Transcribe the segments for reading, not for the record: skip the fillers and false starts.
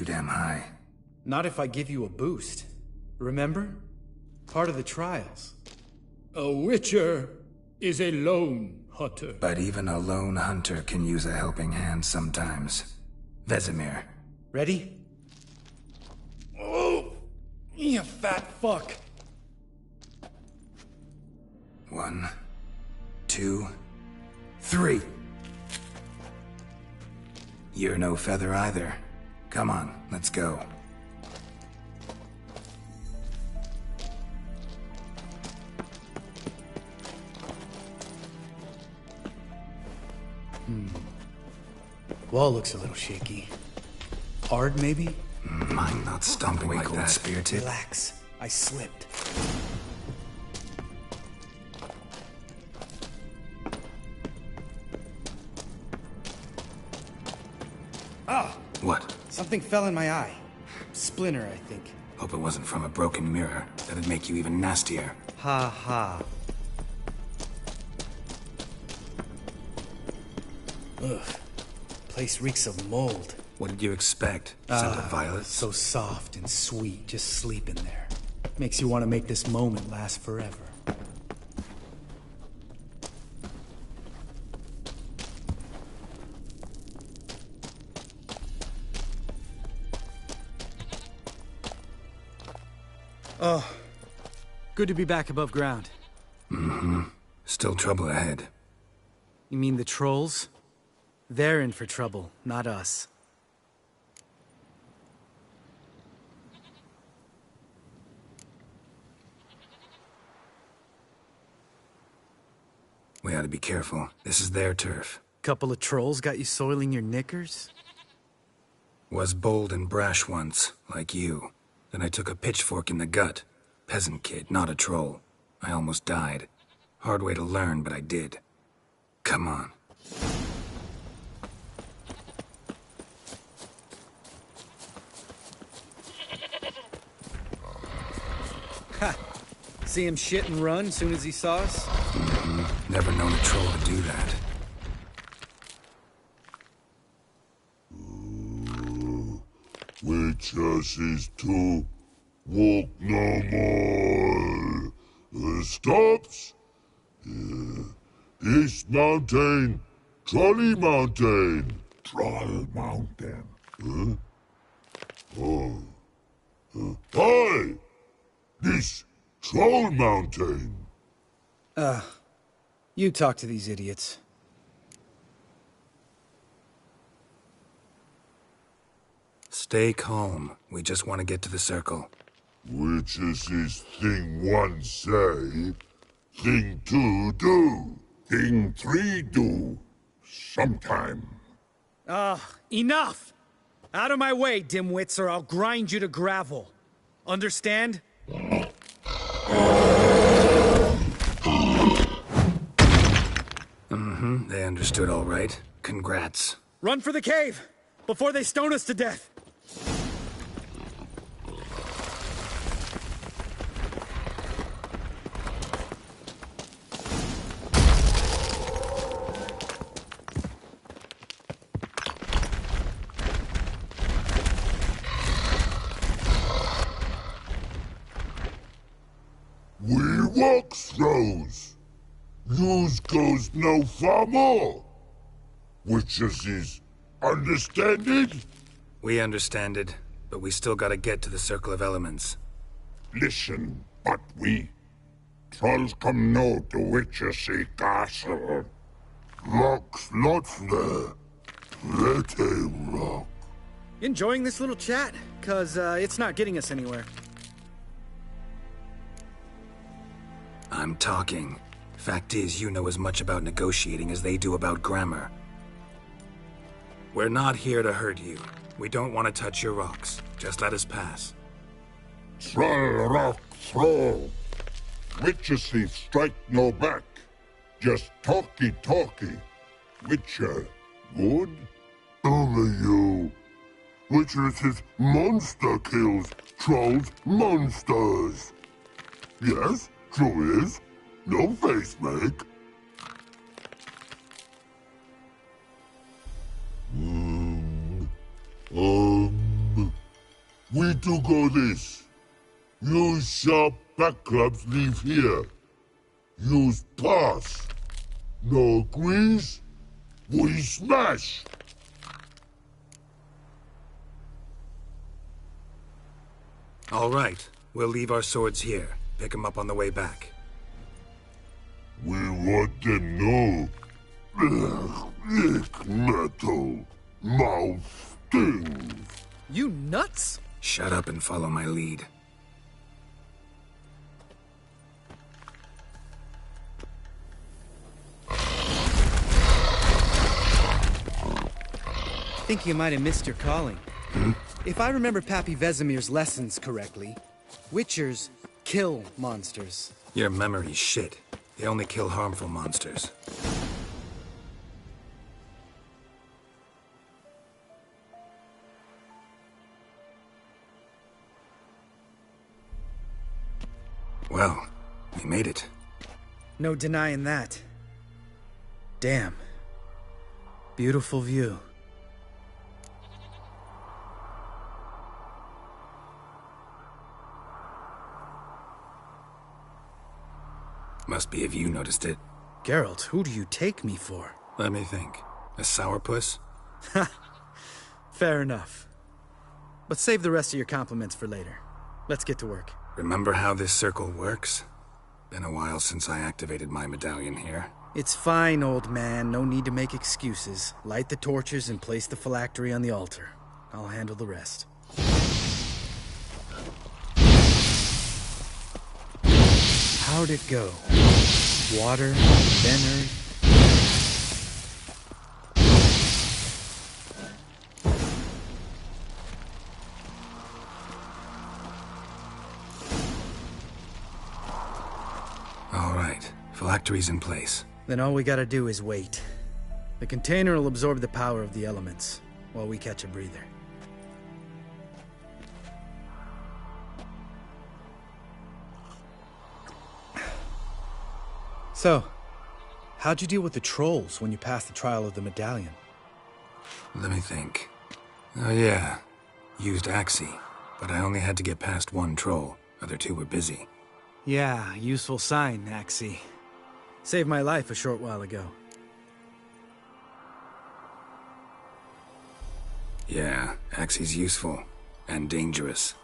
damn high. Not if I give you a boost. Remember? Part of the trials. A witcher is a lone hunter. But even a lone hunter can use a helping hand sometimes. Vesemir. Ready? Oh! You fat fuck! 1, 2, 3. You're no feather either. Come on, let's go. Wall looks a little shaky. Hard, maybe? Mind not stomping like that, spear tip. Relax. I slipped. Ah! What? Something fell in my eye. Splinter, I think. Hope it wasn't from a broken mirror. That'd make you even nastier. Ha ha. Ugh. Place reeks of mold. What did you expect? Scent of violets? So soft and sweet, just sleeping there. Makes you want to make this moment last forever. Oh, good to be back above ground. Mm-hmm. Still trouble ahead. You mean the trolls? They're in for trouble, not us. We ought to be careful. This is their turf. Couple of trolls got you soiling your knickers? Was bold and brash once, like you. Then I took a pitchfork in the gut. Peasant kid, not a troll. I almost died. Hard way to learn, but I did. Come on. Ha! See him shit and run soon as he saw us? Mm-hmm. Never known a troll to do that. Witches is to walk no more. Stops? This mountain, Trolley Mountain. Troll Mountain. Huh? Oh. Hi! This Troll Mountain. You talk to these idiots. Stay calm. We just want to get to the circle. Which is this thing one say, thing two do, thing three do, sometime. Enough! Out of my way, dimwits, or I'll grind you to gravel. Understand? Mm-hmm, they understood all right. Congrats. Run for the cave! Before they stone us to death! We walk throws. Yous goes no far more. Witches is understand it? We understand it, but we still gotta get to the Circle of Elements. Listen, but we trolls come no to Witches castle. Rocks lots there. Let a rock. Enjoying this little chat? 'Cause it's not getting us anywhere. I'm talking. Fact is, you know as much about negotiating as they do about grammar. We're not here to hurt you. We don't want to touch your rocks. Just let us pass. Troll rock throw. Witches strike no back. Just talky. Witcher, good? Only you. Witches is monster kills. Trolls monsters. Yes, true is. No face make. We do go this. Use sharp back clubs leave here. Use pass. No agrees? We smash! All right. We'll leave our swords here. Pick them up on the way back. We want them know. Ick metal. Mouth stings. You nuts? Shut up and follow my lead. Think you might have missed your calling. If I remember Pappy Vesemir's lessons correctly, Witchers kill monsters. Your memory's shit. They only kill harmful monsters. Well, we made it. No denying that. Damn. Beautiful view. Must be if you noticed it. Geralt, who do you take me for? Let me think. A sourpuss? Fair enough. But save the rest of your compliments for later. Let's get to work. Remember how this circle works? Been a while since I activated my medallion here. It's fine, old man. No need to make excuses. Light the torches and place the phylactery on the altar. I'll handle the rest. How'd it go? Water, then earth. All right, phylactery's in place. Then all we gotta do is wait. The container will absorb the power of the elements, while we catch a breather. So, how'd you deal with the trolls when you passed the trial of the medallion? Let me think. Oh yeah, used Axii, but I only had to get past one troll. Other two were busy. Yeah, useful sign, Axii. Saved my life a short while ago. Yeah, Axii's useful. And dangerous.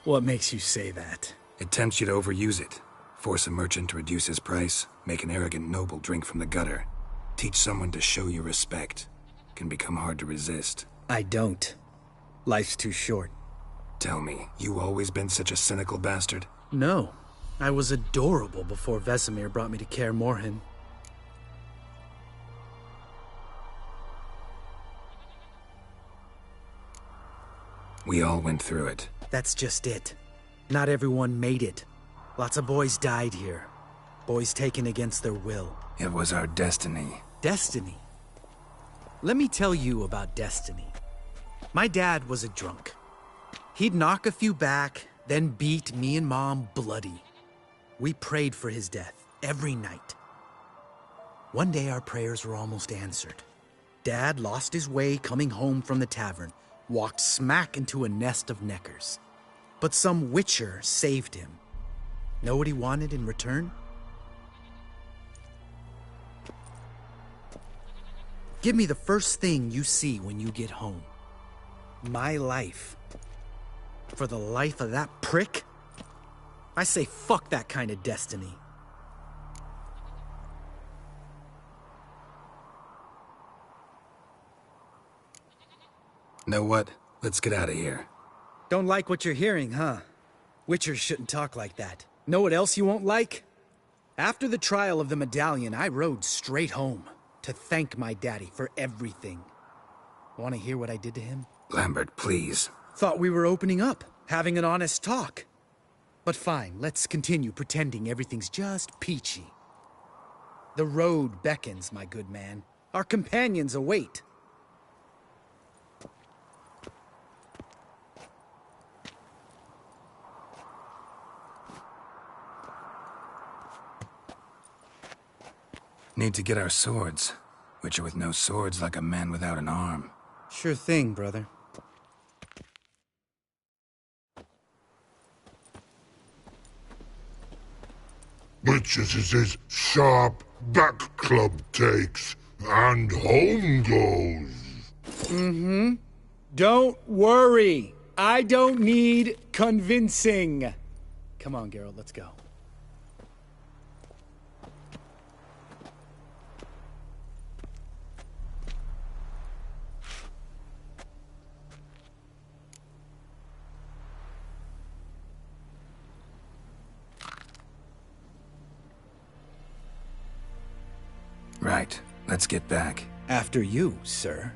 What makes you say that? It tempts you to overuse it. Force a merchant to reduce his price. Make an arrogant noble drink from the gutter. Teach someone to show you respect. Can become hard to resist. I don't. Life's too short. Tell me, you always been such a cynical bastard? No. I was adorable before Vesemir brought me to Kaer Morhen. We all went through it. That's just it. Not everyone made it. Lots of boys died here. Boys taken against their will. It was our destiny. Destiny? Let me tell you about destiny. My dad was a drunk. He'd knock a few back, then beat me and Mom bloody. We prayed for his death every night. One day our prayers were almost answered. Dad lost his way coming home from the tavern, walked smack into a nest of neckers. But some witcher saved him. Know what he wanted in return? Give me the first thing you see when you get home. My life. For the life of that prick? I say fuck that kind of destiny. Know what? Let's get out of here. Don't like what you're hearing, huh? Witchers shouldn't talk like that. Know what else you won't like? After the trial of the medallion, I rode straight home to thank my daddy for everything. Want to hear what I did to him? Lambert, please. Thought we were opening up, having an honest talk. But fine, let's continue pretending everything's just peachy. The road beckons, my good man. Our companions await. Need to get our swords. Witcher with no swords like a man without an arm. Sure thing, brother. Witches is his sharp back club takes, and home goes. Don't worry. I don't need convincing. Come on, Geralt, let's go. Right. Let's get back. After you, sir.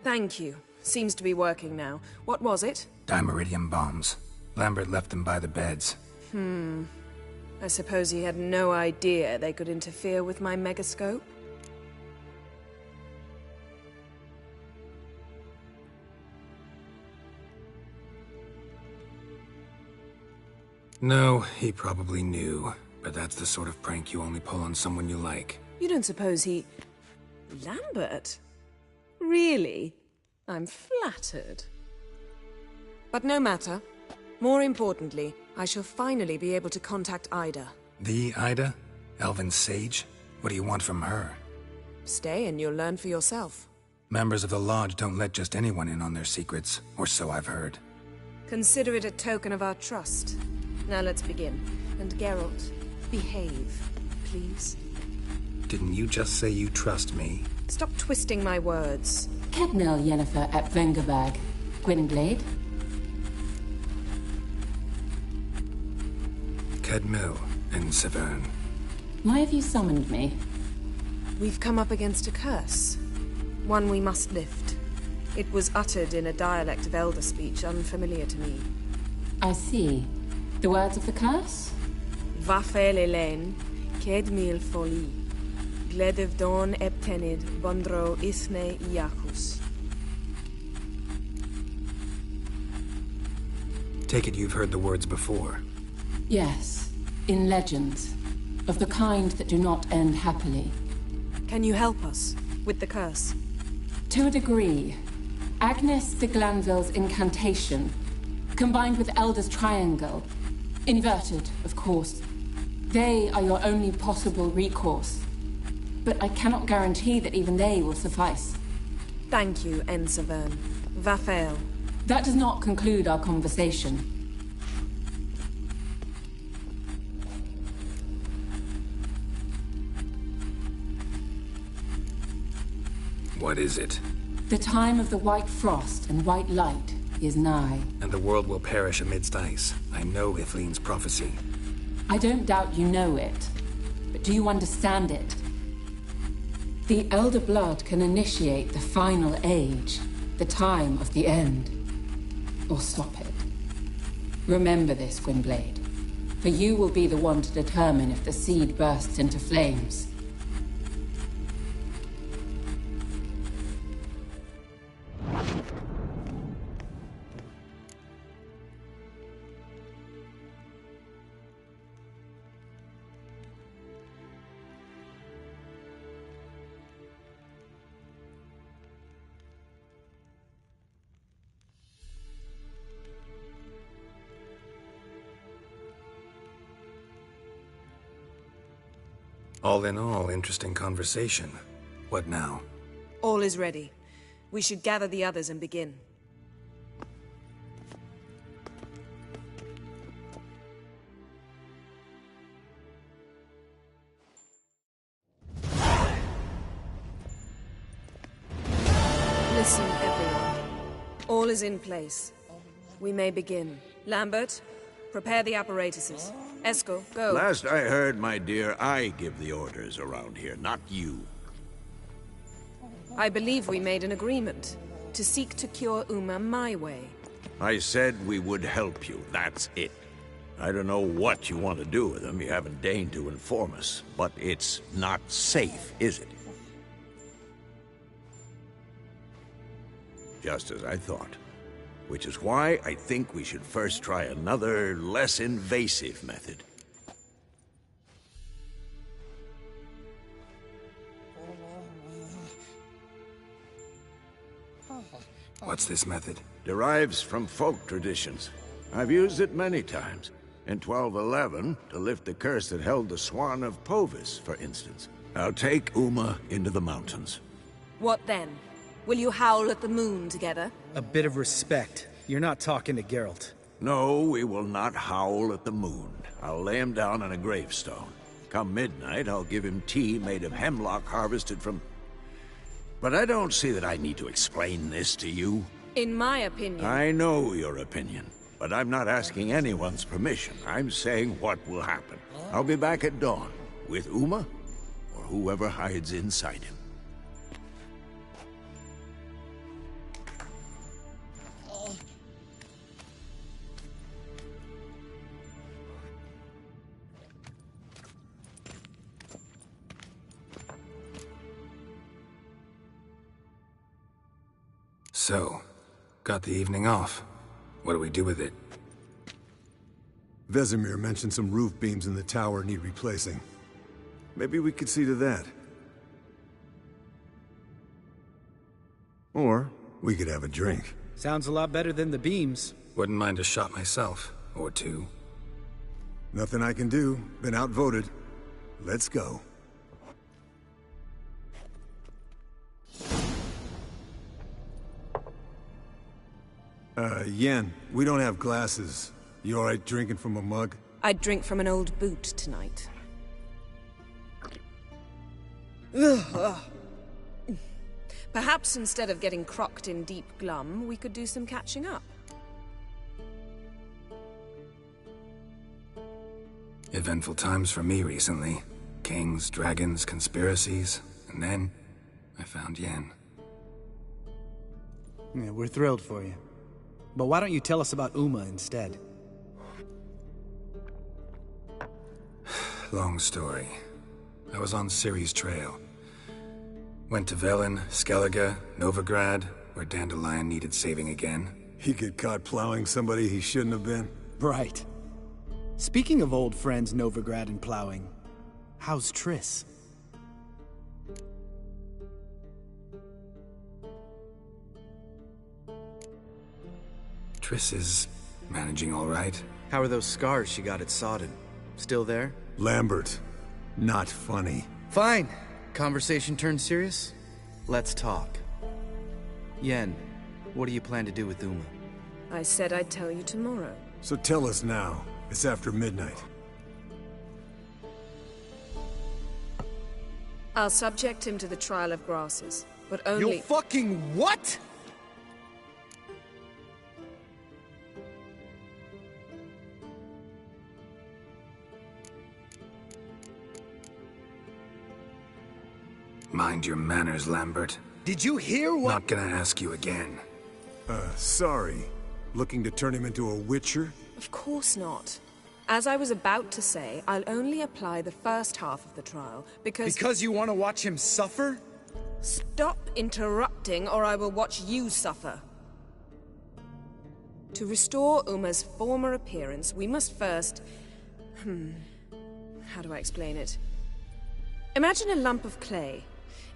Thank you. Seems to be working now. What was it? Dimeridium bombs. Lambert left them by the beds. I suppose he had no idea they could interfere with my megascope? No, he probably knew. But that's the sort of prank you only pull on someone you like. You don't suppose he... Lambert? Really? I'm flattered. But no matter. More importantly, I shall finally be able to contact Ida. The Ida? Elven sage? What do you want from her? Stay and you'll learn for yourself. Members of the Lodge don't let just anyone in on their secrets, or so I've heard. Consider it a token of our trust. Now let's begin. And Geralt, behave, please. Didn't you just say you trust me? Stop twisting my words. Cadmel Yennefer at Vengerberg. Gwynblade? Cadmel and Severn. Why have you summoned me? We've come up against a curse. One we must lift. It was uttered in a dialect of Elder speech unfamiliar to me. I see. The words of the curse? Vafel Elaine, Kedmil Foli, Gledev Don Eptenid, Bondro Isne Iakus. Take it you've heard the words before. Yes. in legends, of the kind that do not end happily. Can you help us with the curse? To a degree, Agnes de Glanville's incantation, combined with Elder's triangle, inverted, of course. They are your only possible recourse. But I cannot guarantee that even they will suffice. Thank you, Ensavern. Vafael. That does not conclude our conversation. What is it? The time of the white frost and white light is nigh. And the world will perish amidst ice. I know Ithleen's prophecy. I don't doubt you know it, but do you understand it? The Elder Blood can initiate the final age, the time of the end, or stop it. Remember this, Gwynblade, for you will be the one to determine if the seed bursts into flames. All in all, interesting conversation. What now? All is ready. We should gather the others and begin. Listen, everyone. All is in place. We may begin. Lambert, prepare the apparatuses. Esco, go. Last I heard, my dear, I give the orders around here, not you. I believe we made an agreement to seek to cure Uma my way. I said we would help you, that's it. I don't know what you want to do with them, you haven't deigned to inform us, but it's not safe, is it? Just as I thought. Which is why I think we should first try another, less invasive method. What's this method? Derives from folk traditions. I've used it many times. In 1211, to lift the curse that held the Swan of Povis, for instance. I'll take Uma into the mountains. What then? Will you howl at the moon together? A bit of respect. You're not talking to Geralt. No, we will not howl at the moon. I'll lay him down on a gravestone. Come midnight, I'll give him tea made of hemlock harvested from... But I don't see that I need to explain this to you. In my opinion... I know your opinion, but I'm not asking anyone's permission. I'm saying what will happen. I'll be back at dawn, with Uma, or whoever hides inside him. So, got the evening off. What do we do with it? Vesemir mentioned some roof beams in the tower need replacing. Maybe we could see to that. Or we could have a drink. Sounds a lot better than the beams. Wouldn't mind a shot myself, or two. Nothing I can do. Been outvoted. Let's go. Yen, we don't have glasses. You alright drinking from a mug? I'd drink from an old boot tonight. Perhaps instead of getting crocked in deep glum, we could do some catching up. Eventful times for me recently. Kings, dragons, conspiracies, and then I found Yen. Yeah, we're thrilled for you. But why don't you tell us about Uma instead? Long story. I was on Ciri's trail. Went to Velen, Skellige, Novigrad, where Dandelion needed saving again. He get caught plowing somebody he shouldn't have been? Right. Speaking of old friends Novigrad and plowing, how's Triss? Triss is managing all right. How are those scars she got at Sodden? Still there? Lambert. Not funny. Fine. Conversation turned serious? Let's talk. Yen, what do you plan to do with Uma? I said I'd tell you tomorrow. So tell us now. It's after midnight. I'll subject him to the trial of grasses, but only— You'll fucking what? Mind your manners, Lambert. Did you hear what— Not gonna ask you again. Sorry. Looking to turn him into a witcher? Of course not. As I was about to say, I'll only apply the first half of the trial, because— Because you want to watch him suffer? Stop interrupting, or I will watch you suffer. To restore Uma's former appearance, we must first— how do I explain it? Imagine a lump of clay.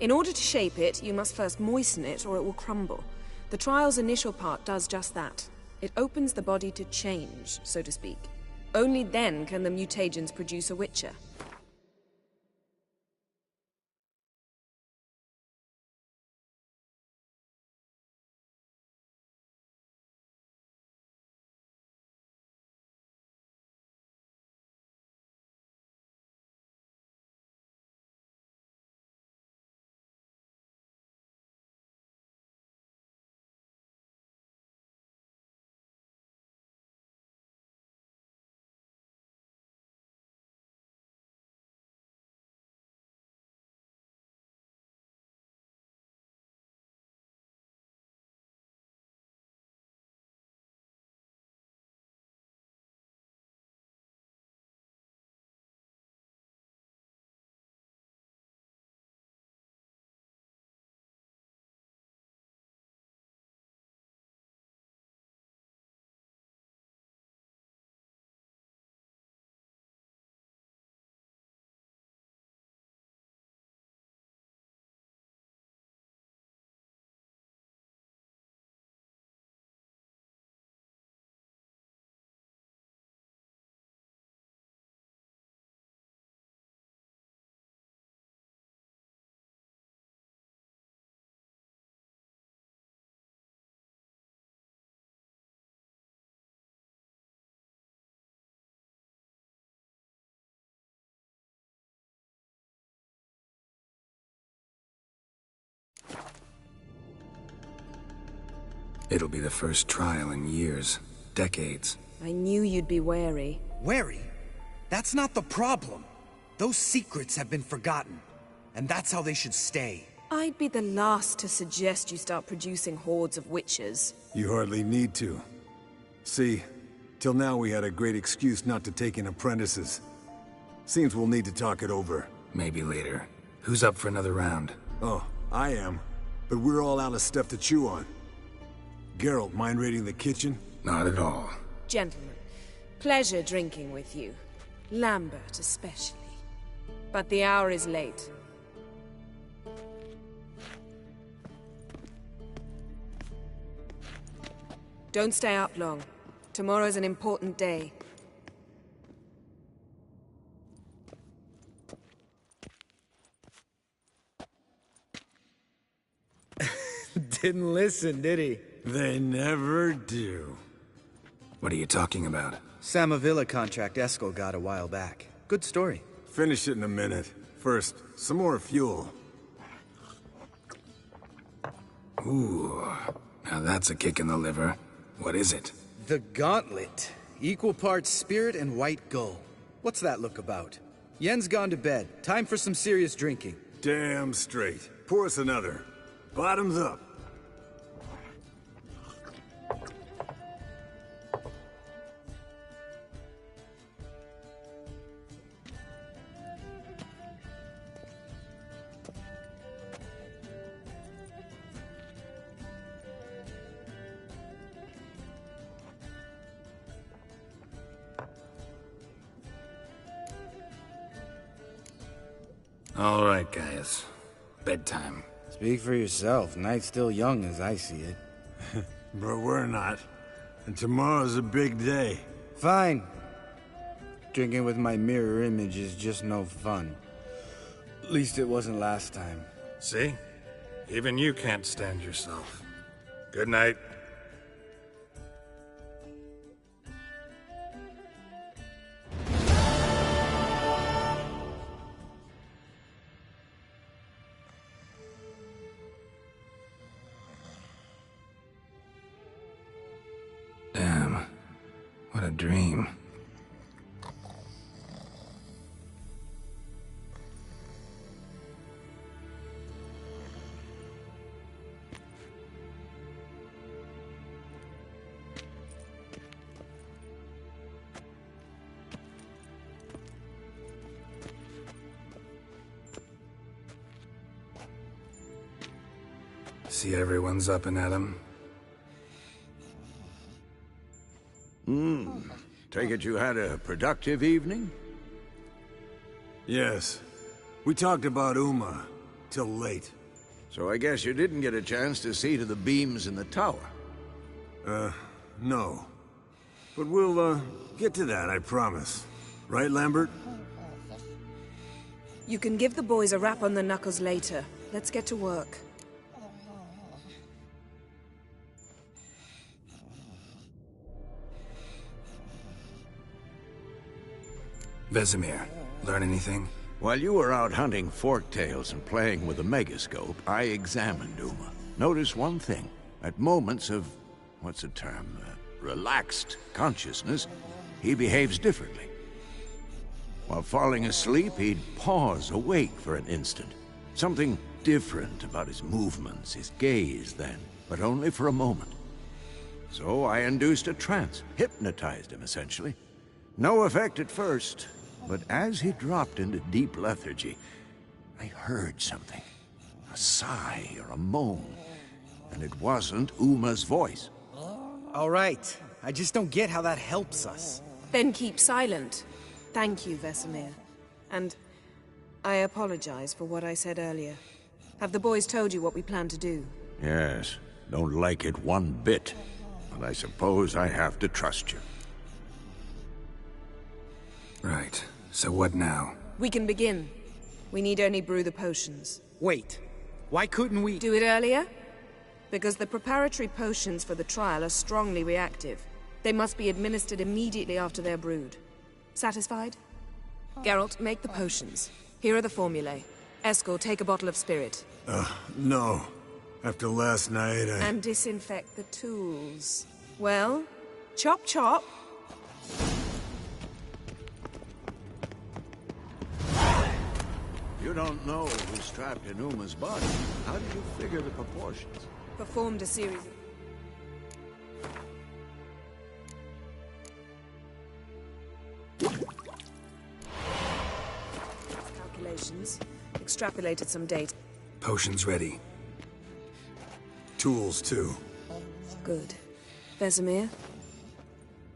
In order to shape it, you must first moisten it, or it will crumble. The trial's initial part does just that. It opens the body to change, so to speak. Only then can the mutagens produce a witcher. It'll be the first trial in years, decades. I knew you'd be wary. Wary? That's not the problem. Those secrets have been forgotten, and that's how they should stay. I'd be the last to suggest you start producing hordes of witches. You hardly need to. See, till now we had a great excuse not to take in apprentices. Seems we'll need to talk it over. Maybe later. Who's up for another round? Oh, I am. But we're all out of stuff to chew on. Geralt, mind raiding the kitchen? Not at all. Gentlemen, pleasure drinking with you. Lambert especially. But the hour is late. Don't stay up long. Tomorrow's an important day. Didn't listen, did he? They never do. What are you talking about? Samavilla contract Eskel got a while back. Good story. Finish it in a minute. First, some more fuel. Ooh, now that's a kick in the liver. What is it? The Gauntlet. Equal parts spirit and white gull. What's that look about? Yen's gone to bed. Time for some serious drinking. Damn straight. Pour us another. Bottoms up. All right, guys. Bedtime. Speak for yourself. Night's still young as I see it. But we're not. And tomorrow's a big day. Fine. Drinking with my mirror image is just no fun. At least it wasn't last time. See? Even you can't stand yourself. Good night. Damn. What a dream. See everyone's up and at 'em. Take it you had a productive evening? Yes. We talked about Uma till late. So I guess you didn't get a chance to see to the beams in the tower. No. But we'll, get to that, I promise. Right, Lambert? You can give the boys a rap on the knuckles later. Let's get to work. Vesemir, learn anything? While you were out hunting forktails and playing with a megascope, I examined Uma. Notice one thing. At moments of, what's the term, relaxed consciousness, he behaves differently. While falling asleep, he'd pause awake for an instant. Something different about his movements, his gaze then, but only for a moment. So I induced a trance, hypnotized him essentially. No effect at first, but as he dropped into deep lethargy, I heard something. A sigh or a moan. And it wasn't Uma's voice. All right. I just don't get how that helps us. Then keep silent. Thank you, Vesemir. And I apologize for what I said earlier. Have the boys told you what we plan to do? Yes, don't like it one bit. But I suppose I have to trust you. Right. So what now? We can begin. We need only brew the potions. Wait. Why couldn't we... Do it earlier? Because the preparatory potions for the trial are strongly reactive. They must be administered immediately after they're brewed. Satisfied? Geralt, make the potions. Here are the formulae. Eskel, take a bottle of spirit. No. After last night, And disinfect the tools. Well, chop chop. You don't know who's trapped in Uma's body. How do you figure the proportions? Performed a series of calculations, extrapolated some data. Potions ready. tools, too. Good. Vesemir?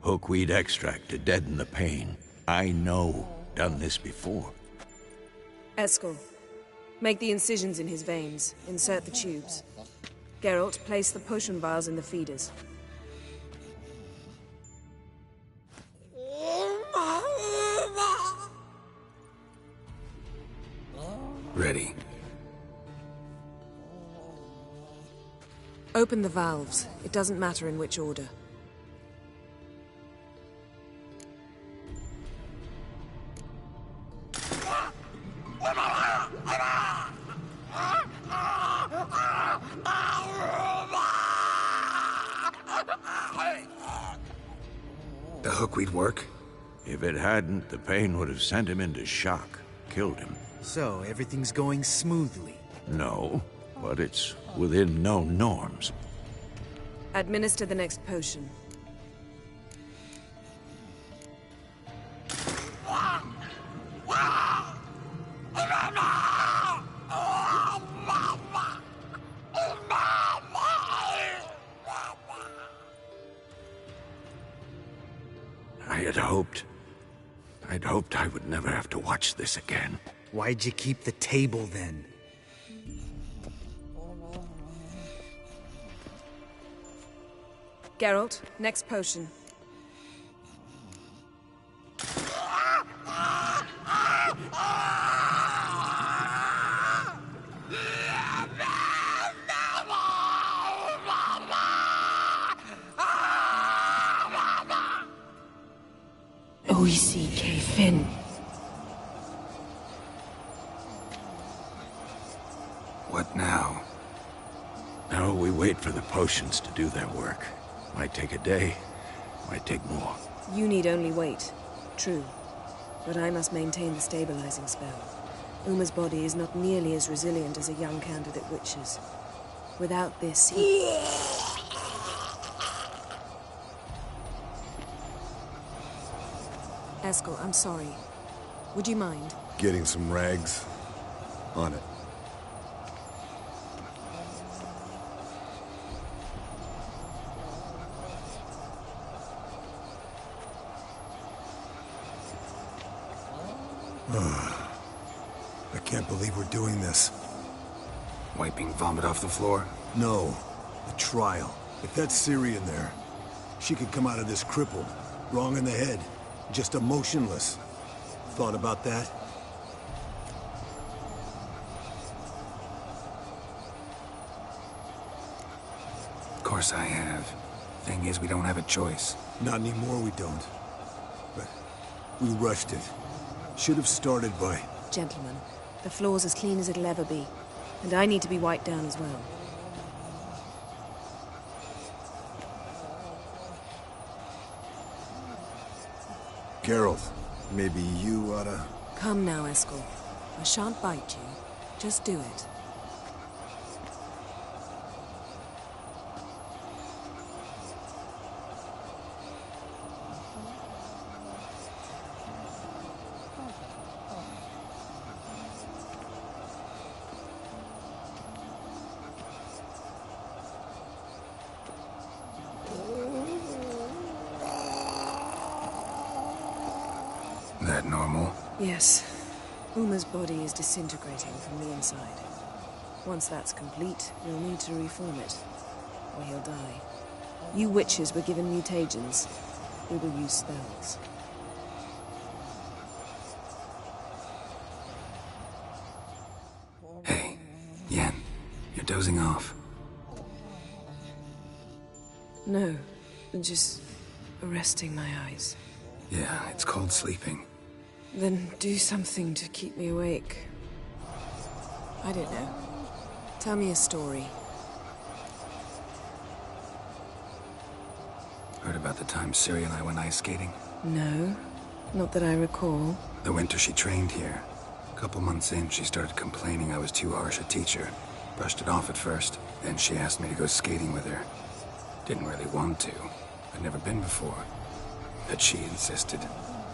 Hookweed extract to deaden the pain. I know. Done this before. Eskel, make the incisions in his veins. Insert the tubes. Geralt, place the potion vials in the feeders. Ready. Open the valves. It doesn't matter in which order. The hookweed work? If it hadn't, the pain would have sent him into shock. Killed him. So, everything's going smoothly. No, but it's within known norms. Administer the next potion. I had hoped. I'd hoped I would never have to watch this again. Why'd you keep the table then? Geralt, next potion. OECK Finn. What now? Now we wait for the potions to do their work. Might take a day, might take more. You need only wait. True. But I must maintain the stabilizing spell. Uma's body is not nearly as resilient as a young candidate witch's. Without this, Eskel, I'm sorry. Would you mind? Getting some rags? On it. I can't believe we're doing this. Wiping vomit off the floor? No. The trial. If that's Ciri in there, she could come out of this crippled, wrong in the head, just emotionless. Thought about that? Of course I have. Thing is, we don't have a choice. Not anymore, we don't. But we rushed it. Should have started by... Gentlemen, the floor's as clean as it'll ever be. And I need to be wiped down as well. Geralt, maybe you oughta... Come now, Eskel. I shan't bite you. Just do it. That normal? Yes. Uma's body is disintegrating from the inside. Once that's complete, we'll need to reform it, or he'll die. You witches were given mutagens. We will use spells. Hey, Yen, you're dozing off. No, just resting my eyes. Yeah, it's called sleeping. Then do something to keep me awake. I don't know. Tell me a story. Heard about the time Ciri and I went ice skating? No, not that I recall. The winter she trained here. A couple months in, she started complaining I was too harsh a teacher. Brushed it off at first. Then she asked me to go skating with her. Didn't really want to. I'd never been before. But she insisted.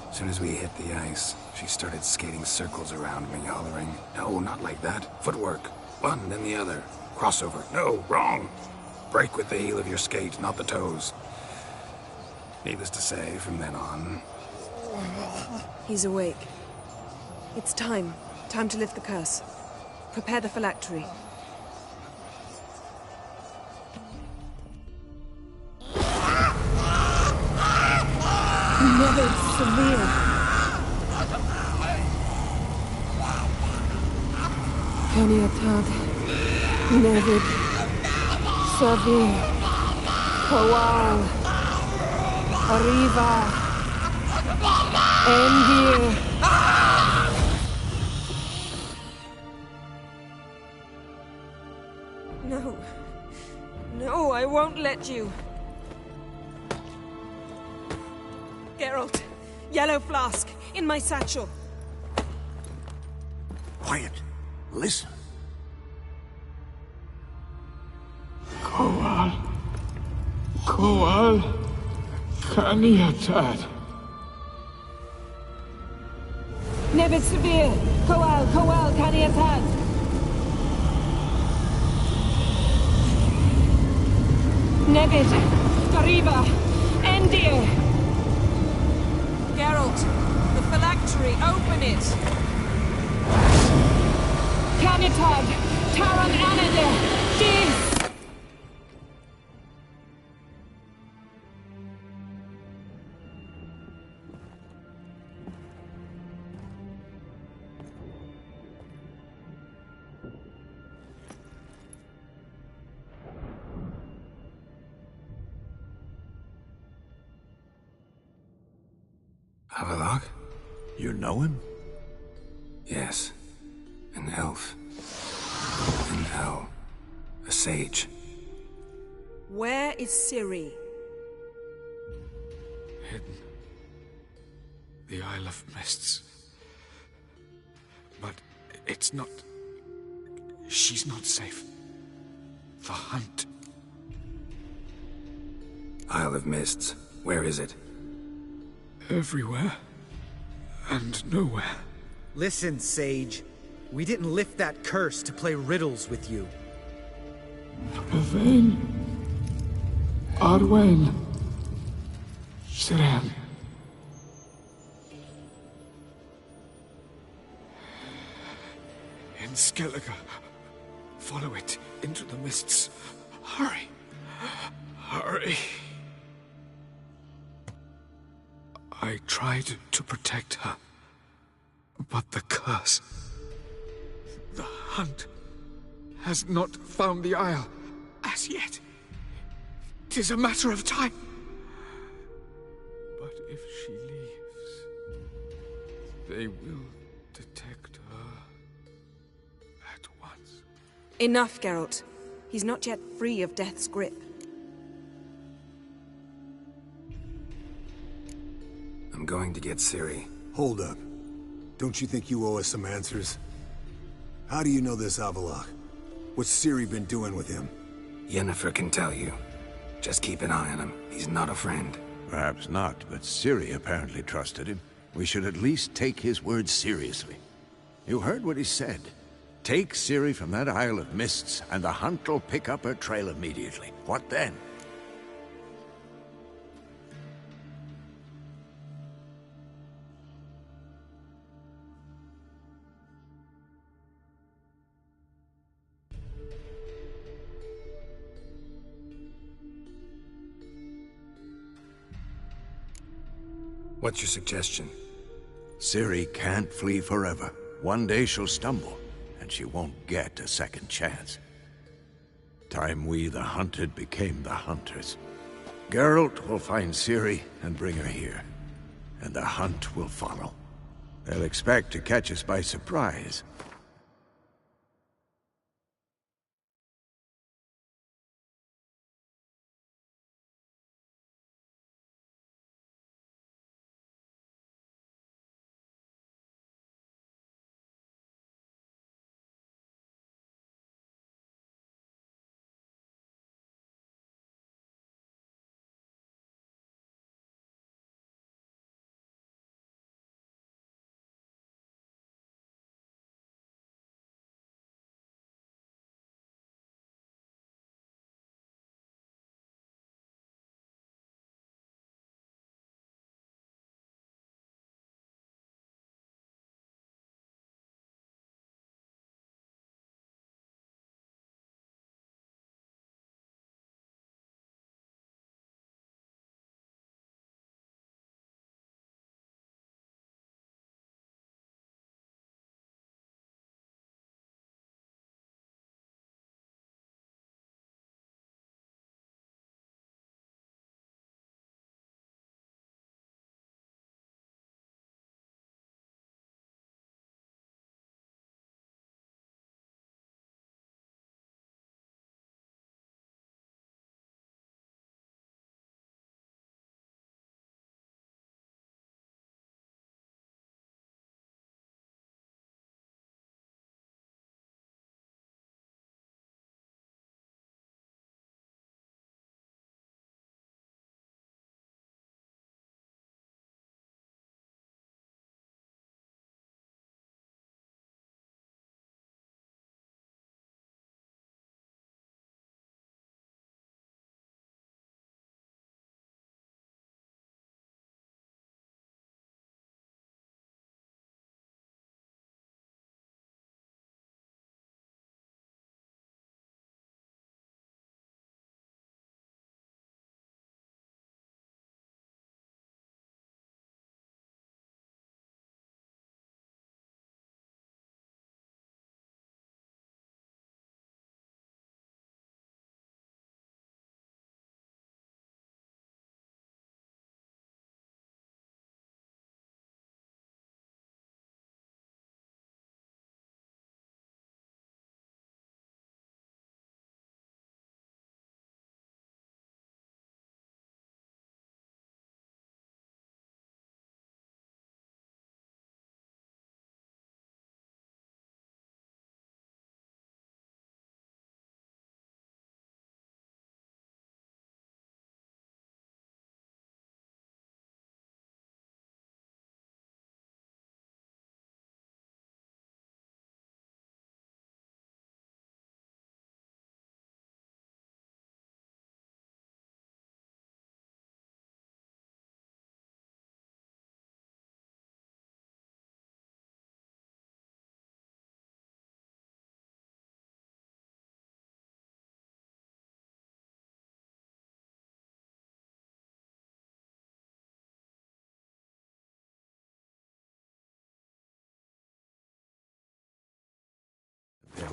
As soon as we hit the ice, she started skating circles around me, hollering, "No, not like that. Footwork. One, then the other. Crossover. No, wrong. Break with the heel of your skate, not the toes." Needless to say, from then on... He's awake. It's time. Time to lift the curse. Prepare the phylactery. Never severe. Peniatad. Nevid. Severe. Kowal. Arriva. Endir. No. No, I won't let you. Geralt, yellow flask, in my satchel. Quiet. Listen. Kowal. Kaniatad. Nevid severe. Kowal, Kaniatad. Nevid. Arriva. Endir. Geralt, the phylactery. momentary, open it! Canitod! Taram Anade! Jeez! Havelock? You know him? Yes. An elf. In hell. A sage. Where is Ciri? Hidden. The Isle of Mists. But it's not... She's not safe. The hunt. Isle of Mists. Where is it? Everywhere. And nowhere. Listen, Sage. We didn't lift that curse to play riddles with you. Yvain. Arwen. Siran. In Skellige. Follow it into the mists. Hurry. Hurry. I tried to protect her. But the curse... The hunt has not found the Isle as yet. 'Tis a matter of time. But if she leaves, they will detect her at once. Enough, Geralt. He's not yet free of death's grip. I'm going to get Ciri. Hold up. Don't you think you owe us some answers? How do you know this Havelock? What's Ciri been doing with him? Yennefer can tell you. Just keep an eye on him. He's not a friend. Perhaps not, but Ciri apparently trusted him. We should at least take his words seriously. You heard what he said. Take Ciri from that Isle of Mists, and the hunt will pick up her trail immediately. What then? What's your suggestion? Ciri can't flee forever. One day she'll stumble, and she won't get a second chance. Time we, the hunted, became the hunters. Geralt will find Ciri and bring her here, and the hunt will follow. They'll expect to catch us by surprise,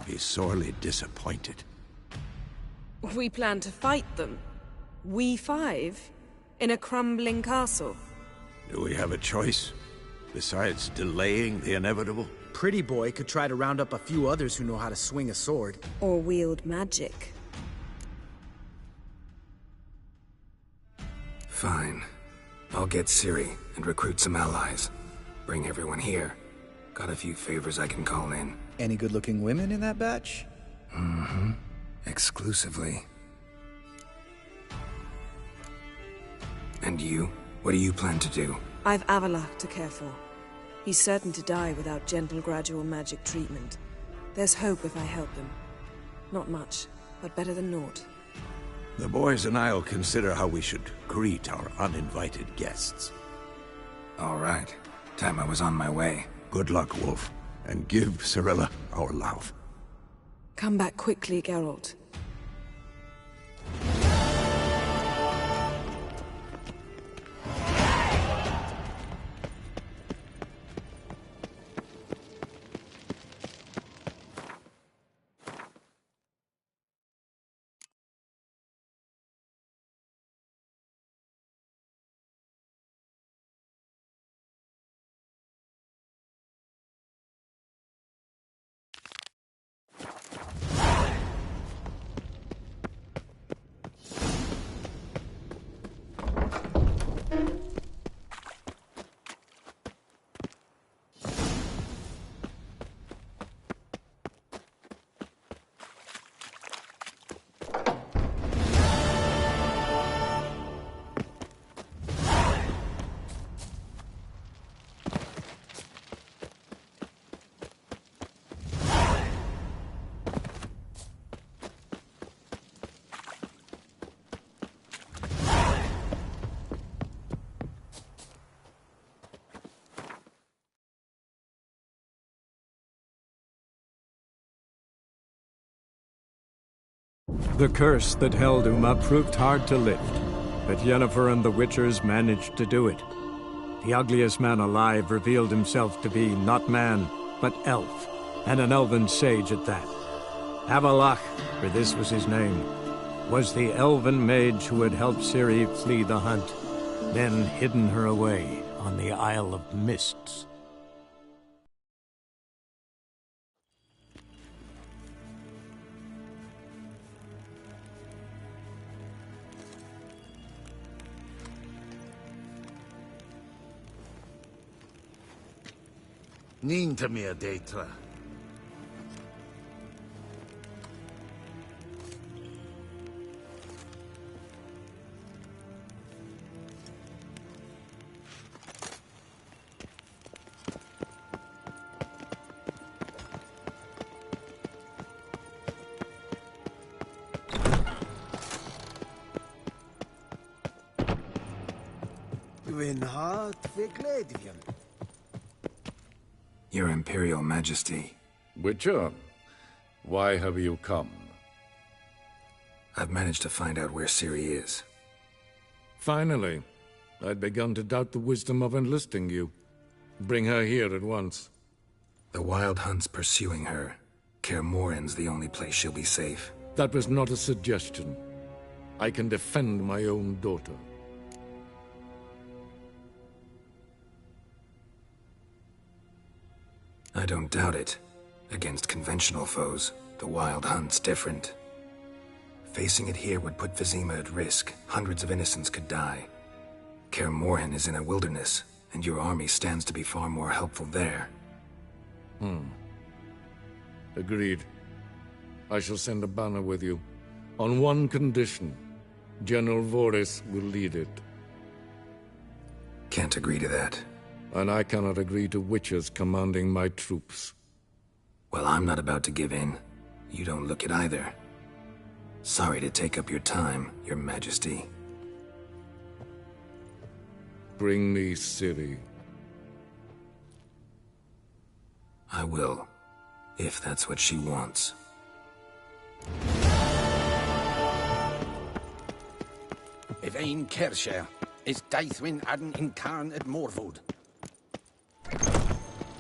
be sorely disappointed. We plan to fight them. We five? In a crumbling castle? Do we have a choice? Besides delaying the inevitable? Pretty Boy could try to round up a few others who know how to swing a sword. Or wield magic. Fine. I'll get Ciri and recruit some allies. Bring everyone here. Got a few favors I can call in. Any good-looking women in that batch? Mm-hmm. Exclusively. And you? What do you plan to do? I've Avalach to care for. He's certain to die without gentle, gradual magic treatment. There's hope if I help him. Not much, but better than naught. The boys and I'll consider how we should greet our uninvited guests. All right. Time I was on my way. Good luck, Wolf. And give Cirilla our love. Come back quickly, Geralt. The curse that held Uma proved hard to lift, but Yennefer and the Witchers managed to do it. The ugliest man alive revealed himself to be not man, but elf, and an elven sage at that. Avalach, for this was his name, was the elven mage who had helped Ciri flee the hunt, then hidden her away on the Isle of Mists. Ninta mia deitra. Win hart verkledigen. Your Imperial Majesty. Witcher, why have you come? I've managed to find out where Ciri is. Finally. I'd begun to doubt the wisdom of enlisting you. Bring her here at once. The Wild Hunt's pursuing her. Kaer Morhen's the only place she'll be safe. That was not a suggestion. I can defend my own daughter. I don't doubt it. Against conventional foes, the Wild Hunt's different. Facing it here would put Vizima at risk. Hundreds of innocents could die. Kaer Morhen is in a wilderness, and your army stands to be far more helpful there. Agreed. I shall send a banner with you. On one condition. General Voris will lead it. Can't agree to that. And I cannot agree to witches commanding my troops. Well, I'm not about to give in. You don't look it either. Sorry to take up your time, Your Majesty. Bring me Ciri. I will, if that's what she wants. Evain Kershire is Daithwin Adden in Karn at Morvood.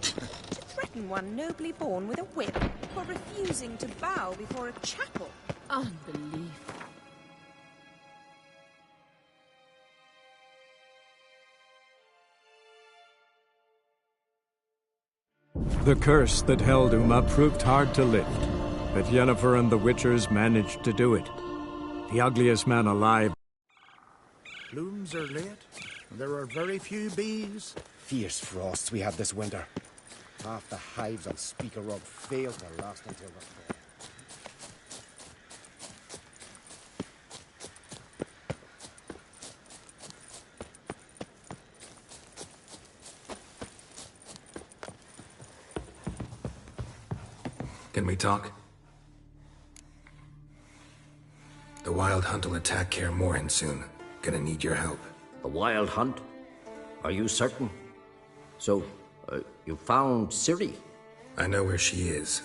To threaten one nobly born with a whip? for refusing to bow before a chapel. Unbelief. The curse that held Uma proved hard to lift, but Yennefer and the Witchers managed to do it. The ugliest man alive. Blooms are late. There are very few bees. Fierce frosts we had this winter. Half the hives on Speaker Rock failed to last until the fall. Can we talk? The Wild Hunt will attack Kaer Morhen soon. Gonna need your help. The Wild Hunt? Are you certain? So, you found Ciri? I know where she is,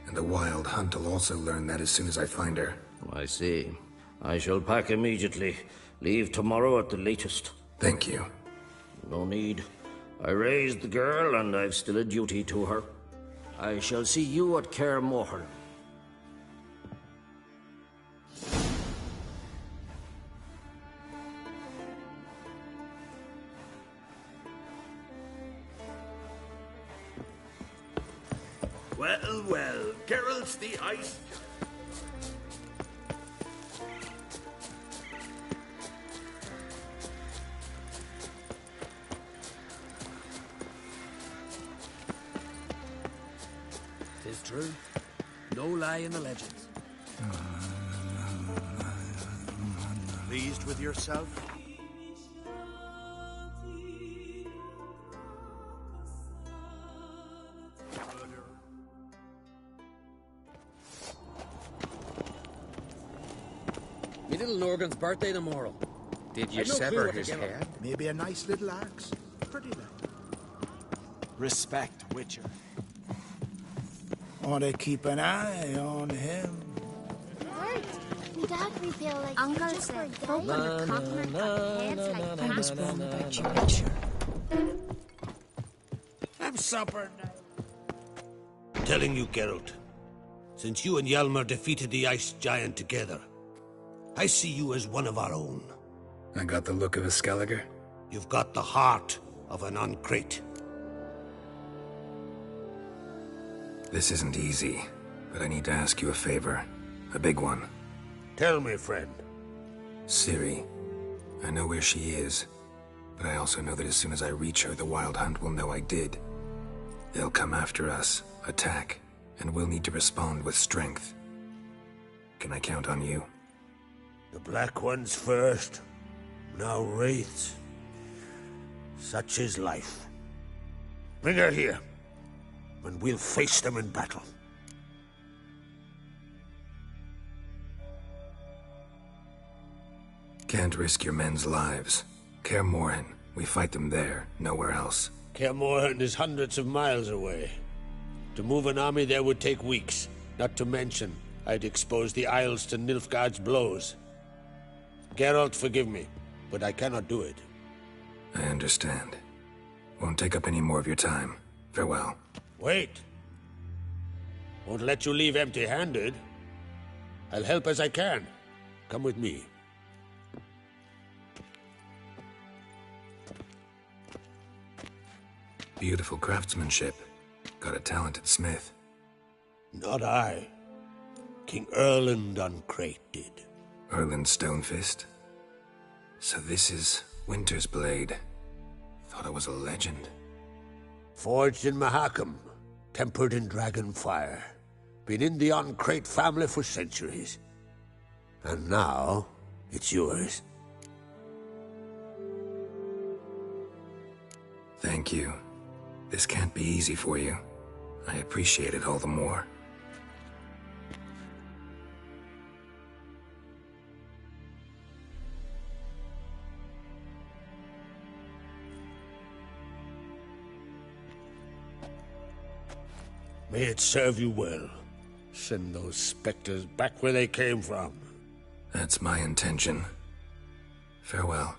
and the Wild Hunt will also learn that as soon as I find her. I see. I shall pack immediately. Leave tomorrow at the latest. Thank you. No need. I raised the girl, and I've still a duty to her. I shall see you at Kaer Morhen. Well, well, Geralt's the ice. Tis true. No lie in the legends. Pleased with yourself? Me little Lorgan's birthday tomorrow. Did you sever his head? Maybe a nice little axe. Pretty little. Respect, Witcher. Want to keep an eye on him. Right. Me dad we feel like Uncle said folk on the cockler cut heads like I was wrong about you, Witcher. I'm supper now. Telling you, Geralt. Since you and Hjalmar defeated the Ice Giant together, I see you as one of our own. I got the look of a Skelliger? You've got the heart of an Uncrate. This isn't easy, but I need to ask you a favor. A big one. Tell me, friend. Ciri. I know where she is, but I also know that as soon as I reach her, the Wild Hunt will know I did. They'll come after us, attack, and we'll need to respond with strength. Can I count on you? The Black Ones first, now Wraiths. Such is life. Bring her here, and we'll face them in battle. Can't risk your men's lives. Kaer Morhen, we fight them there, nowhere else. Kaer Morhen is hundreds of miles away. To move an army there would take weeks, not to mention I'd expose the Isles to Nilfgaard's blows. Geralt, forgive me, but I cannot do it. I understand. Won't take up any more of your time. Farewell. Wait. Won't let you leave empty-handed. I'll help as I can. Come with me. Beautiful craftsmanship. Got a talented smith. Not I. King Erland Uncrate did. Erland Stonefist? So this is Winter's Blade. Thought it was a legend. Forged in Mahakam, tempered in dragon fire. Been in the Uncrate family for centuries. And now, it's yours. Thank you. This can't be easy for you. I appreciate it all the more. May it serve you well. Send those specters back where they came from. That's my intention. Farewell.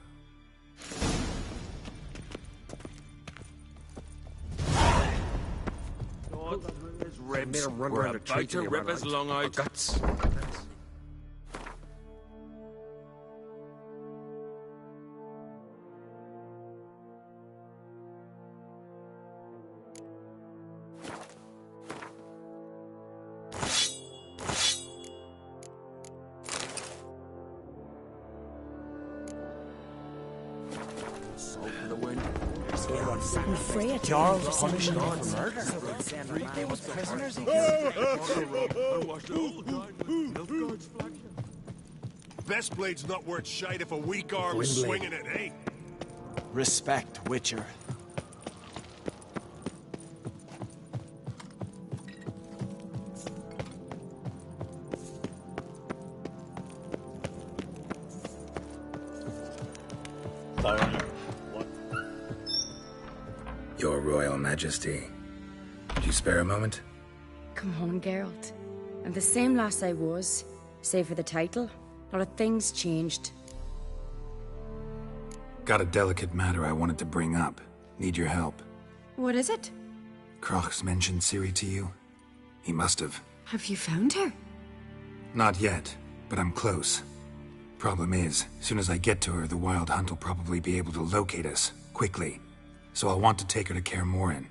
ribs. Run We're around a tree about to till rip you his run lung out. out. Guts. I'm afraid Charles was punished for murder. There was prisoners in Best blade's not worth shite if a weak arm's Wind blade. swinging it, eh? Respect, Witcher. Your Royal Majesty. Could you spare a moment? Come on, Geralt. I'm the same lass I was, save for the title. A lot of things changed. Got a delicate matter I wanted to bring up. Need your help. What is it? Crach's mentioned Ciri to you? He must have. Have you found her? Not yet, but I'm close. Problem is, soon as I get to her, the Wild Hunt will probably be able to locate us, quickly. So I'll want to take her to Kaer Morhen.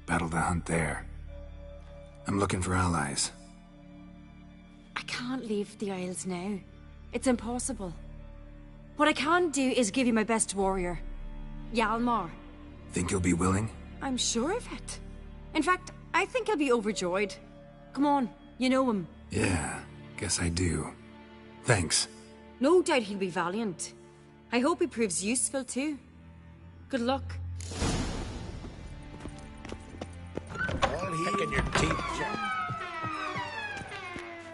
Battle the hunt there. I'm looking for allies. I can't leave the Isles now. It's impossible. What I can do is give you my best warrior, Hjalmar. Think you'll be willing? I'm sure of it. In fact, I think he'll be overjoyed. Come on, you know him. Yeah, guess I do. Thanks. No doubt he'll be valiant. I hope he proves useful too. Good luck. All here in your teeth, Jack.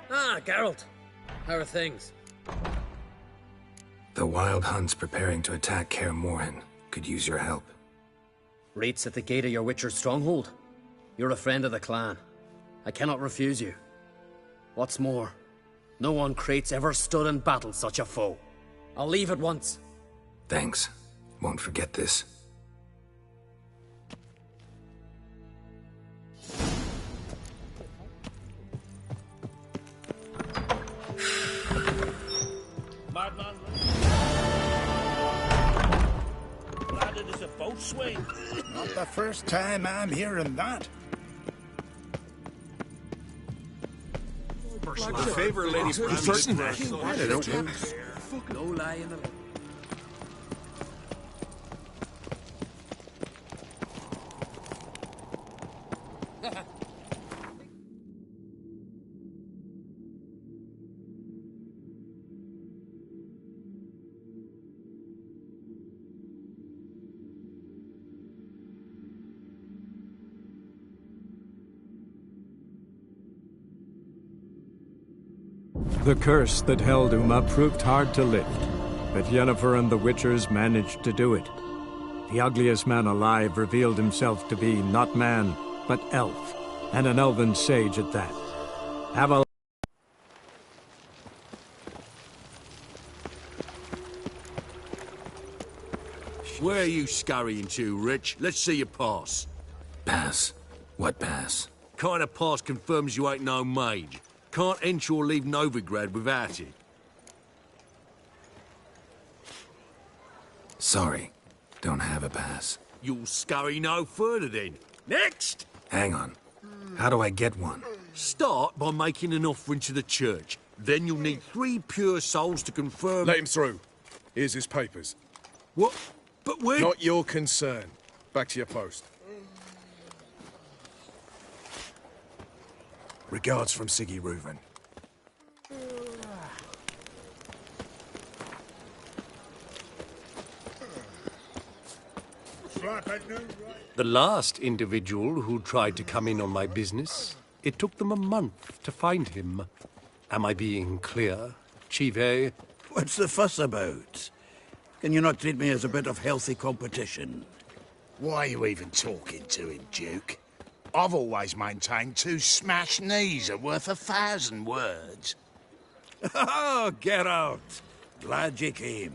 Ah, Geralt. How are things? The Wild Hunt's preparing to attack Kaer Morhen. Could use your help. Raid's at the gate of your Witcher's stronghold. You're a friend of the clan. I cannot refuse you. What's more, no one Crate's ever stood in battle such a foe. I'll leave at once. Thanks. Won't forget this. Madman. Landed as a boat swing. Not the first time I'm hearing that. My favorite lady Certain. No lie in the... The curse that held Uma proved hard to lift, but Yennefer and the Witchers managed to do it. The ugliest man alive revealed himself to be not man, but elf, and an elven sage at that. Have a Where are you scurrying to, Rich? Let's see your pass. Pass? What pass? Kind of pass confirms you ain't no mage. Can't enter or leave Novigrad without it. Sorry. Don't have a pass. You'll scurry no further then. Next! Hang on. How do I get one? Start by making an offering to the church. Then you'll need 3 pure souls to confirm... Let him through. Here's his papers. What? But we're... Not your concern. Back to your post. Regards from Siggy Reuven. The last individual who tried to come in on my business, it took them a month to find him. Am I being clear, Chive? What's the fuss about? Can you not treat me as a bit of healthy competition? Why are you even talking to him, Duke? I've always maintained 2 smashed knees are worth 1,000 words. Oh, get out! Glad you came.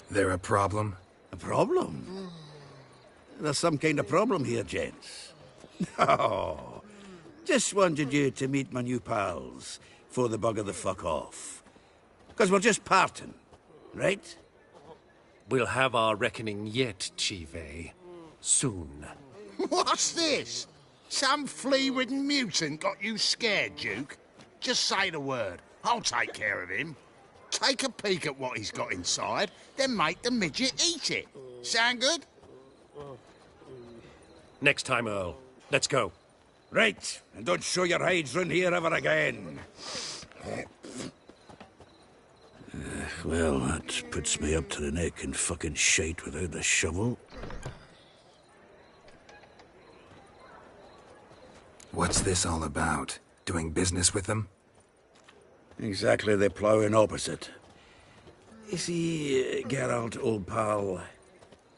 There a problem? A problem? There's some kind of problem here, gents. Oh, just wanted you to meet my new pals before they bugger the fuck off. Because we're just parting, right? We'll have our reckoning yet, Chive. Soon. What's this? Some flea-ridden mutant got you scared, Duke? Just say the word. I'll take care of him. Take a peek at what he's got inside, then make the midget eat it. Sound good? Next time, Earl. Let's go. Right, and don't show your hides round here ever again. Well, that puts me up to the neck in fucking shite without the shovel. What's this all about? Doing business with them? Exactly the ploughing opposite. You see, Geralt, old pal...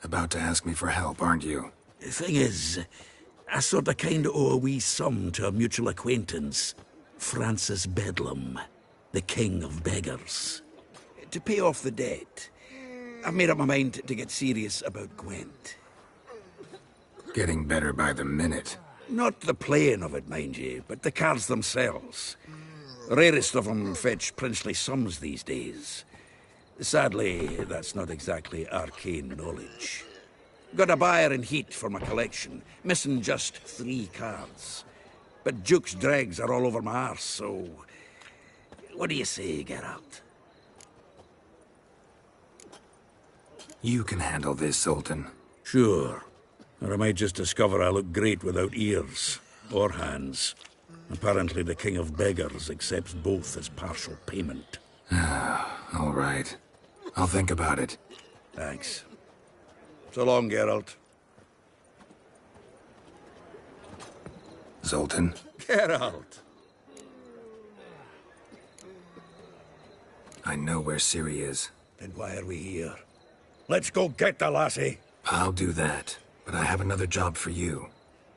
About to ask me for help, aren't you? The thing is, I sort of kinda owe a wee sum to a mutual acquaintance, Francis Bedlam, the king of beggars. To pay off the debt, I've made up my mind to get serious about Gwent. Getting better by the minute. Not the playing of it, mind you, but the cards themselves. The rarest of them fetch princely sums these days. Sadly, that's not exactly arcane knowledge. Got a buyer in heat for my collection, missing just 3 cards. But Duke's dregs are all over my arse, so... What do you say, Geralt? You can handle this, Sultan. Sure. Or I might just discover I look great without ears. Or hands. Apparently the King of Beggars accepts both as partial payment. All right. I'll think about it. Thanks. So long, Geralt. Zoltan? Geralt! I know where Ciri is. Then why are we here? Let's go get the lassie! I'll do that, but I have another job for you.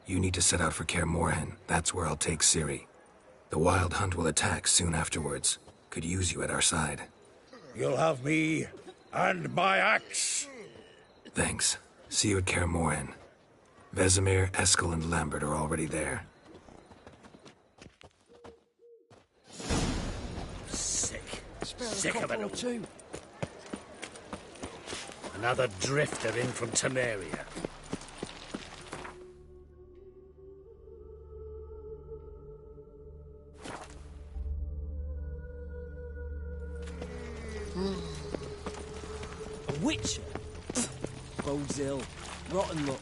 You need to set out for Kaer Morhen. That's where I'll take Ciri. The Wild Hunt will attack soon afterwards. Could use you at our side. You'll have me and my axe! Thanks. See you at Kaer Morhen. Vesemir, Eskel, and Lambert are already there. Sick. Sick of it all. Too. Another drifter in from Temeria. A witcher? Bodes ill. Rotten luck.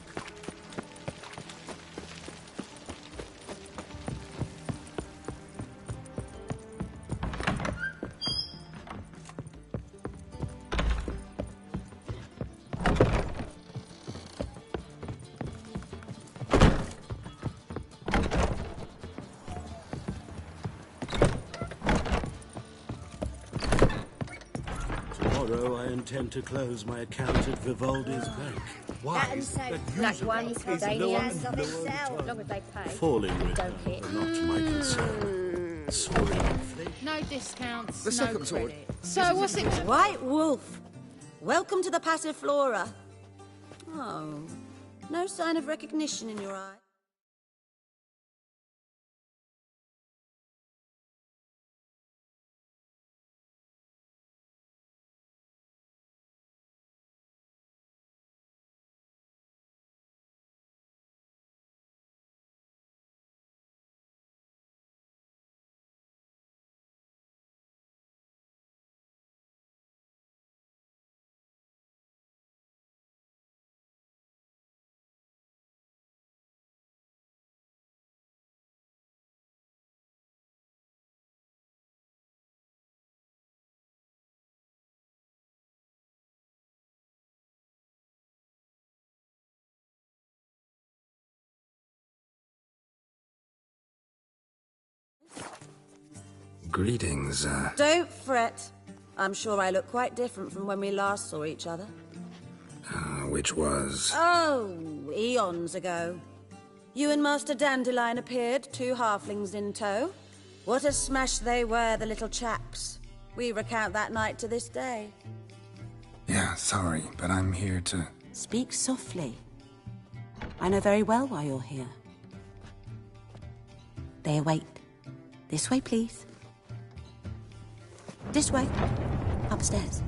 Tomorrow I intend to close my account at Vivaldi's bank. Why? Black ones, Danians, of itself, long as they pay. Falling Don't returns hit. are not my concern. Soaring inflation. No discounts, The no second sword. credit. So what's it? White Wolf, welcome to the Passiflora. Oh, no sign of recognition in your eye. Greetings, Don't fret. I'm sure I look quite different from when we last saw each other. which was... Oh, eons ago. You and Master Dandelion appeared, 2 halflings in tow. What a smash they were, the little chaps. We recount that night to this day. Yeah, sorry, but I'm here to... Speak softly. I know very well why you're here. They await. This way, please. This way. Upstairs.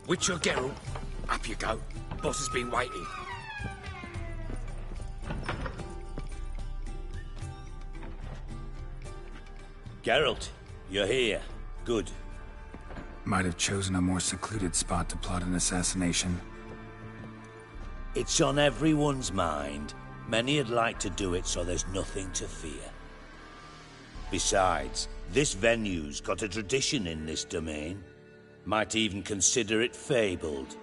Witcher Geralt, up you go. Boss has been waiting. Geralt, you're here. Good. Might have chosen a more secluded spot to plot an assassination. It's on everyone's mind. Many would like to do it, so there's nothing to fear. Besides, this venue's got a tradition in this domain. Might even consider it fabled.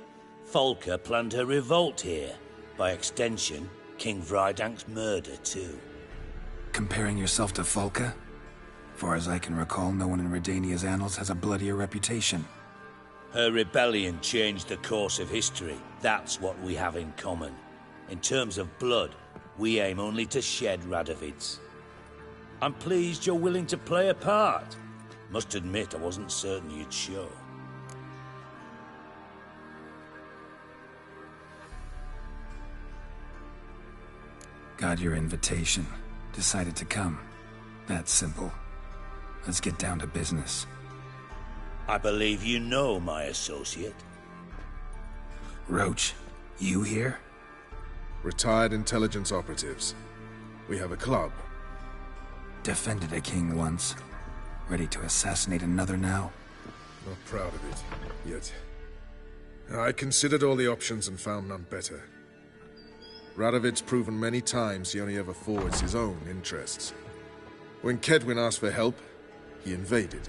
Folka planned her revolt here. By extension, King Vrydank's murder, too. Comparing yourself to Folka? Far as I can recall, no one in Redania's annals has a bloodier reputation. Her rebellion changed the course of history. That's what we have in common. In terms of blood, we aim only to shed Radovid's. I'm pleased you're willing to play a part. Must admit, I wasn't certain you'd show. Got your invitation. Decided to come. That's simple. Let's get down to business. I believe you know my associate. Roach, you here? Retired intelligence operatives. We have a club. Defended a king once. Ready to assassinate another now? Not proud of it, yet. I considered all the options and found none better. Radovid's proven many times he only ever forwards his own interests. When Kedwin asked for help, he invaded.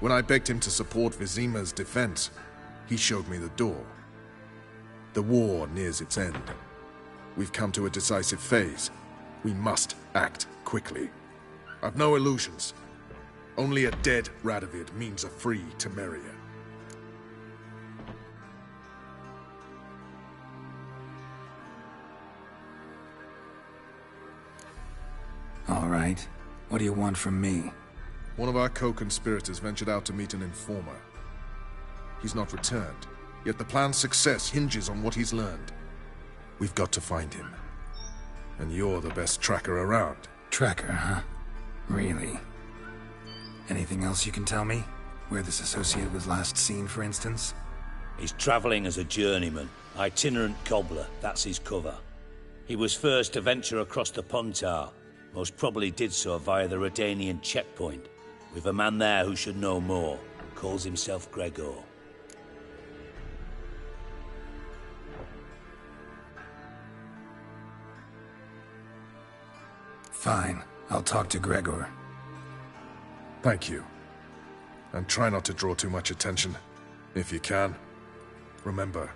When I begged him to support Vizima's defense, he showed me the door. The war nears its end. We've come to a decisive phase. We must act quickly. I've no illusions. Only a dead Radovid means a free Temeria. All right. What do you want from me? One of our co-conspirators ventured out to meet an informer. He's not returned, yet the plan's success hinges on what he's learned. We've got to find him. And you're the best tracker around. Tracker, huh? Really? Anything else you can tell me? Where this associate was last seen, for instance? He's traveling as a journeyman, itinerant cobbler, that's his cover. He was first to venture across the Pontar, most probably did so via the Redanian checkpoint. We've a man there who should know more, calls himself Gregor. Fine, I'll talk to Gregor. Thank you. And try not to draw too much attention, if you can. Remember,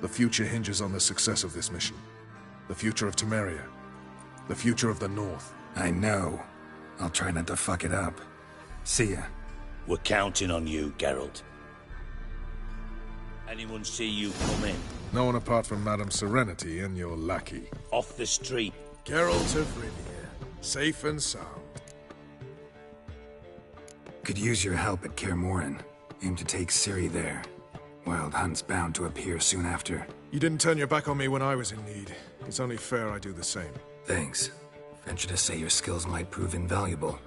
the future hinges on the success of this mission. The future of Temeria. The future of the North. I know. I'll try not to fuck it up. See ya. We're counting on you, Geralt. Anyone see you come in? No one apart from Madame Serenity and your lackey. Off the street. Geralt of Rivia. Safe and sound. Could use your help at Kaer Morhen. Aim to take Ciri there. Wild Hunt's bound to appear soon after. You didn't turn your back on me when I was in need. It's only fair I do the same. Thanks. Venture to say your skills might prove invaluable.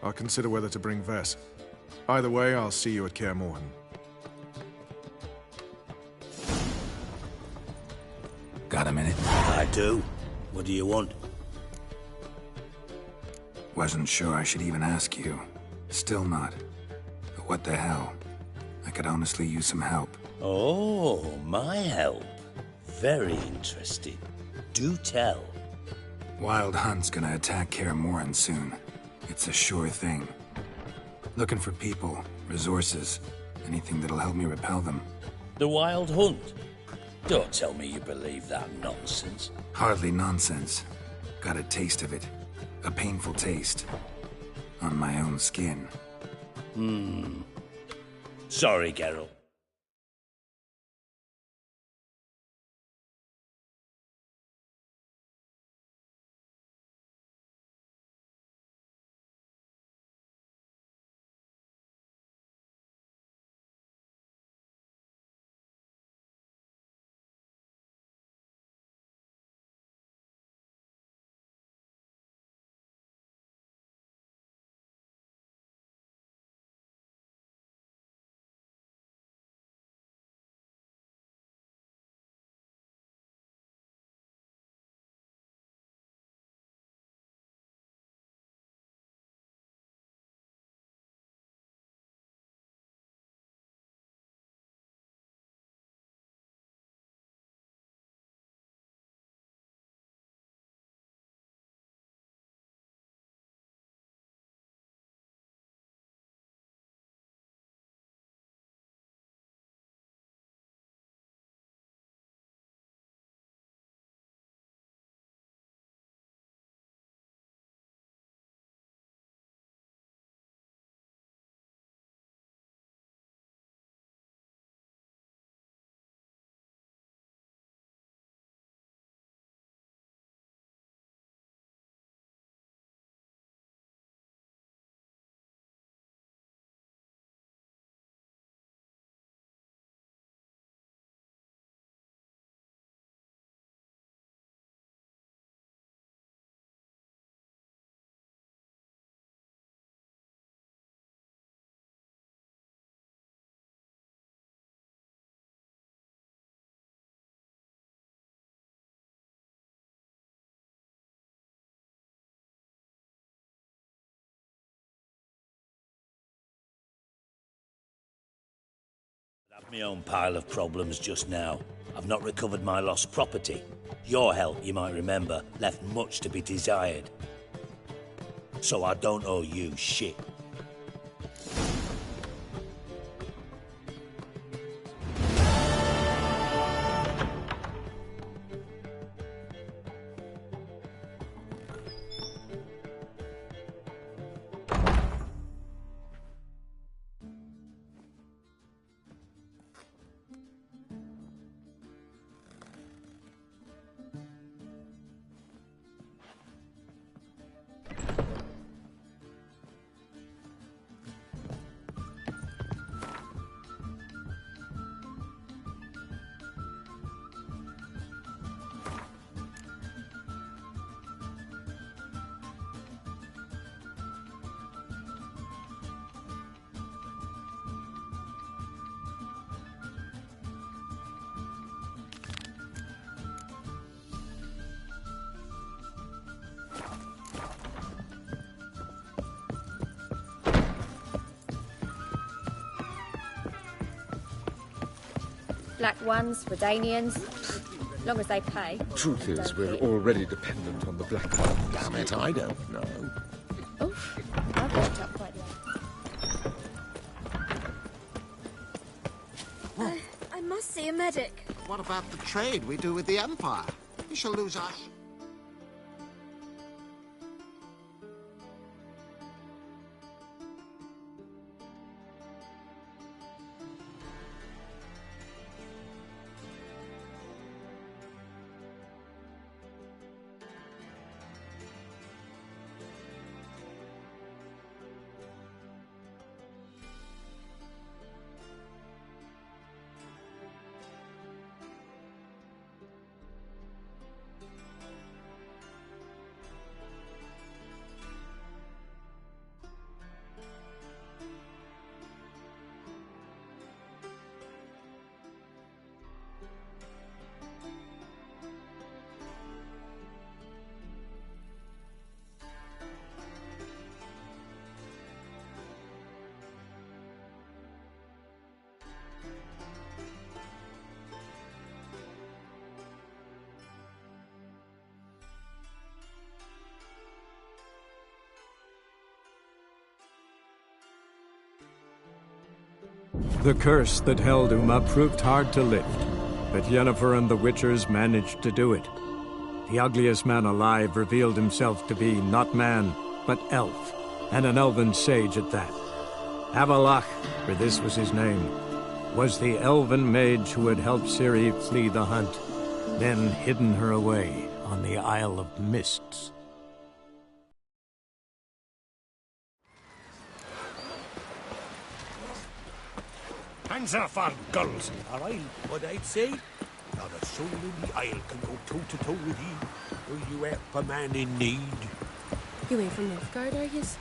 I'll consider whether to bring Vess. Either way, I'll see you at Kaer Morhen. Got a minute? I do. What do you want? Wasn't sure I should even ask you. Still not. But what the hell? I could honestly use some help. Oh, my help. Very interesting. Do tell. Wild Hunt's gonna attack Kaer Morhen soon. It's a sure thing. Looking for people, resources, anything that'll help me repel them. The Wild Hunt? Don't tell me you believe that nonsense. Hardly nonsense. Got a taste of it. A painful taste. On my own skin. Sorry, Geralt. My own pile of problems just now. I've not recovered my lost property. Your help, you might remember, left much to be desired. So I don't owe you shit. Black ones, Redanians, long as they pay. Truth is, we're already dependent on the Black Ones. Damn it, I don't know. Oof, I've worked up quite late. I must see a medic. What about the trade we do with the Empire? We shall lose our... The curse that held Uma proved hard to lift, but Yennefer and the Witchers managed to do it. The ugliest man alive revealed himself to be not man, but elf, and an elven sage at that. Avalach, for this was his name, was the elven mage who had helped Ciri flee the hunt, then hidden her away on the Isle of Mists. Hands off our guns, all right? What I'd say? Not a soul in the Isle can go toe-to-toe with you. Will you help a man in need? You ain't from Nilfgaard, are yous?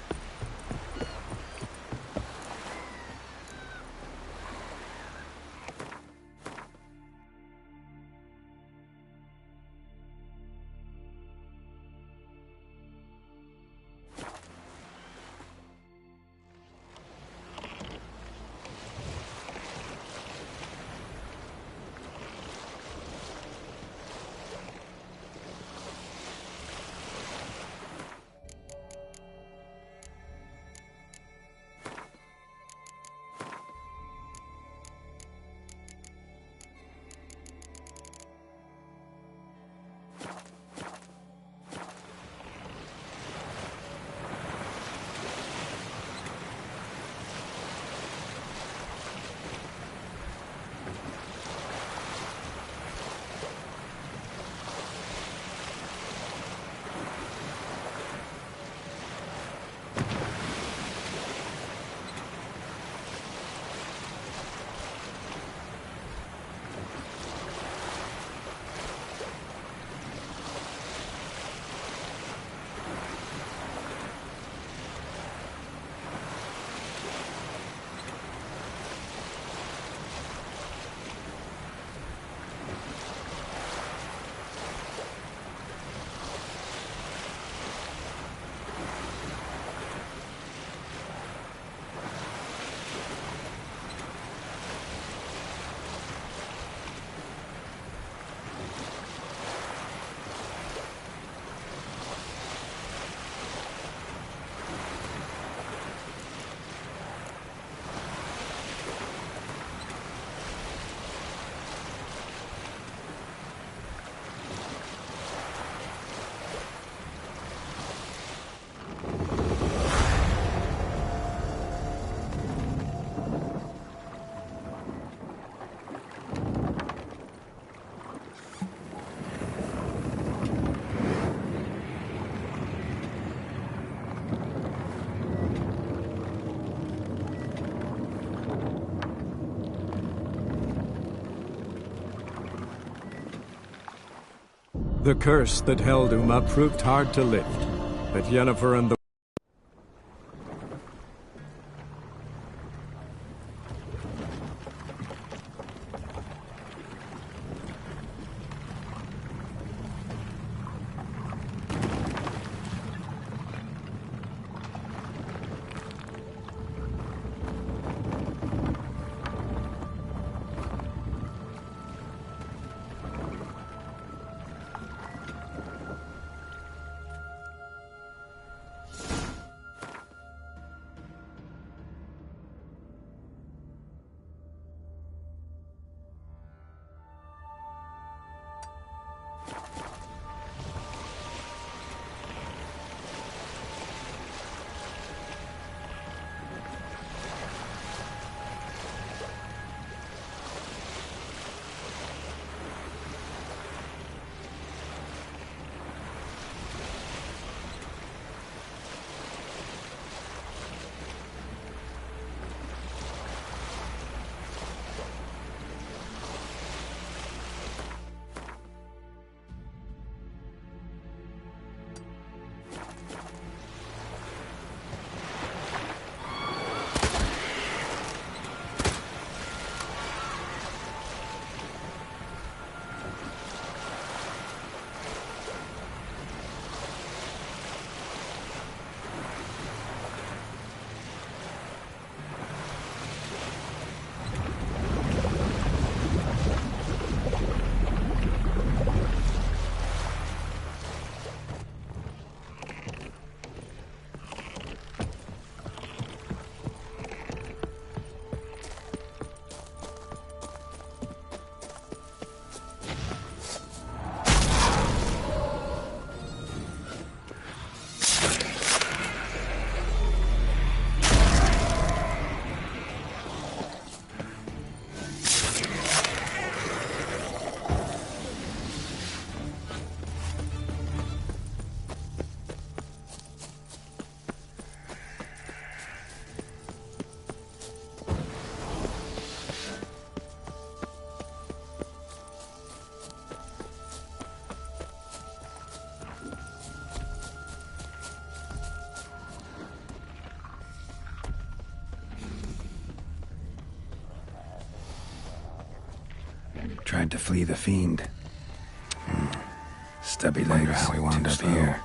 The curse that held Uma proved hard to lift, but Yennefer and the Tried to flee the fiend. Stubby legs. Wonder how he wound up here.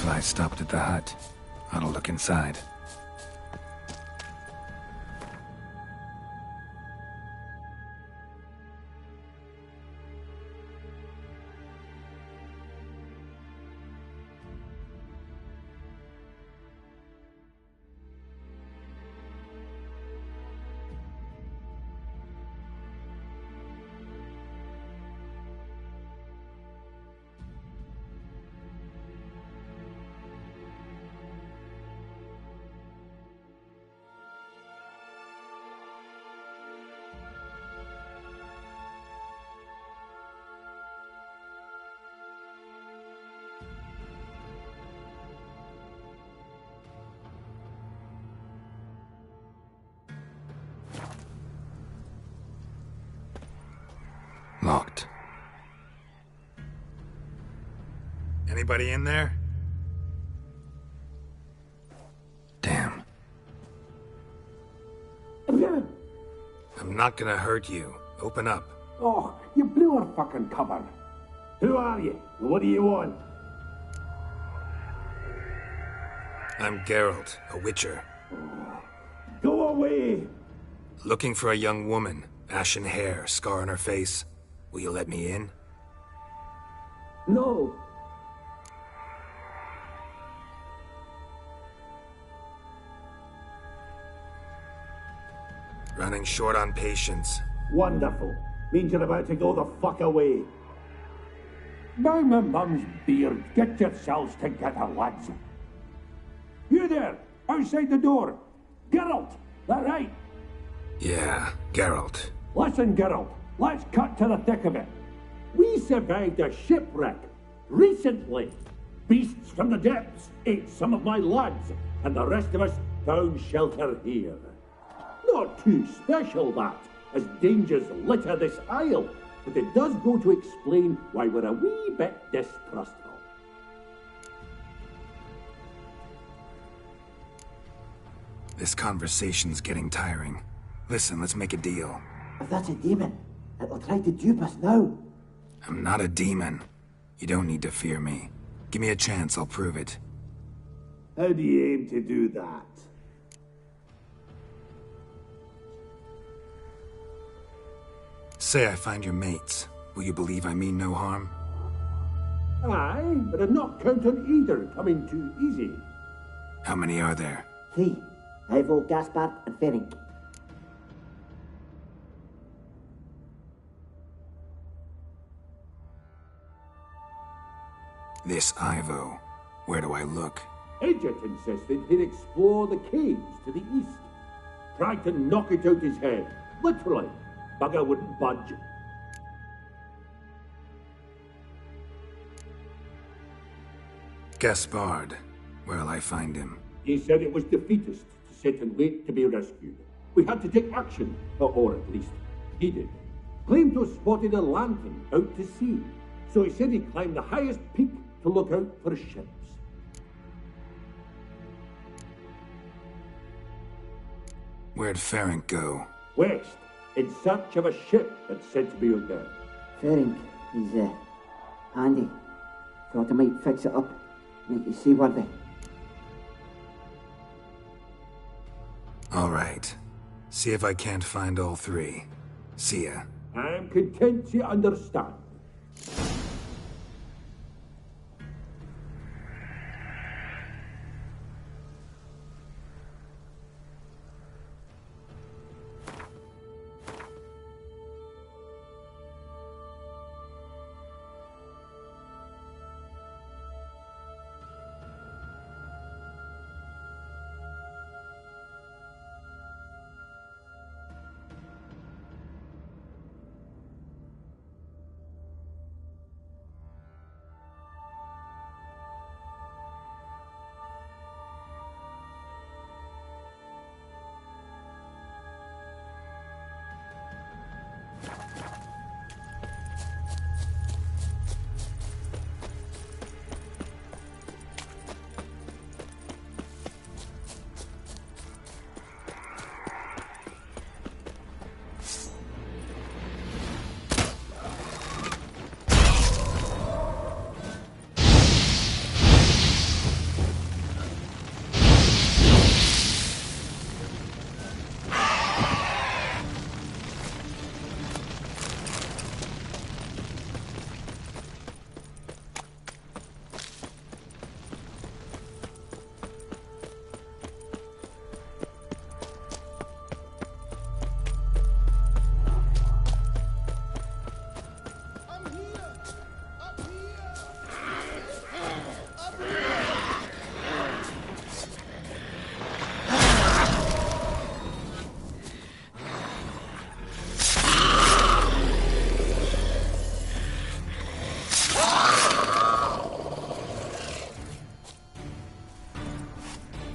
Firefly stopped at the hut. I'll look inside. Locked. Anybody in there? Damn. I'm not gonna hurt you. Open up. Oh, you blew our fucking cover. Who are you? What do you want? I'm Geralt, a witcher. Go away! Looking for a young woman. Ashen hair, scar on her face. Will you let me in? No. Running short on patience. Wonderful. Means you're about to go the fuck away. By my mum's beard, get yourselves together, lads. You there, outside the door. Geralt, that right? Yeah, Geralt. Listen, Geralt, let's cut to the thick of it. We survived a shipwreck recently. Beasts from the depths ate some of my lads, and the rest of us found shelter here. Not too special, that, as dangers litter this isle, but it does go to explain why we're a wee bit distrustful. This conversation's getting tiring. Listen, let's make a deal. If that's a demon, it'll try to dupe us now. I'm not a demon. You don't need to fear me. Give me a chance, I'll prove it. How do you aim to do that? Say I find your mates. Will you believe I mean no harm? Aye, but I'd not count on either coming too easy. How many are there? 3. Ivo, Gaspard, and Ferenc. This Ivo. Where do I look? Edget insisted he'd explore the caves to the east. Tried to knock it out his head. Literally. Bugger wouldn't budge. Gaspard. Where'll I find him? He said it was defeatist to sit and wait to be rescued. We had to take action, or at least he did. Claimed to have spotted a lantern out to sea, so he said he'd climb the highest peak to look out for ships. Where'd Ferenc go? West, in search of a ship that's said to be out there. Ferenc, he's handy. Thought I might fix it up, make you seaworthy. All right. See if I can't find all 3. See ya. I'm content to understand.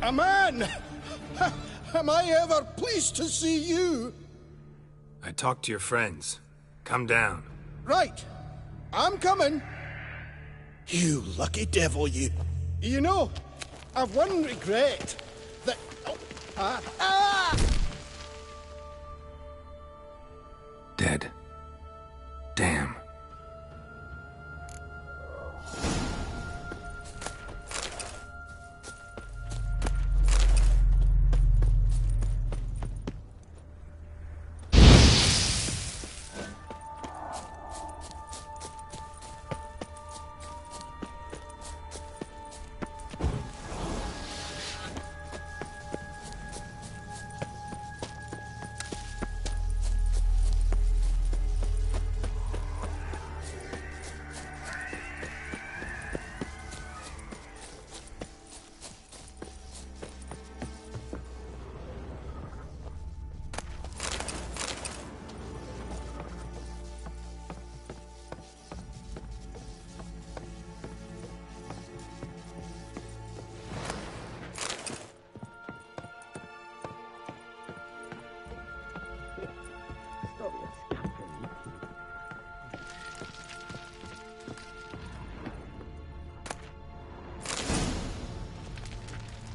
A man! Am I ever pleased to see you? I talked to your friends. Come down. Right. I'm coming. You lucky devil, you. You know, I've one regret. That... Dead. Damn.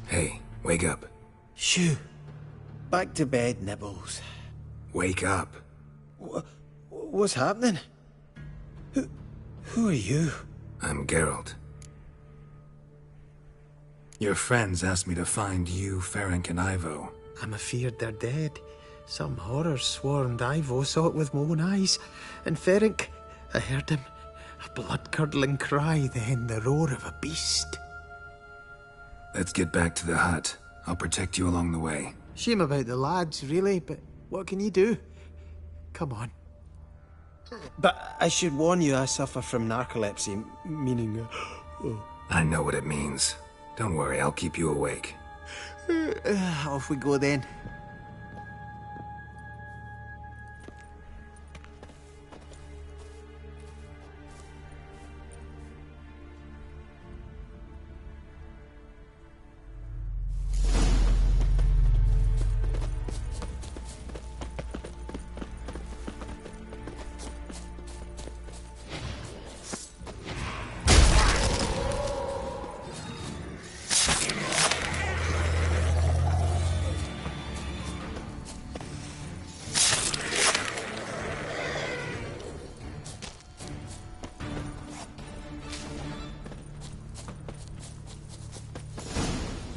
Hey, wake up. Shoo. Back to bed, Nibbles. Wake up. What's happening? Who are you? I'm Geralt. Your friends asked me to find you, Ferenc, and Ivo. I'm afeard they're dead. Some horror swarmed Ivo, saw it with my own eyes. And Ferenc, I heard him. A blood-curdling cry, then the roar of a beast. Let's get back to the hut. I'll protect you along the way. Shame about the lads, really, but what can you do? Come on. But I should warn you, I suffer from narcolepsy, meaning... I know what it means. Don't worry, I'll keep you awake. Off we go then.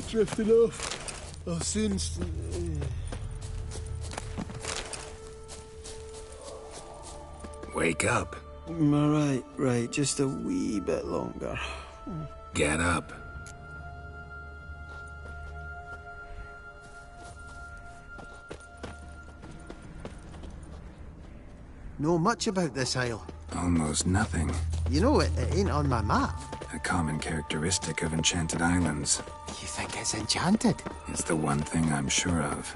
Drifting off. I'll soon... Wake up. Right. Just a wee bit longer. Get up. Know much about this isle? Almost nothing. You know, it ain't on my map. A common characteristic of enchanted islands. You think it's enchanted? It's the one thing I'm sure of.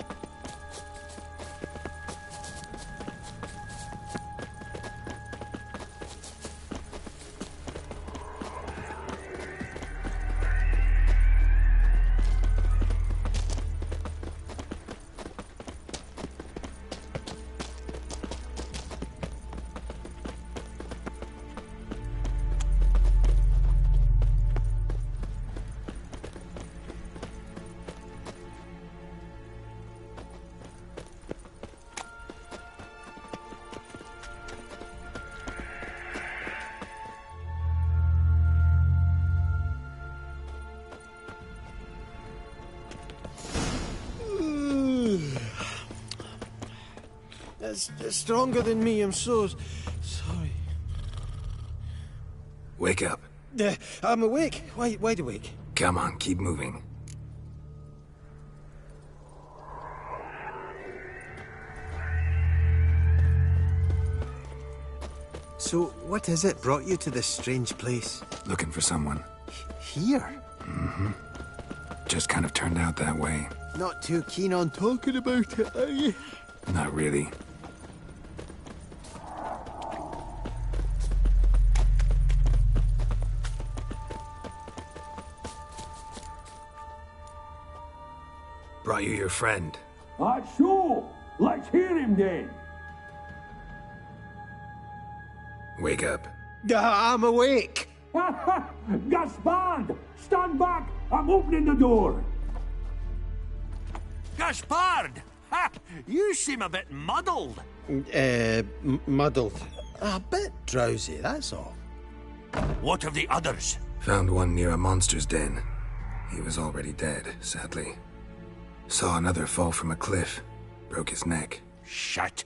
It's stronger than me, I'm so sorry. Wake up. I'm awake. Wide awake. Come on, keep moving. So, what is it brought you to this strange place? Looking for someone. Here? Mm-hmm. Just kind of turned out that way. Not too keen on talking about it, are you? Not really. Brought you your friend. That's so. Let's hear him then. Wake up. I'm awake. Gaspard! Stand back! I'm opening the door. Gaspard! Ha! You seem a bit muddled. Muddled. A bit drowsy, that's all. What of the others? Found one near a monster's den. He was already dead, sadly. Saw another fall from a cliff. Broke his neck. Shit.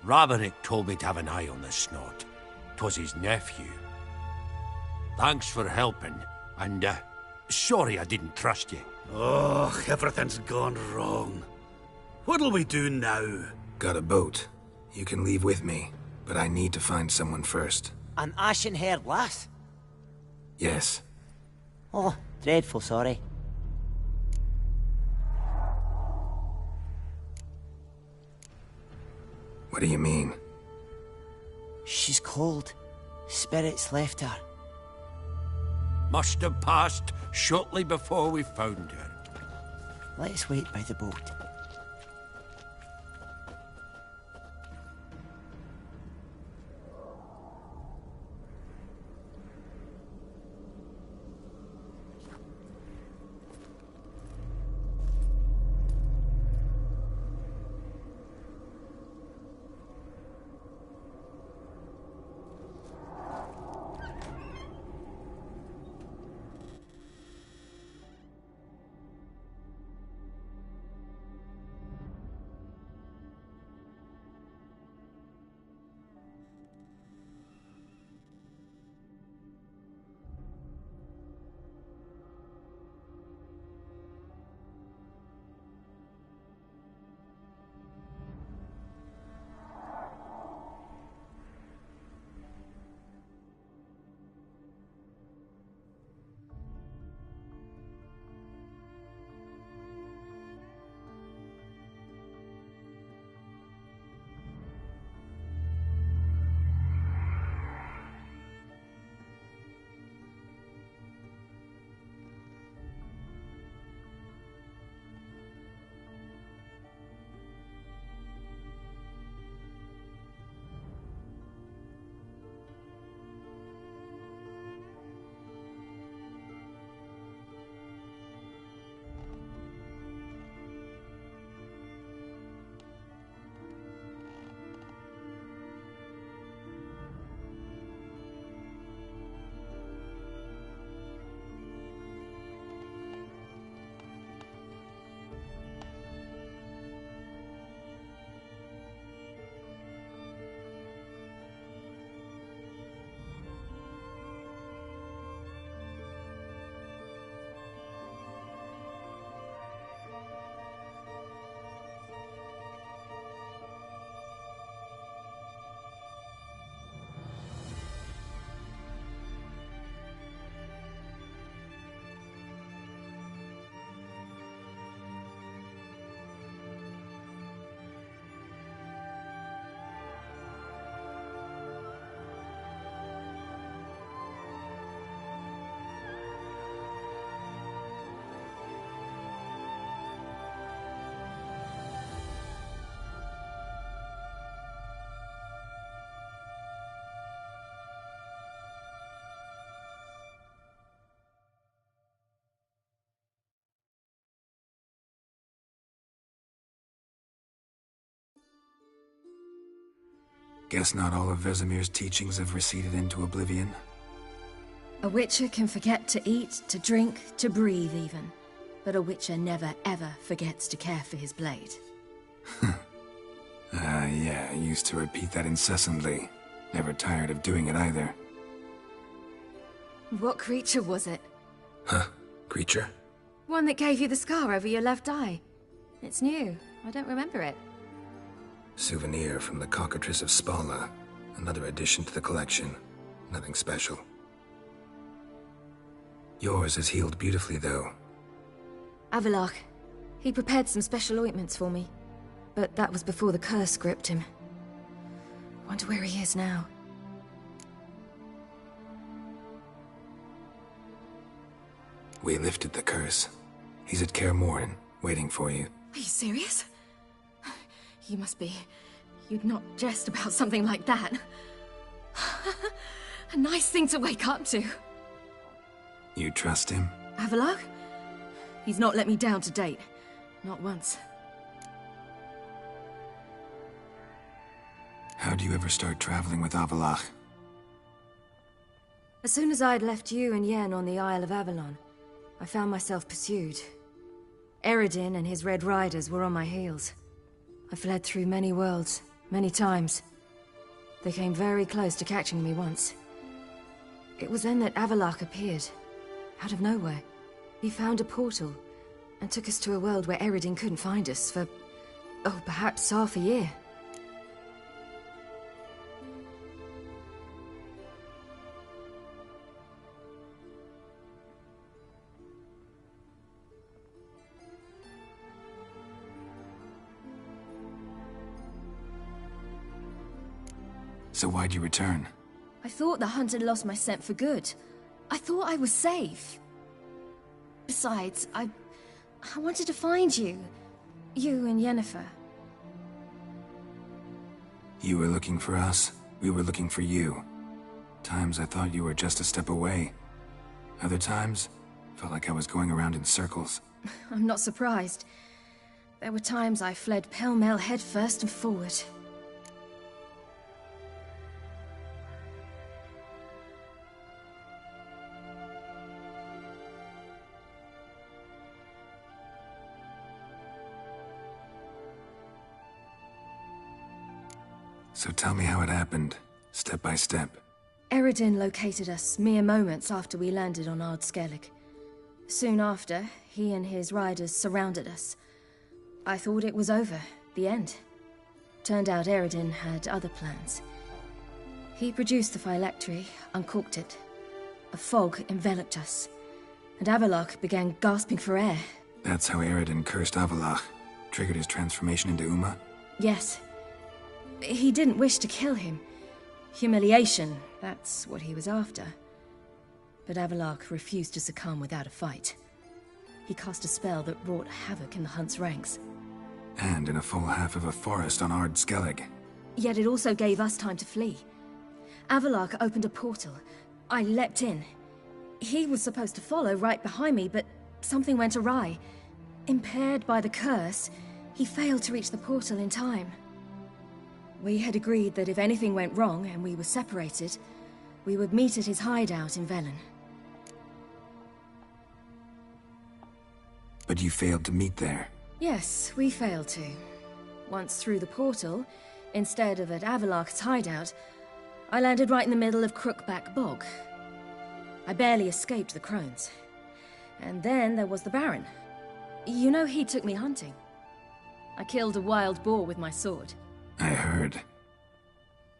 Roderick told me to have an eye on the snot. 'Twas his nephew. Thanks for helping, and, sorry I didn't trust you. Oh, everything's gone wrong. What'll we do now? Got a boat. You can leave with me, but I need to find someone first. An ashen-haired lass? Yes. Oh, dreadful sorry. What do you mean? She's cold. Spirits left her. Must have passed shortly before we found her. Let's wait by the boat. Guess not all of Vesemir's teachings have receded into oblivion. A witcher can forget to eat, to drink, to breathe even. But a witcher never ever forgets to care for his blade. Yeah, I used to repeat that incessantly. Never tired of doing it either. What creature was it? Huh? Creature? One that gave you the scar over your left eye. It's new. I don't remember it. Souvenir from the Cockatrice of Spala. Another addition to the collection. Nothing special. Yours is healed beautifully, though. Avalok. He prepared some special ointments for me. But that was before the curse gripped him. Wonder where he is now. We lifted the curse. He's at Kaer Morhen, waiting for you. Are you serious? You must be. You'd not jest about something like that. A nice thing to wake up to. You trust him? Avallac'h? He's not let me down to date. Not once. How'd you ever start traveling with Avallac'h? As soon as I'd left you and Yen on the Isle of Avalon, I found myself pursued. Eredin and his Red Riders were on my heels. I fled through many worlds, many times. They came very close to catching me once. It was then that Avallac'h appeared, out of nowhere. He found a portal, and took us to a world where Eredin couldn't find us for, oh, perhaps half a year. So why'd you return? I thought the hunt had lost my scent for good. I thought I was safe. Besides, I wanted to find you. You and Yennefer. You were looking for us, we were looking for you. Times I thought you were just a step away. Other times, felt like I was going around in circles. I'm not surprised. There were times I fled pell-mell head first and forward. So tell me how it happened, step by step. Eredin located us mere moments after we landed on Ard Skellig. Soon after, he and his riders surrounded us. I thought it was over, the end. Turned out Eredin had other plans. He produced the phylactery, uncorked it. A fog enveloped us, and Avallac'h began gasping for air. That's how Eredin cursed Avallac'h, triggered his transformation into Uma? Yes. He didn't wish to kill him. Humiliation, that's what he was after. But Avallac'h refused to succumb without a fight. He cast a spell that wrought havoc in the hunt's ranks. And in a full half of a forest on Ard Skellig. Yet it also gave us time to flee. Avallac'h opened a portal. I leapt in. He was supposed to follow right behind me, but something went awry. Impaired by the curse, he failed to reach the portal in time. We had agreed that if anything went wrong and we were separated, we would meet at his hideout in Velen. But you failed to meet there. Yes, we failed to. Once through the portal, instead of at Avallac'h's hideout, I landed right in the middle of Crookback Bog. I barely escaped the crones. And then there was the Baron. You know, he took me hunting. I killed a wild boar with my sword. I heard.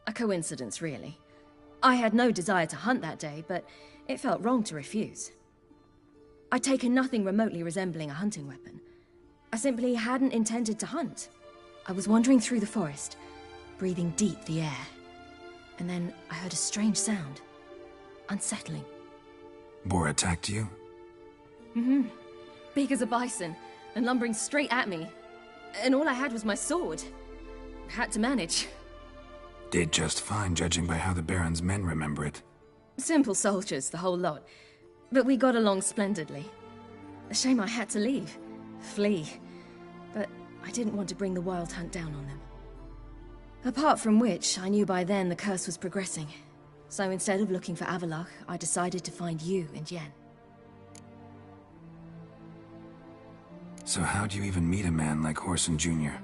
A coincidence, really. I had no desire to hunt that day, but it felt wrong to refuse. I'd taken nothing remotely resembling a hunting weapon. I simply hadn't intended to hunt. I was wandering through the forest, breathing deep the air. And then I heard a strange sound. Unsettling. Boar attacked you? Mm-hmm. Big as a bison, and lumbering straight at me. And all I had was my sword. Had to manage. Did just fine, judging by how the Baron's men remember it. Simple soldiers, the whole lot. But we got along splendidly. A shame I had to leave. Flee. But I didn't want to bring the wild hunt down on them. Apart from which, I knew by then the curse was progressing. So instead of looking for Avallac'h, I decided to find you and Yen. So how'd you even meet a man like Whoreson Jr.?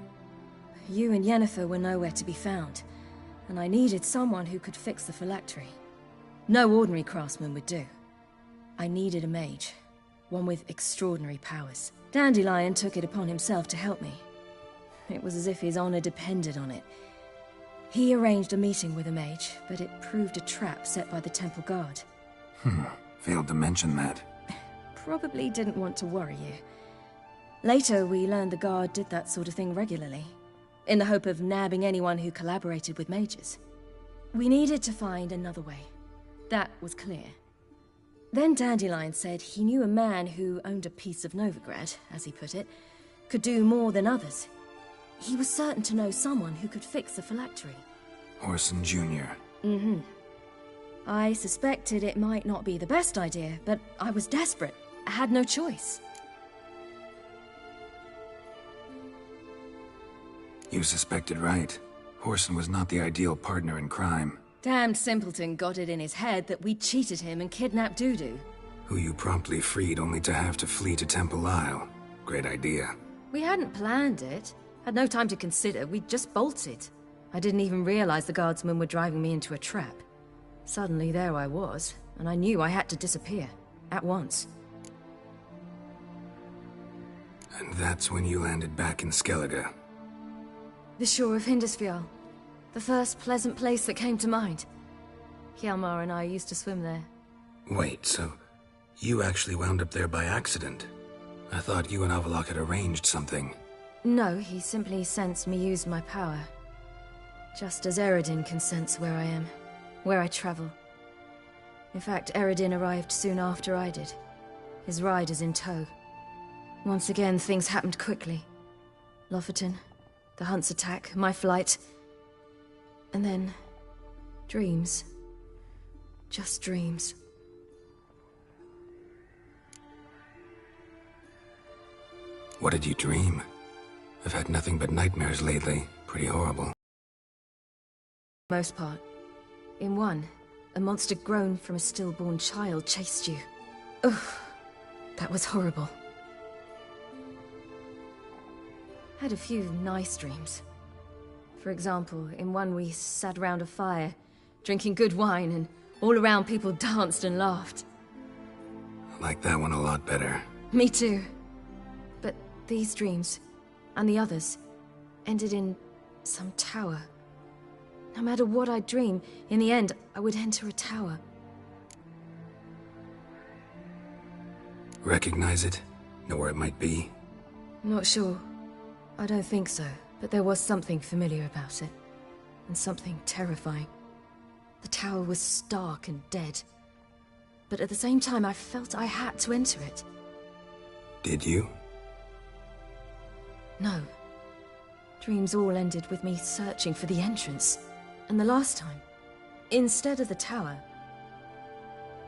You and Yennefer were nowhere to be found, and I needed someone who could fix the phylactery. No ordinary craftsman would do. I needed a mage, one with extraordinary powers. Dandelion took it upon himself to help me. It was as if his honor depended on it. He arranged a meeting with a mage, but it proved a trap set by the temple guard. Failed to mention that. Probably didn't want to worry you. Later, we learned the guard did that sort of thing regularly, in the hope of nabbing anyone who collaborated with mages. We needed to find another way. That was clear. Then Dandelion said he knew a man who owned a piece of Novigrad, as he put it, could do more than others. He was certain to know someone who could fix the phylactery. Orson Jr. Mm-hmm. I suspected it might not be the best idea, but I was desperate. I had no choice. You suspected right. Orson was not the ideal partner in crime. Damned simpleton got it in his head that we cheated him and kidnapped Dudu. Who you promptly freed only to have to flee to Temple Isle. Great idea. We hadn't planned it. Had no time to consider. We just bolted. I didn't even realize the guardsmen were driving me into a trap. Suddenly there I was, and I knew I had to disappear. At once. And that's when you landed back in Skellige. The shore of Hindisfjall. The first pleasant place that came to mind. Hjalmar and I used to swim there. Wait, so you actually wound up there by accident? I thought you and Avalok had arranged something. No, he simply sensed me use my power. Just as Eredin can sense where I am, where I travel. In fact, Eredin arrived soon after I did. His riders in tow. Once again, things happened quickly. Lofoten, the hunt's attack, my flight. And then... dreams. Just dreams. What did you dream? I've had nothing but nightmares lately. Pretty horrible. Most part. In one, a monster grown from a stillborn child chased you. Ugh, that was horrible. Had a few nice dreams. For example, in one we sat around a fire, drinking good wine, and all around people danced and laughed. I like that one a lot better. Me too. But these dreams, and the others, ended in some tower. No matter what I dream, in the end, I would enter a tower. Recognize it? Know where it might be? Not sure. I don't think so, but there was something familiar about it. And something terrifying. The tower was stark and dead. But at the same time, I felt I had to enter it. Did you? No. Dreams all ended with me searching for the entrance. And the last time, instead of the tower,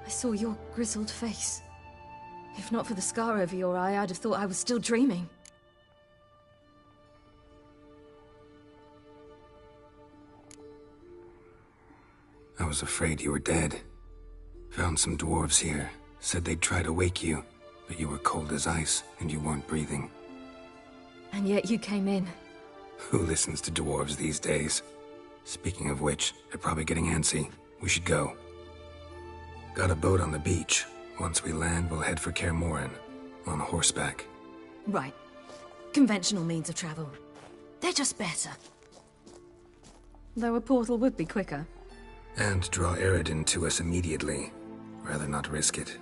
I saw your grizzled face. If not for the scar over your eye, I'd have thought I was still dreaming. I was afraid you were dead. Found some dwarves here. Said they'd try to wake you, but you were cold as ice and you weren't breathing. And yet you came in. Who listens to dwarves these days? Speaking of which, they're probably getting antsy. We should go. Got a boat on the beach. Once we land, we'll head for Kaer Morhen. On horseback. Right. Conventional means of travel. They're just better. Though a portal would be quicker. And draw Eredin to us immediately. Rather not risk it.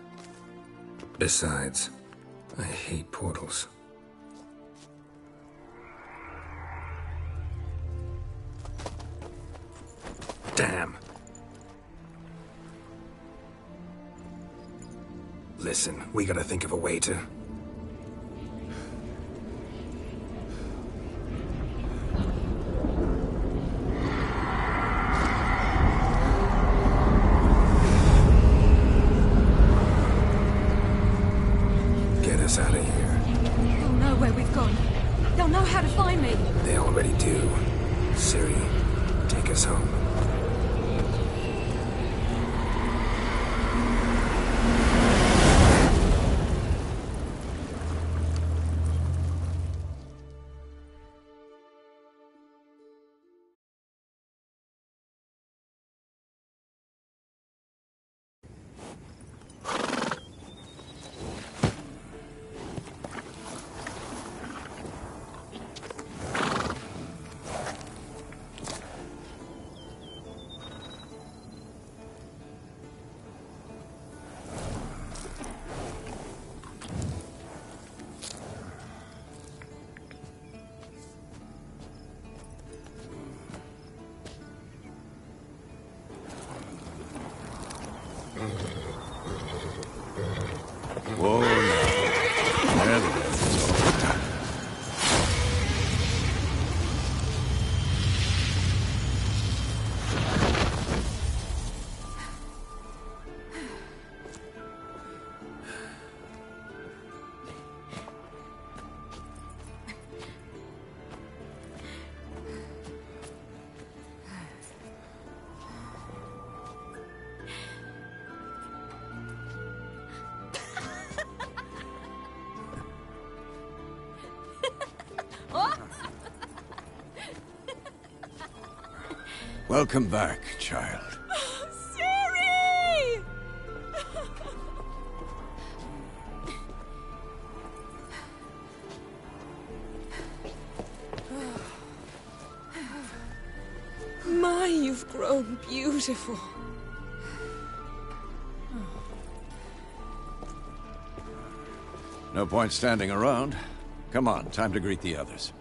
Besides, I hate portals. Damn. Listen, we gotta think of a way to... Get us out of here. They'll know where we've gone. They'll know how to find me. They already do. Ciri, take us home. Whoa, now. Welcome back, child. Siri! My, you've grown beautiful. No point standing around. Come on, time to greet the others.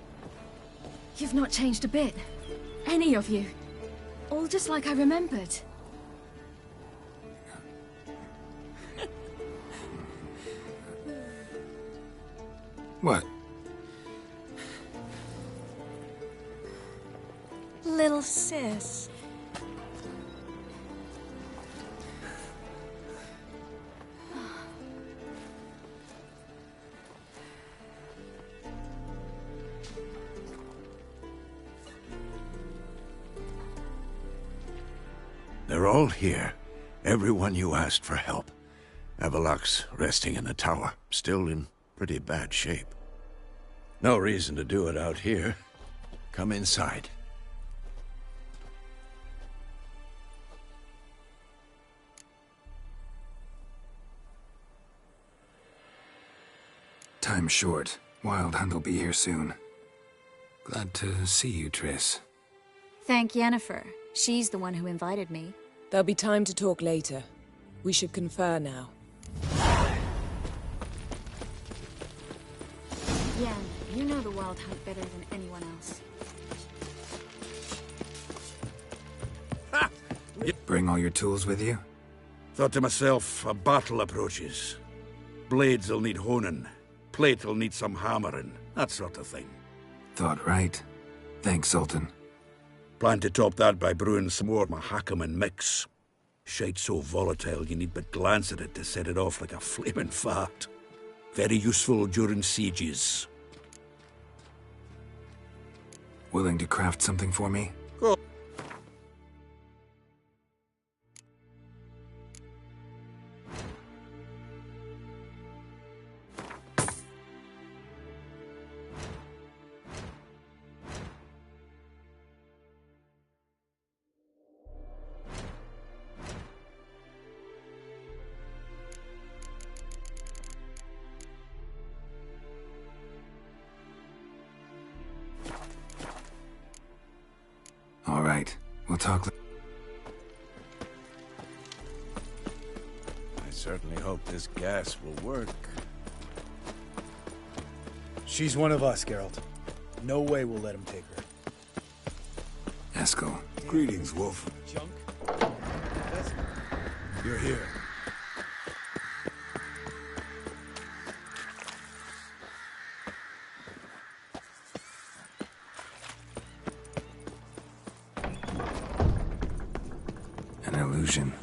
You've not changed a bit. Any of you. All just like I remembered. What? Little sis. They're all here. Everyone you asked for help. Avalok's resting in the tower, still in pretty bad shape. No reason to do it out here. Come inside. Time's short. Wild Hunt will be here soon. Glad to see you, Triss. Thank Yennefer. She's the one who invited me. There'll be time to talk later. We should confer now. Yen, you know the Wild Hunt better than anyone else. Bring all your tools with you? Thought to myself, a battle approaches. Blades will need honing. Plate will need some hammering. That sort of thing. Thought right. Thanks, Sultan. Plan to top that by brewing some more Mahakaman mix. Shite's so volatile you need but glance at it to set it off like a flaming fart. Very useful during sieges. Willing to craft something for me? Go. All right. We'll talk I certainly hope this gas will work. She's one of us, Geralt. No way we'll let him take her. Eskel. Greetings, Wolf. Junk? You're here. An illusion.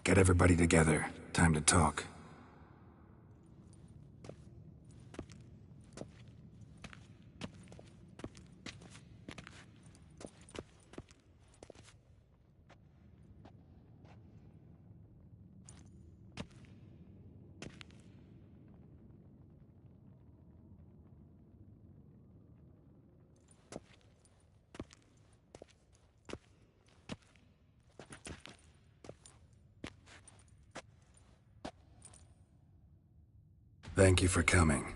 Get everybody together. Time to talk. Thank you for coming.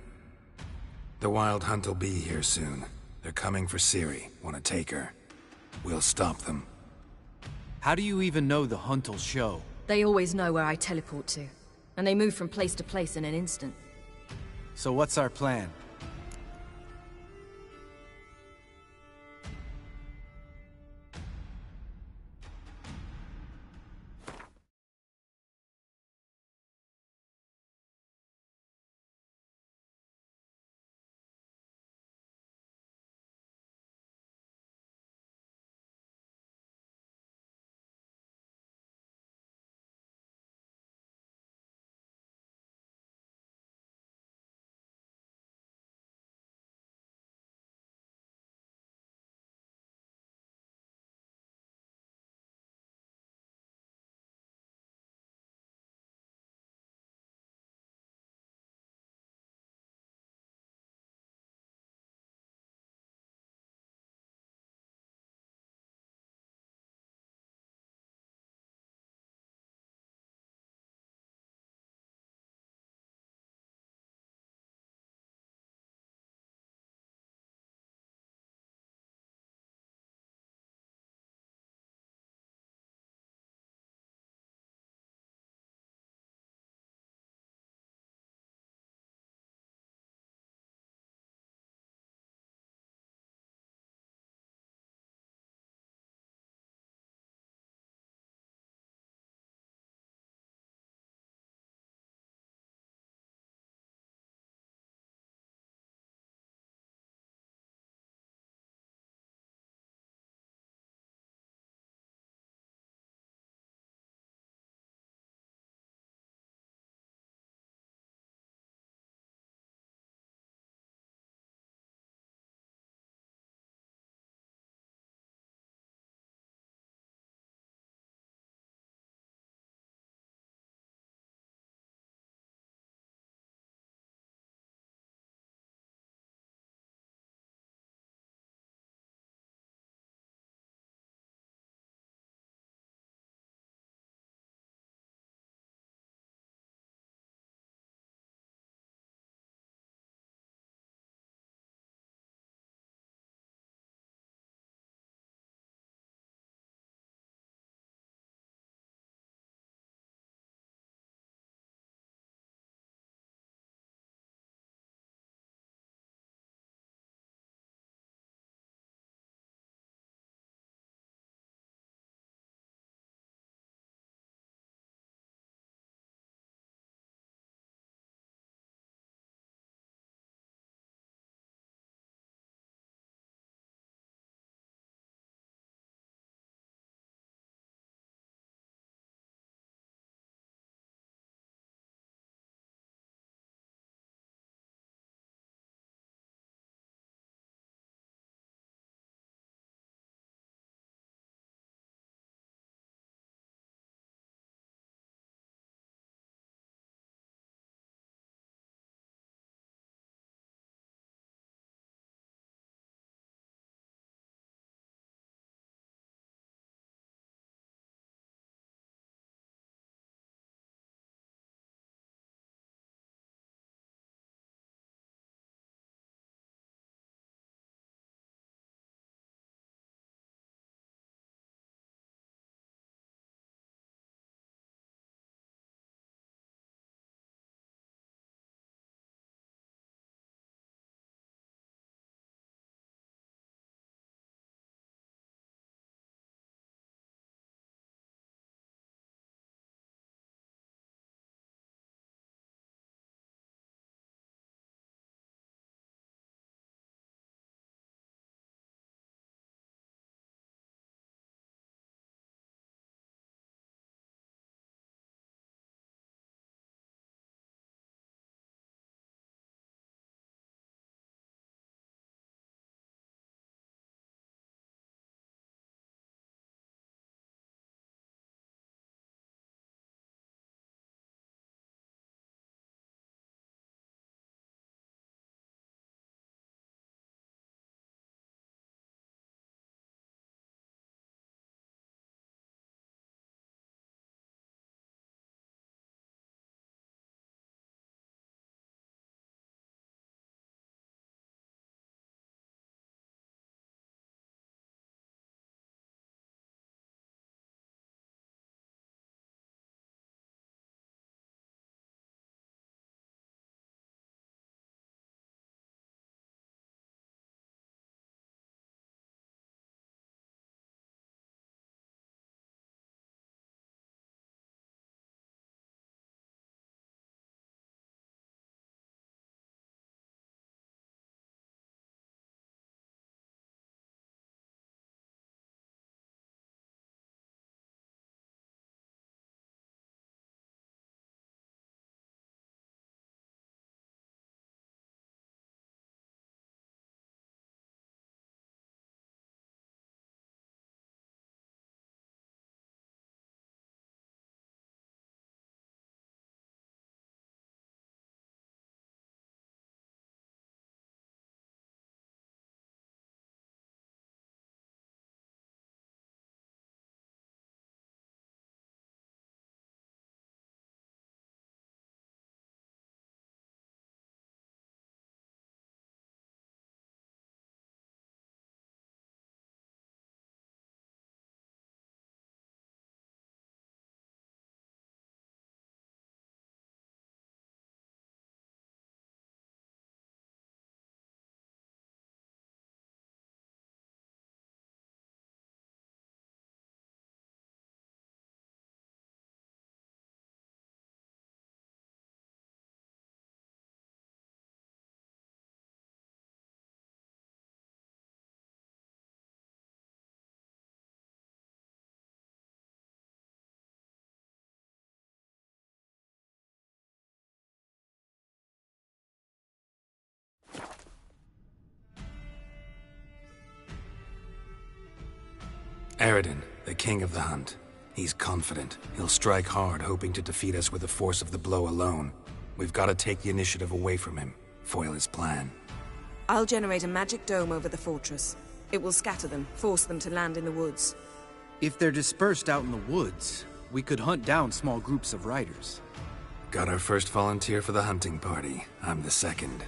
The Wild Hunt will be here soon. They're coming for Ciri. Want to take her. We'll stop them. How do you even know the Hunt will show? They always know where I teleport to. And they move from place to place in an instant. So what's our plan? Aradin, the king of the hunt. He's confident. He'll strike hard, hoping to defeat us with the force of the blow alone. We've got to take the initiative away from him, foil his plan. I'll generate a magic dome over the fortress. It will scatter them, force them to land in the woods. If they're dispersed out in the woods, we could hunt down small groups of riders. Got our first volunteer for the hunting party. I'm the second.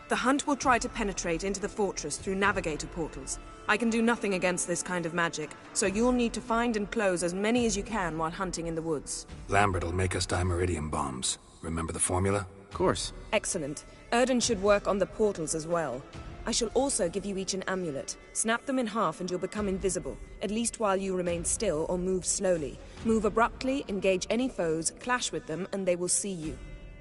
The hunt will try to penetrate into the fortress through navigator portals. I can do nothing against this kind of magic, so you'll need to find and close as many as you can while hunting in the woods. Lambert'll make us dimeridium bombs. Remember the formula? Of course. Excellent. Erden should work on the portals as well. I shall also give you each an amulet. Snap them in half and you'll become invisible, at least while you remain still or move slowly. Move abruptly, engage any foes, clash with them, and they will see you.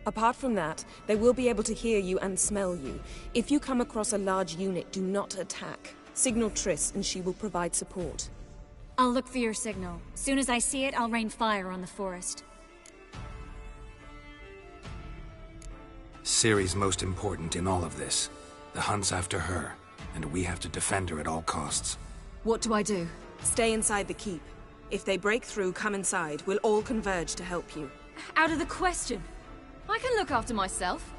Apart from that, they will be able to hear you and smell you. If you come across a large unit, do not attack. Signal Triss and she will provide support. I'll look for your signal. Soon as I see it, I'll rain fire on the forest. Ciri's most important in all of this. The hunt's after her, and we have to defend her at all costs. What do I do? Stay inside the keep. If they break through, come inside. We'll all converge to help you. Out of the question. I can look after myself.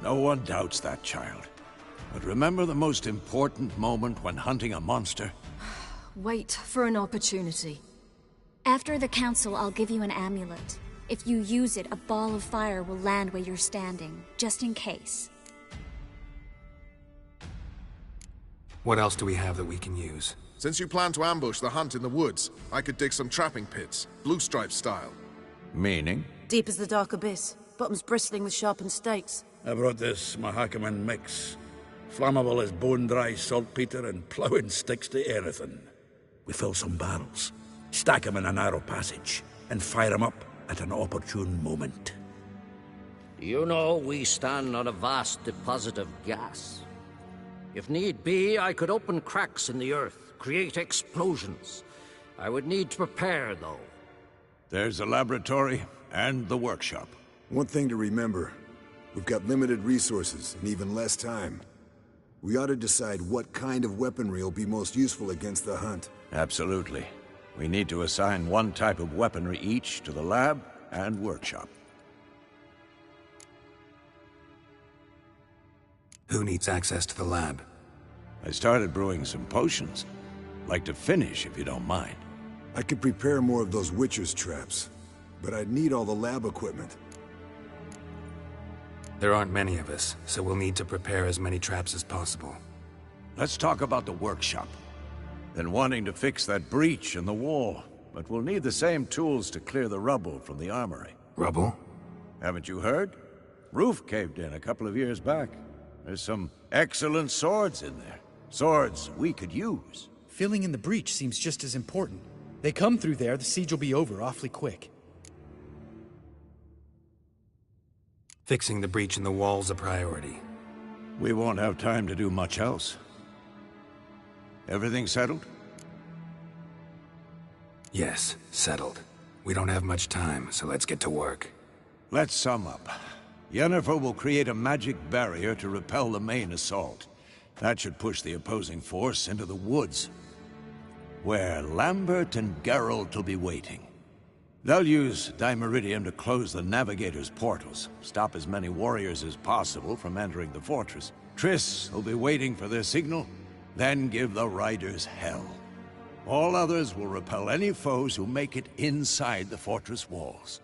No one doubts that, child. But remember the most important moment when hunting a monster? Wait for an opportunity. After the council, I'll give you an amulet. If you use it, a ball of fire will land where you're standing, just in case. What else do we have that we can use? Since you plan to ambush the hunt in the woods, I could dig some trapping pits, blue stripe style. Meaning? Deep as the dark abyss, bottoms bristling with sharpened stakes. I brought this Mahakaman mix. Flammable as bone-dry saltpeter and ploughing sticks to anything. We fill some barrels, stack them in a narrow passage, and fire them up at an opportune moment. You know, we stand on a vast deposit of gas. If need be, I could open cracks in the earth, create explosions. I would need to prepare, though. There's the laboratory and the workshop. One thing to remember, we've got limited resources and even less time. We ought to decide what kind of weaponry will be most useful against the hunt. Absolutely. We need to assign one type of weaponry each to the lab and workshop. Who needs access to the lab? I started brewing some potions. Like to finish, if you don't mind. I could prepare more of those Witcher's traps, but I'd need all the lab equipment. There aren't many of us, so we'll need to prepare as many traps as possible. Let's talk about the workshop. Been wanting to fix that breach in the wall, but we'll need the same tools to clear the rubble from the armory. Rubble? Haven't you heard? Roof caved in a couple of years back. There's some excellent swords in there. Swords we could use. Filling in the breach seems just as important. They come through there, the siege will be over awfully quick. Fixing the breach in the wall's a priority. We won't have time to do much else. Everything settled? Yes, settled. We don't have much time, so let's get to work. Let's sum up. Yennefer will create a magic barrier to repel the main assault. That should push the opposing force into the woods, where Lambert and Geralt will be waiting. They'll use Dimeridium to close the Navigator's portals, stop as many warriors as possible from entering the fortress. Triss will be waiting for their signal, then give the riders hell. All others will repel any foes who make it inside the fortress walls.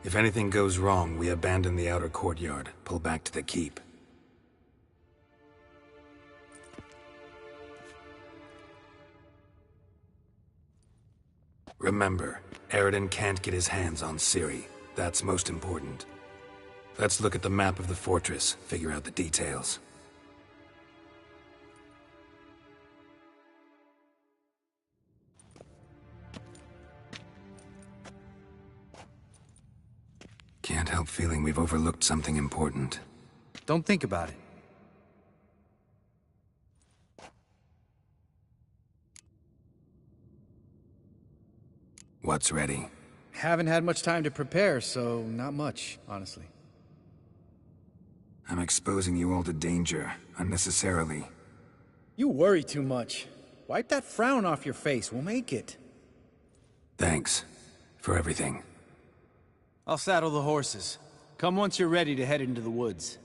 If anything goes wrong, we abandon the outer courtyard, pull back to the keep. Remember, Aradin can't get his hands on Ciri. That's most important. Let's look at the map of the fortress, figure out the details. Can't help feeling we've overlooked something important. Don't think about it. What's ready? Haven't had much time to prepare, so not much, honestly. I'm exposing you all to danger, unnecessarily. You worry too much. Wipe that frown off your face. We'll make it. Thanks for everything. I'll saddle the horses. Come once you're ready to head into the woods.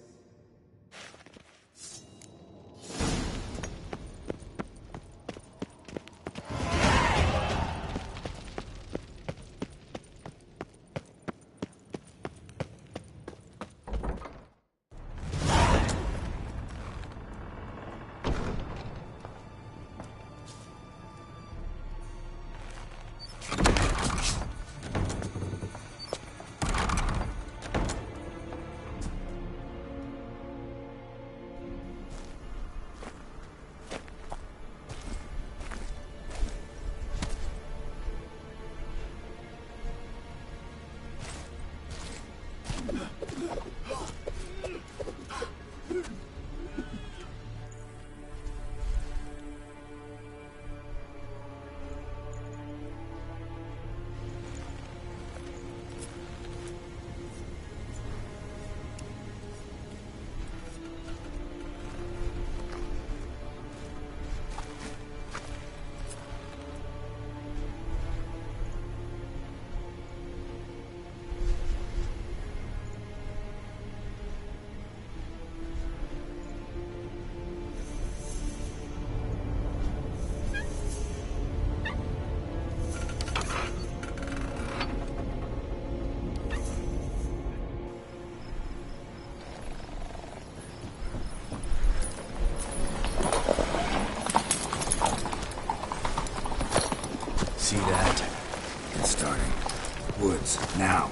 See that? It's starting. Woods, now.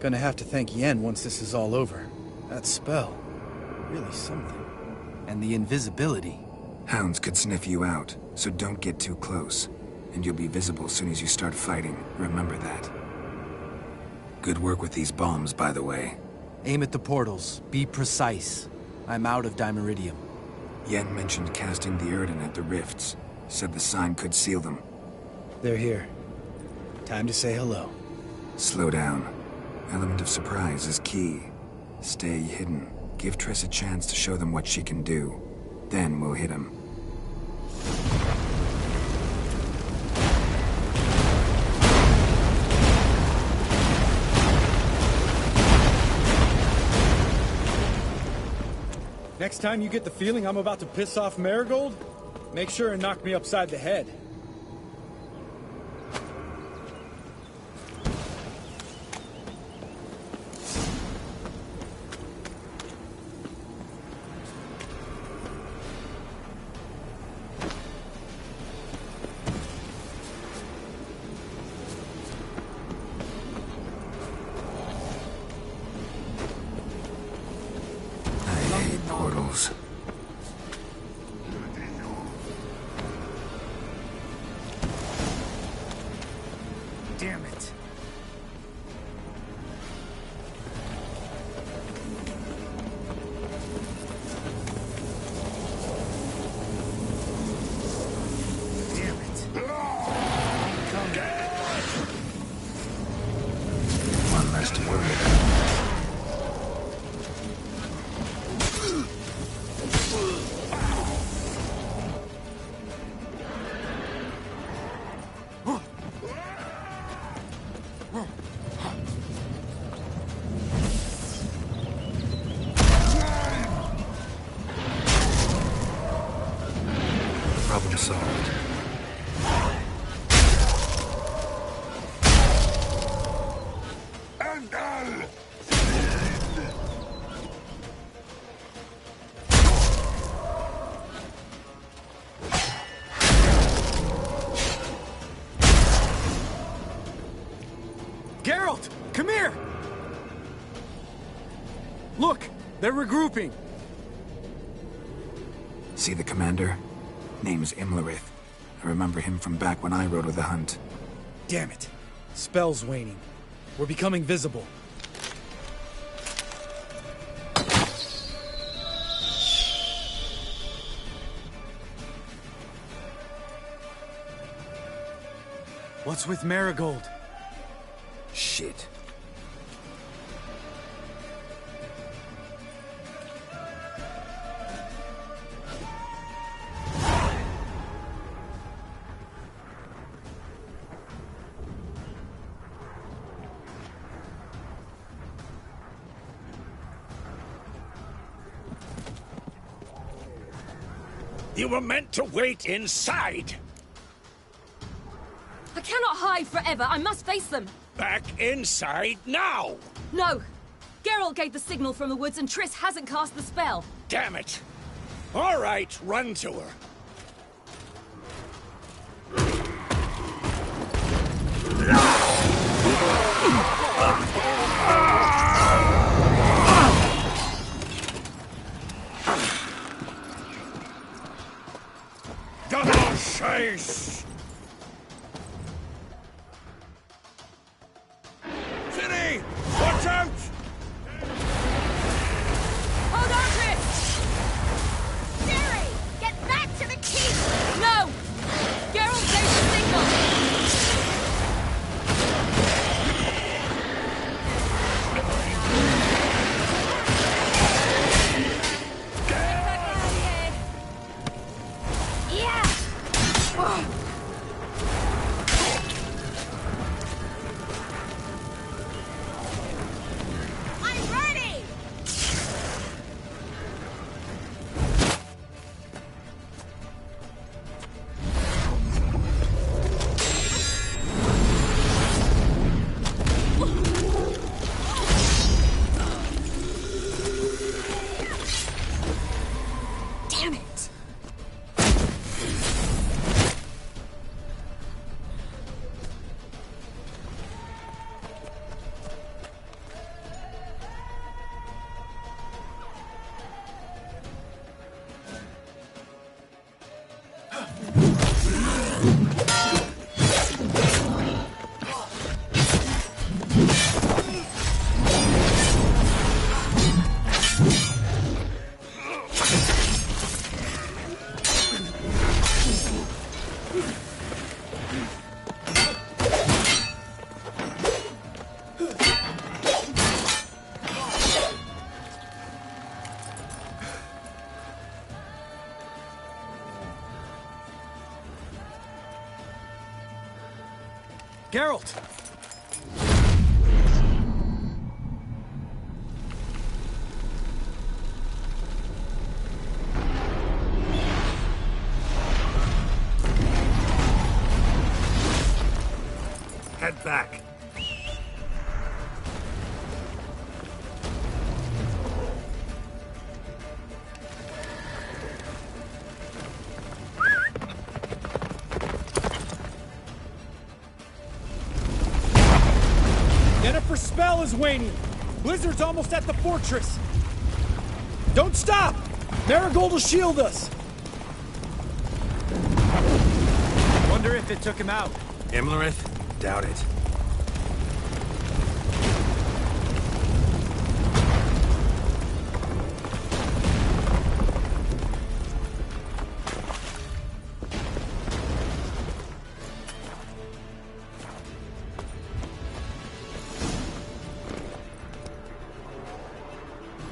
Gonna have to thank Yen once this is all over. That spell, really something. And the invisibility. Hounds could sniff you out, so don't get too close. And you'll be visible as soon as you start fighting. Remember that. Good work with these bombs, by the way. Aim at the portals. Be precise. I'm out of Dimeridium. Yen mentioned casting the Erden at the rifts. Said the sign could seal them. They're here. Time to say hello. Slow down. Element of surprise is key. Stay hidden. Give Triss a chance to show them what she can do. Then we'll hit him. Next time you get the feeling I'm about to piss off Marigold, make sure and knock me upside the head. solved. Geralt, come here! Look, they're regrouping. See the commander? Name's Imlerith. I remember him from back when I rode with the hunt. Damn it. Spell's waning. We're becoming visible. What's with Marigold? Shit. You were meant to wait inside! I cannot hide forever. I must face them. Back inside now! No! Geralt gave the signal from the woods and Triss hasn't cast the spell. Damn it! All right, run to her. Double chase! City! Watch out! Hold on, Triss! Ciri! Get back to the keep! No! Geralt gave the signal! Geralt! Head back. Yennefer's spell is waning! Blizzard's almost at the fortress! Don't stop! Marigold will shield us! Wonder if it took him out. Imlerith? Doubt it.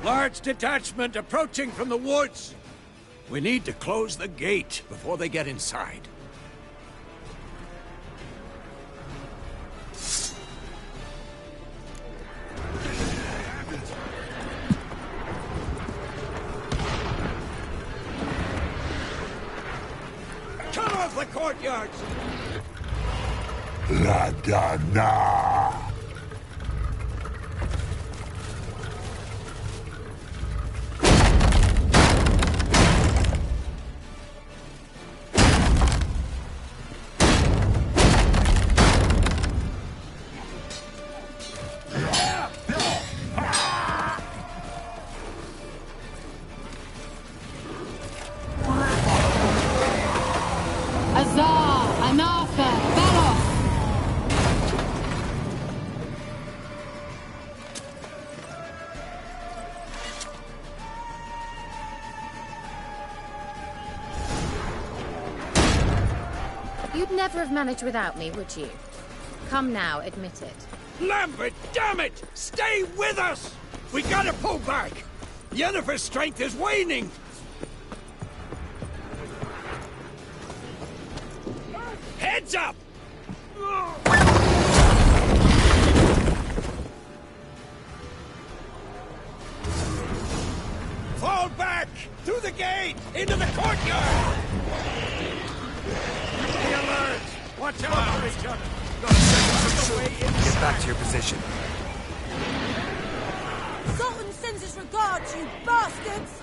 Large detachment approaching from the woods. We need to close the gate before they get inside. Come courtyards! La Dana! You'd never have managed without me, would you? Come now, admit it. Lambert, damn it! Stay with us! We gotta pull back! Yennefer's strength is waning! Heads up! Fall back! Through the gate! Into the courtyard! Be alert! Watch out for each other! Get back to your position. Sultan sends his regards, you bastards!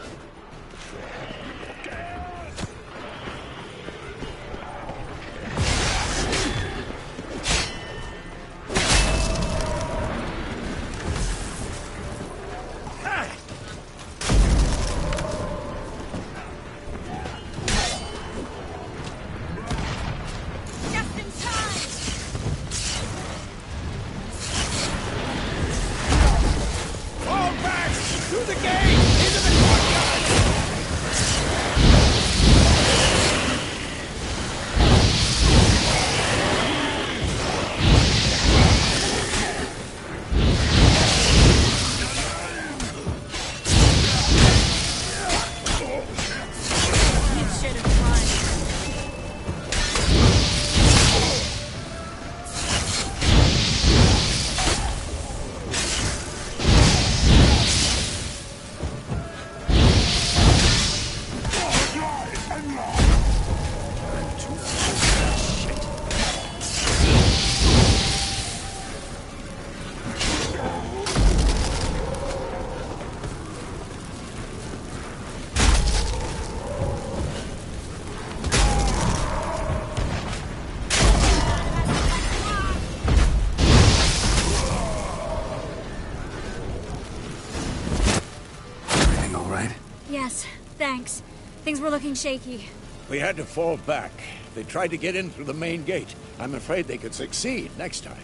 Yes, thanks. Things were looking shaky. We had to fall back. They tried to get in through the main gate. I'm afraid they could succeed next time.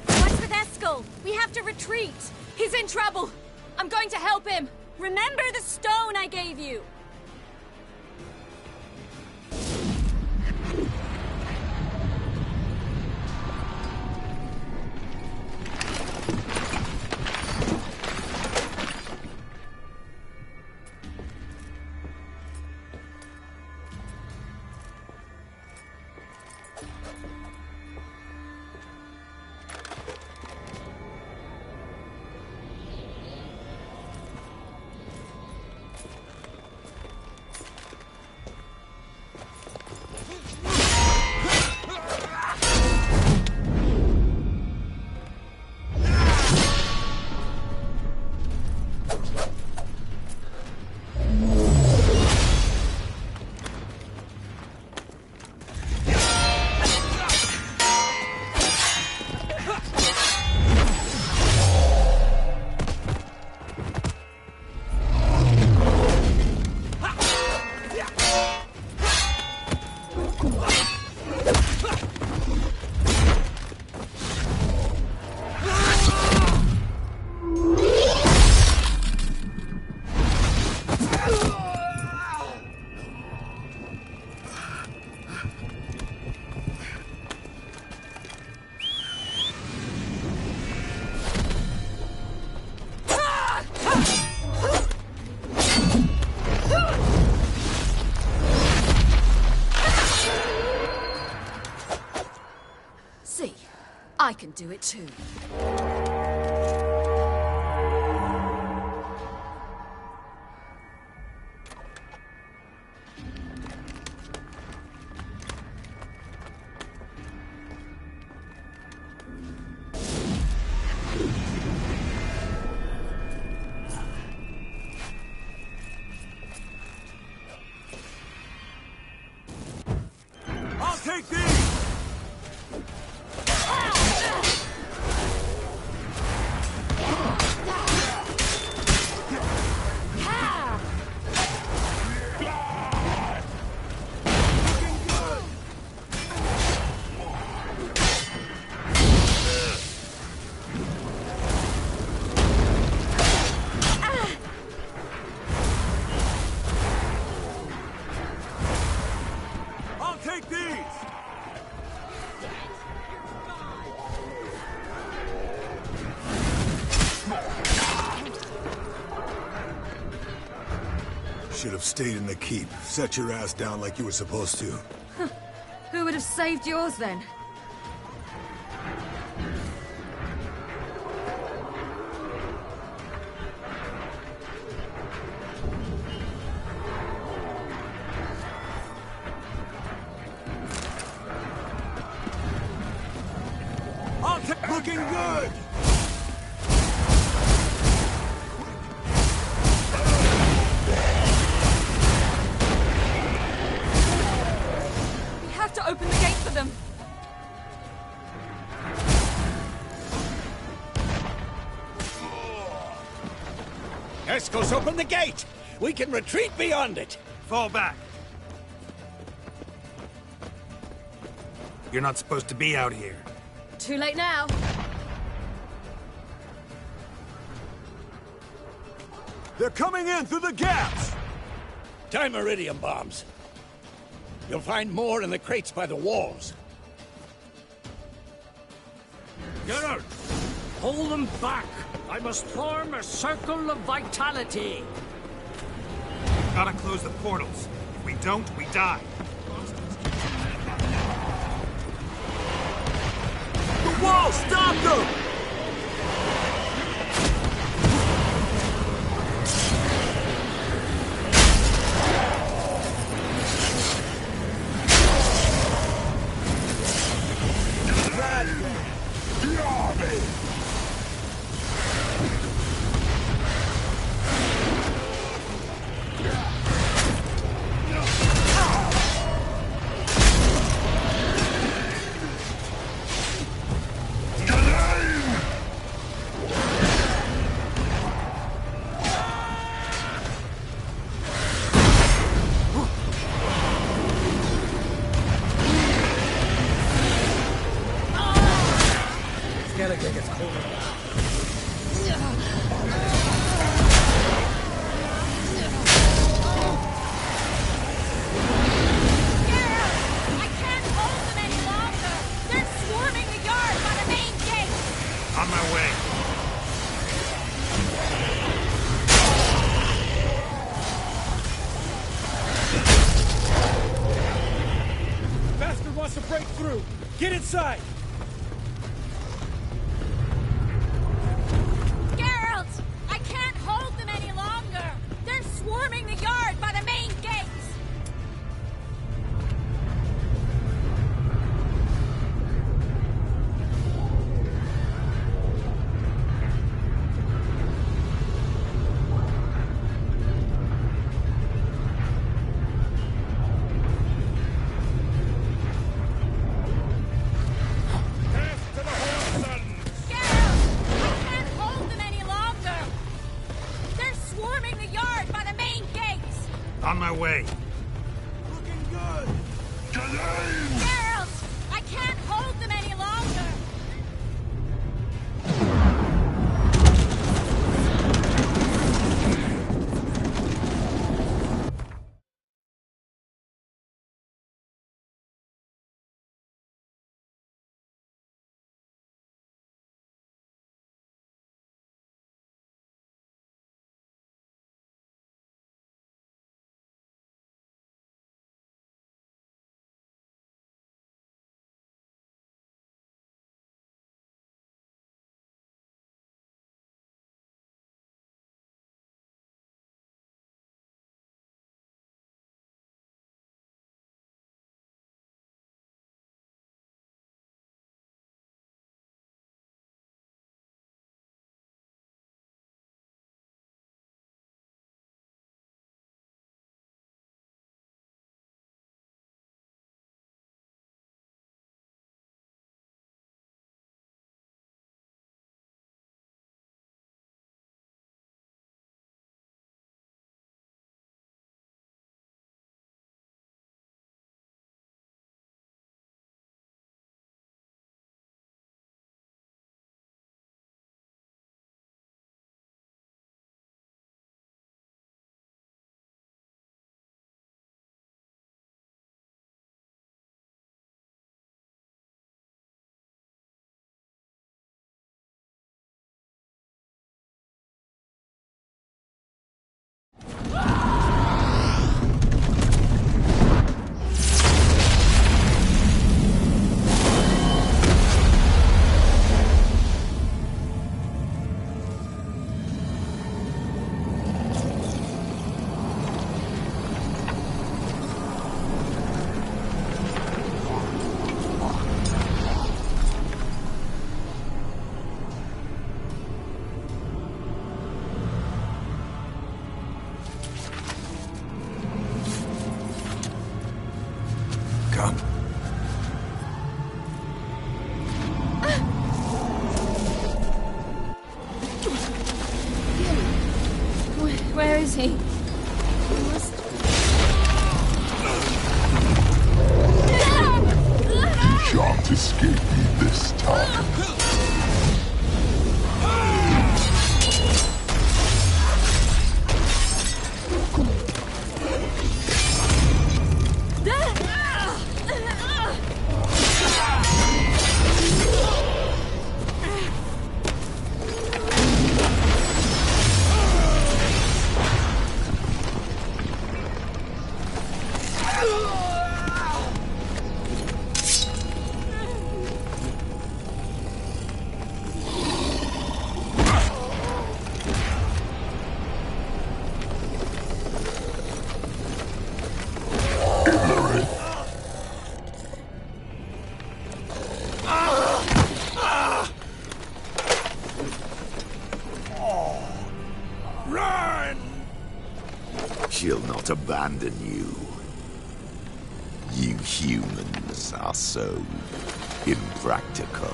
What's with Eskel? We have to retreat. He's in trouble. I'm going to help him. Remember the stone I gave you! I can do it too. Should have stayed in the keep. Set your ass down like you were supposed to. Who would have saved yours then? Looking good! We have to open the gate for them. Escos, open the gate! We can retreat beyond it! Fall back. You're not supposed to be out here. Too late now. They're coming in through the gaps! Time iridium bombs. You'll find more in the crates by the walls. Geralt, hold them back. I must form a circle of vitality. Gotta close the portals. If we don't, we die. The wall! Stop them! On my way. Bastard wants to break through. Get inside. On my way. Looking good! Geralt! I can't hold them any longer! Where is he? He must... You shan't escape me this time. She'll not abandon you. You humans are so impractical.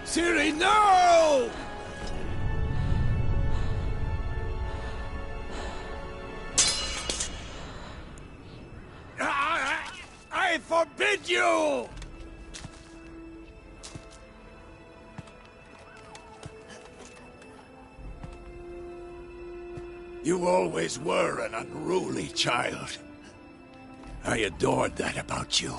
Ciri, no! I forbid you! You always were an unruly child. I adored that about you.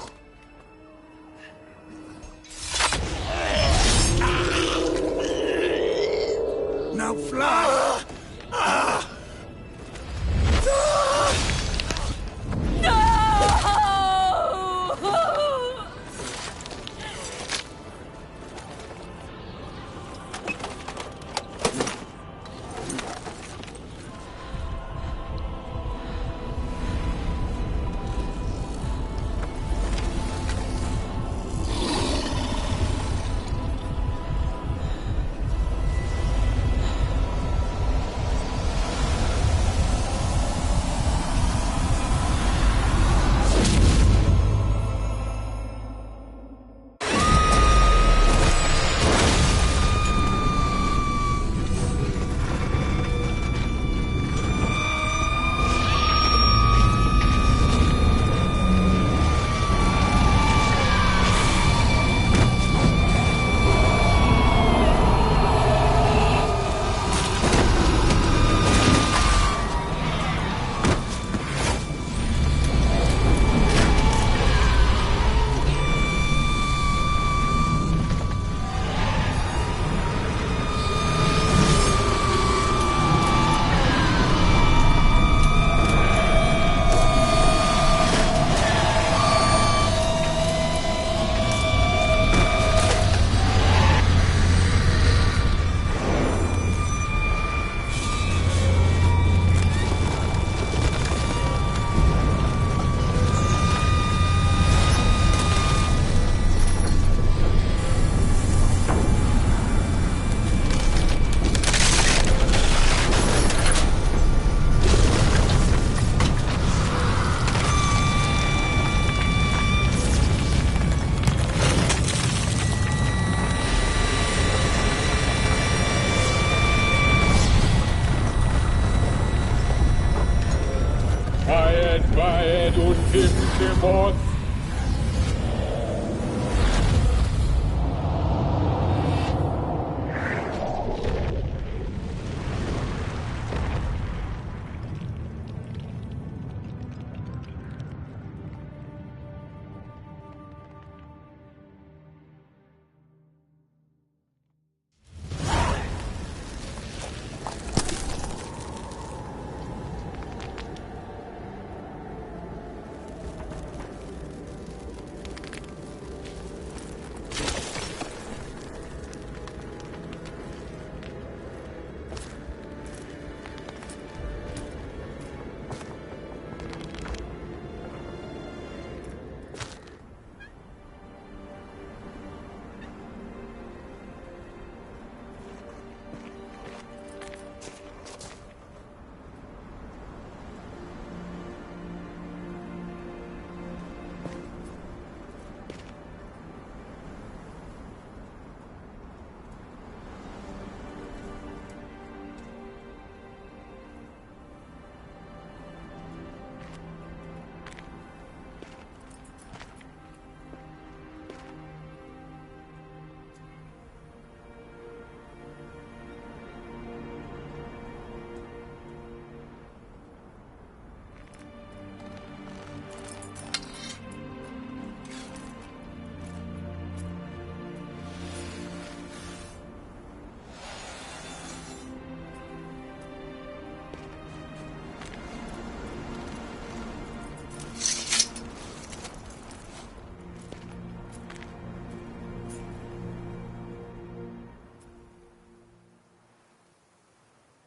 Now fly! Wahed und Timtimos.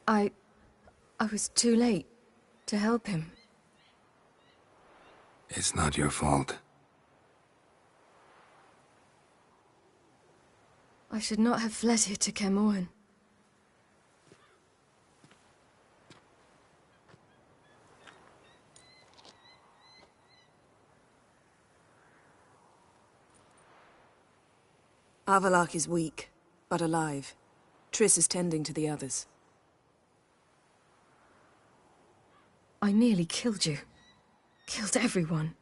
I was too late to help him. It's not your fault. I should not have fled here to Caermorhen. Avallac'h is weak, but alive. Triss is tending to the others. I nearly killed you. Killed everyone.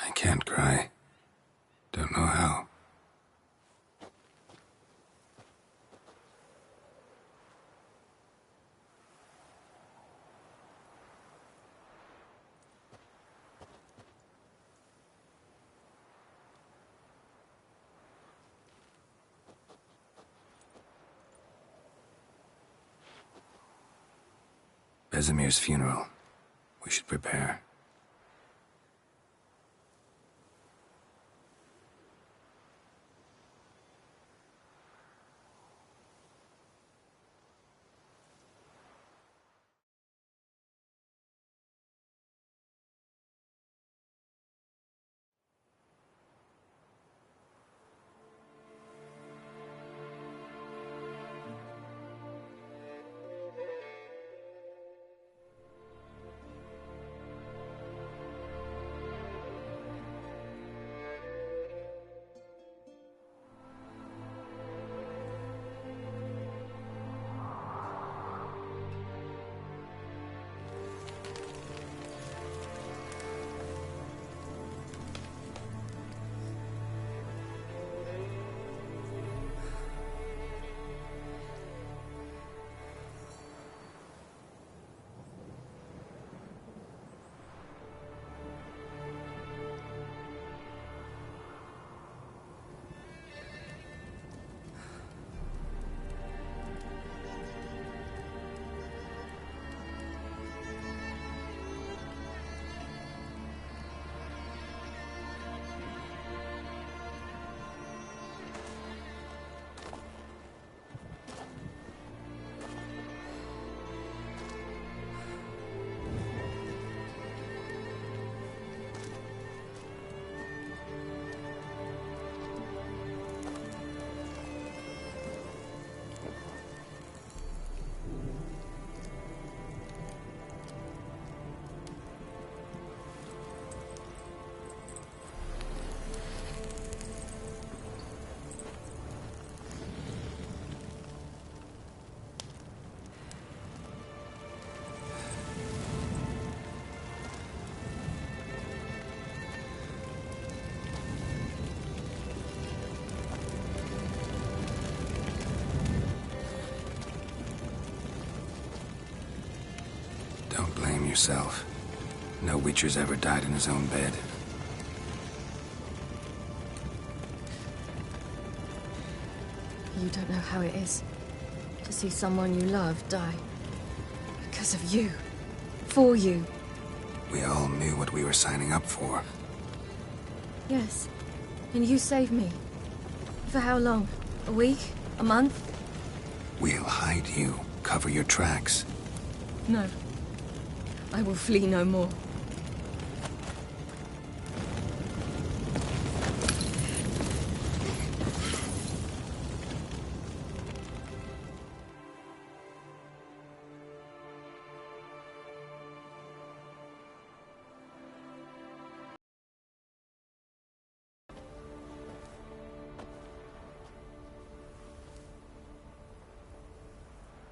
I can't cry. Don't know how. Vesemir's funeral. We should prepare. Don't blame yourself. No Witcher's ever died in his own bed. You don't know how it is to see someone you love die. Because of you. For you. We all knew what we were signing up for. Yes. And you saved me. For how long? A week? A month? We'll hide you. Cover your tracks. No. I will flee no more.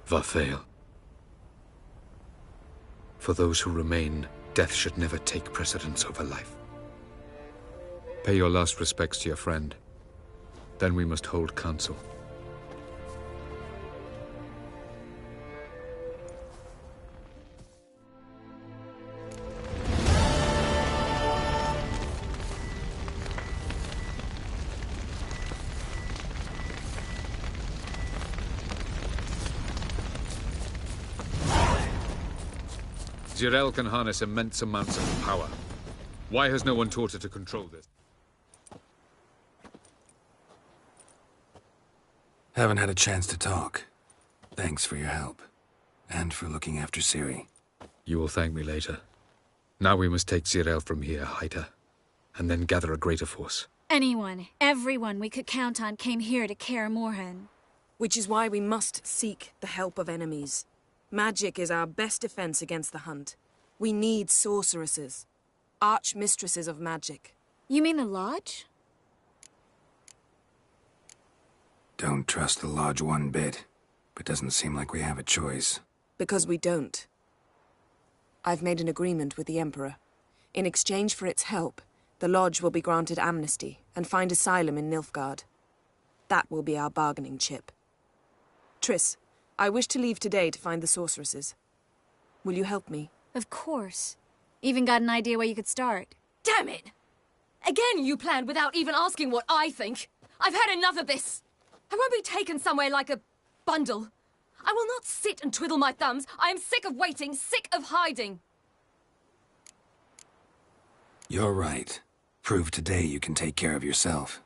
Varthael. For those who remain, death should never take precedence over life. Pay your last respects to your friend. Then we must hold council. Zirel can harness immense amounts of power. Why has no one taught her to control this? Haven't had a chance to talk. Thanks for your help. And for looking after Ciri. You will thank me later. Now we must take Zirel from here, hide her, and then gather a greater force. Anyone, everyone we could count on came here to Kaer Morhen. Which is why we must seek the help of enemies. Magic is our best defense against the Hunt. We need sorceresses. Archmistresses of magic. You mean the Lodge? Don't trust the Lodge one bit, but doesn't seem like we have a choice. Because we don't. I've made an agreement with the Emperor. In exchange for its help, the Lodge will be granted amnesty and find asylum in Nilfgaard. That will be our bargaining chip. Triss, I wish to leave today to find the sorceresses. Will you help me? Of course. Even got an idea where you could start. Damn it! Again you planned without even asking what I think. I've had enough of this. I won't be taken somewhere like a bundle. I will not sit and twiddle my thumbs. I am sick of waiting, sick of hiding. You're right. Prove today you can take care of yourself.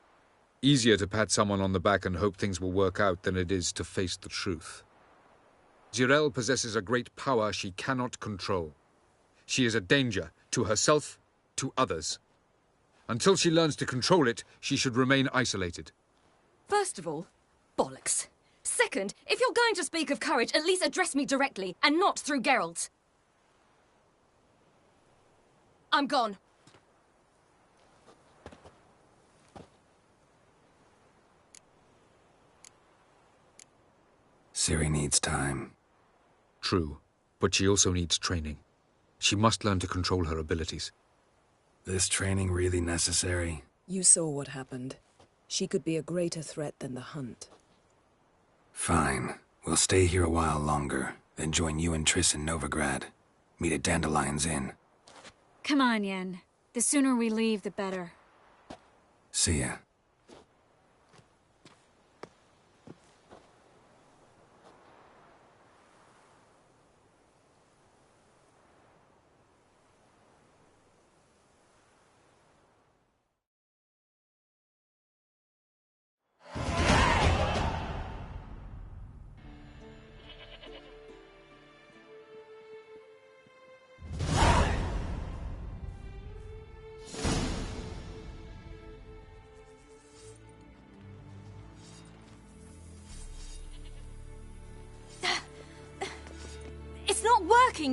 Easier to pat someone on the back and hope things will work out than it is to face the truth. Zirel possesses a great power she cannot control. She is a danger to herself, to others. Until she learns to control it, she should remain isolated. First of all, bollocks. Second, if you're going to speak of courage, at least address me directly, and not through Geralt. I'm gone. Ciri needs time. True, but she also needs training. She must learn to control her abilities. This training really necessary? You saw what happened. She could be a greater threat than the Hunt. Fine. We'll stay here a while longer, then join you and Triss in Novigrad. Meet at Dandelion's Inn. Come on, Yen. The sooner we leave, the better. See ya.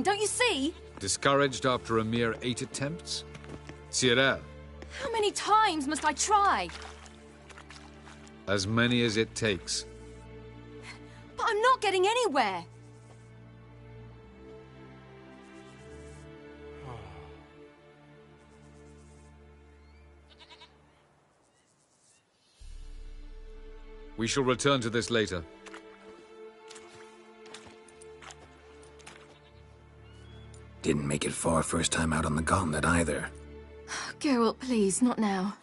Don't you see? Discouraged after a mere 8 attempts? Zirel. How many times must I try? As many as it takes. But I'm not getting anywhere. We shall return to this later. Didn't make it far first time out on the gauntlet either. Geralt, please, not now.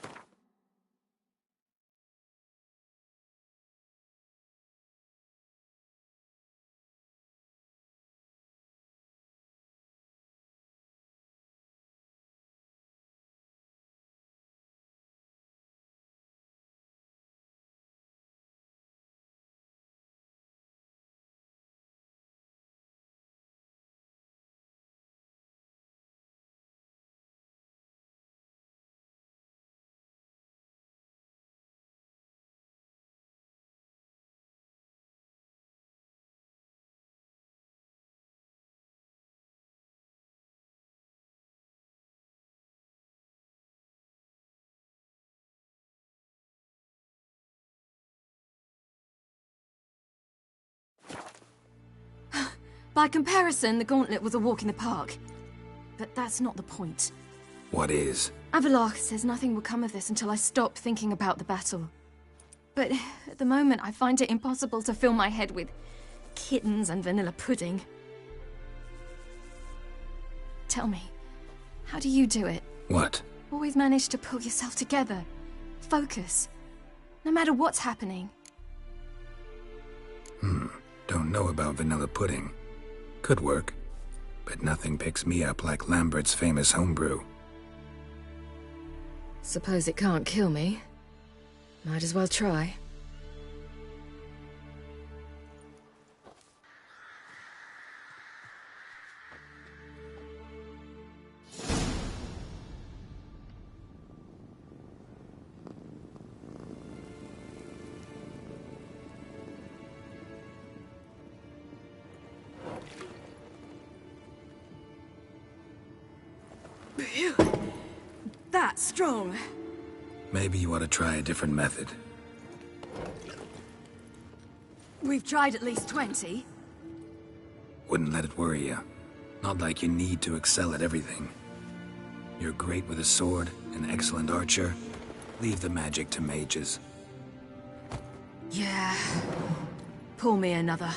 By comparison, the gauntlet was a walk in the park. But that's not the point. What is? Avallac'h says nothing will come of this until I stop thinking about the battle. But at the moment, I find it impossible to fill my head with kittens and vanilla pudding. Tell me, how do you do it? What? Always manage to pull yourself together. Focus. No matter what's happening. Don't know about vanilla pudding. Could work. but nothing picks me up like Lambert's famous homebrew. Suppose it can't kill me. Might as well try. Phew. That's strong. Maybe you ought to try a different method. We've tried at least 20. Wouldn't let it worry you. Not like you need to excel at everything. You're great with a sword, an excellent archer. Leave the magic to mages. Yeah. Pull me another.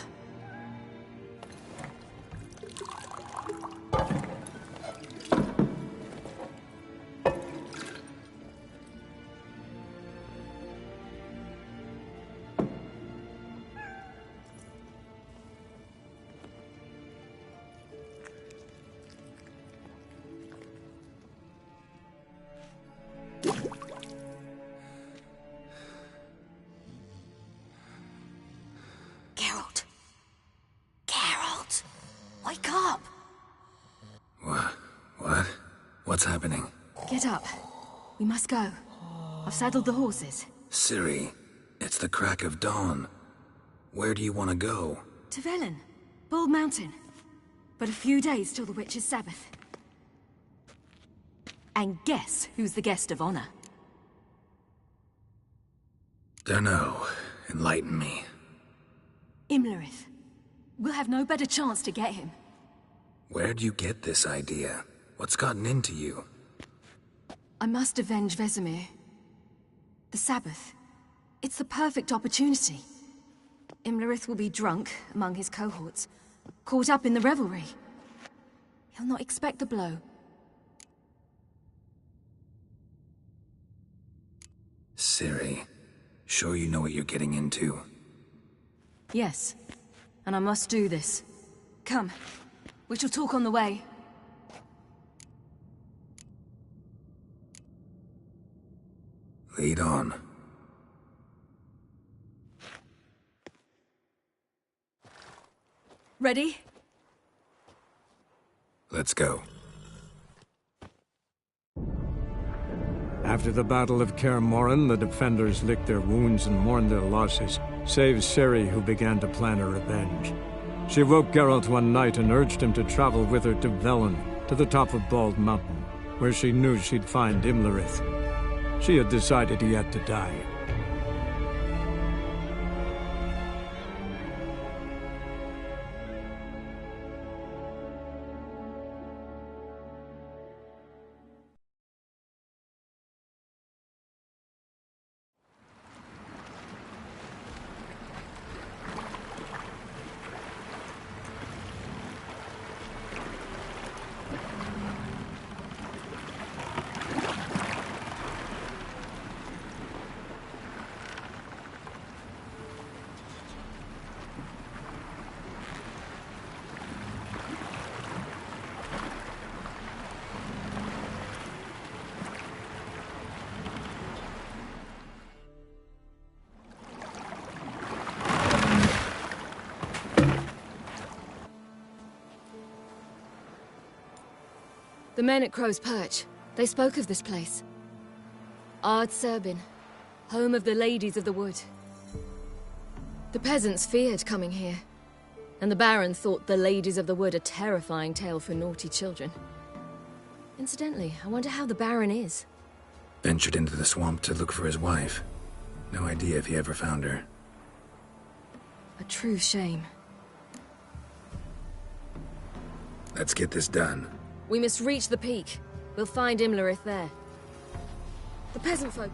Wake up! What? What's happening? Get up. We must go. I've saddled the horses. Ciri, it's the crack of dawn. Where do you want to go? To Velen. Bald Mountain. But a few days till the Witch's Sabbath. And guess who's the guest of honor? Dunno. Enlighten me. Imlerith. We'll have no better chance to get him. Where'd you get this idea? What's gotten into you? I must avenge Vesemir. The Sabbath. It's the perfect opportunity. Imlerith will be drunk among his cohorts, caught up in the revelry. He'll not expect the blow. Ciri, sure you know what you're getting into? Yes, and I must do this. Come, we shall talk on the way. Lead on. Ready? Let's go. After the Battle of Kaer Morhen, the defenders licked their wounds and mourned their losses, save Ciri, who began to plan a revenge. She woke Geralt one night and urged him to travel with her to Velen, to the top of Bald Mountain, where she knew she'd find Imlerith. She had decided he had to die. The men at Crow's Perch, they spoke of this place. Ard Serbin, home of the Ladies of the Wood. The peasants feared coming here, and the Baron thought the Ladies of the Wood a terrifying tale for naughty children. Incidentally, I wonder how the Baron is. Ventured into the swamp to look for his wife. No idea if he ever found her. A true shame. Let's get this done. We must reach the peak. We'll find Imlerith there. The peasant folk...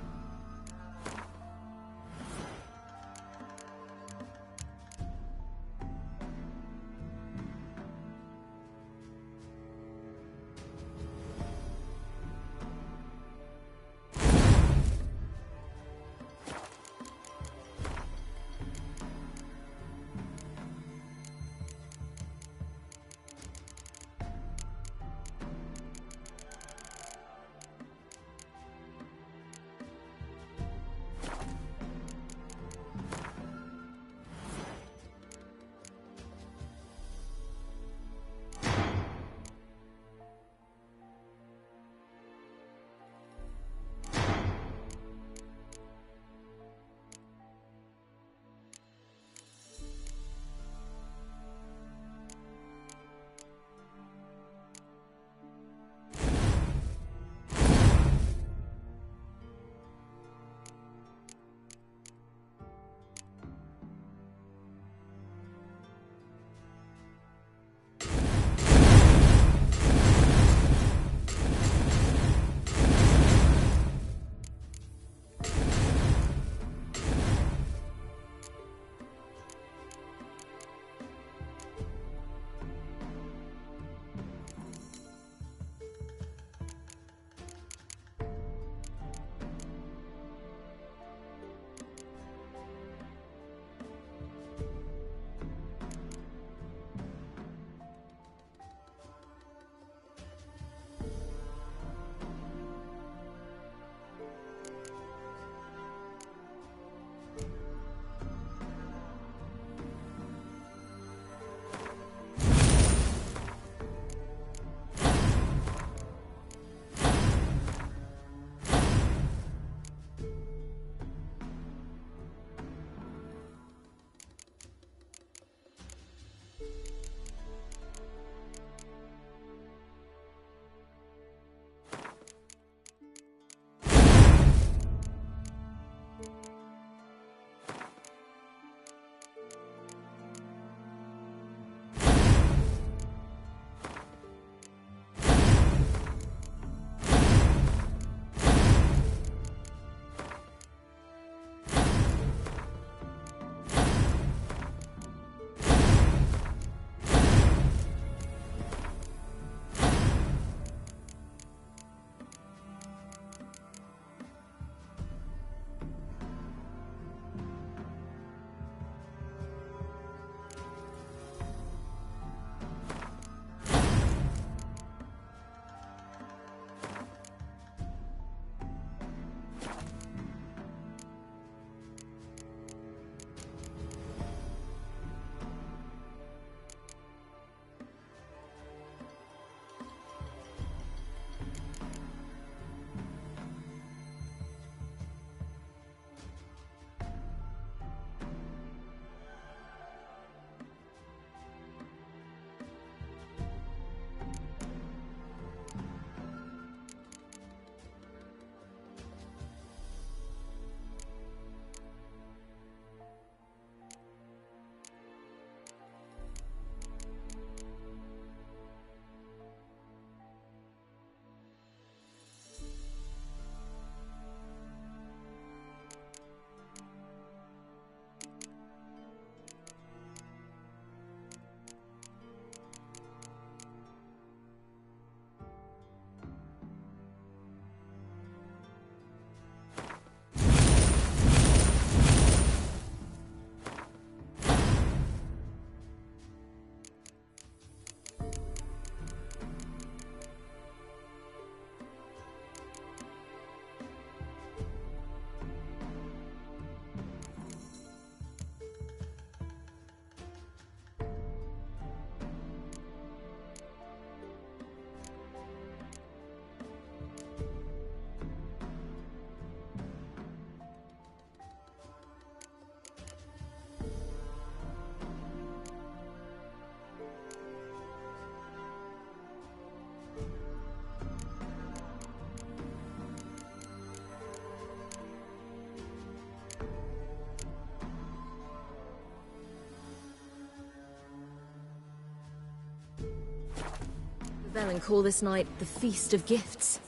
spell and call this night the Feast of Gifts.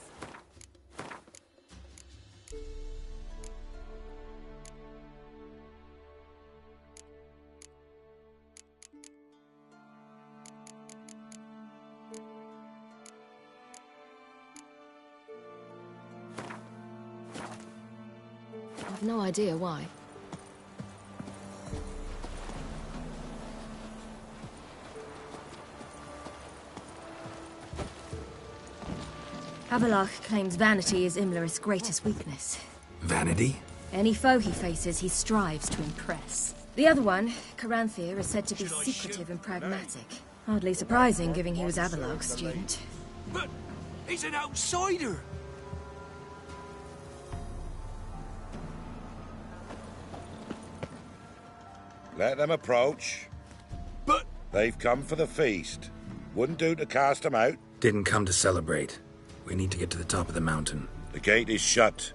I've no idea why. Avallac'h claims vanity is Imlerith's greatest weakness. Vanity? Any foe he faces, he strives to impress. The other one, Caranthir, is said to be secretive and pragmatic. Hardly surprising, given he was Avallac'h's student. But he's an outsider! Let them approach. But... They've come for the feast. Wouldn't do to cast them out. Didn't come to celebrate. We need to get to the top of the mountain. The gate is shut.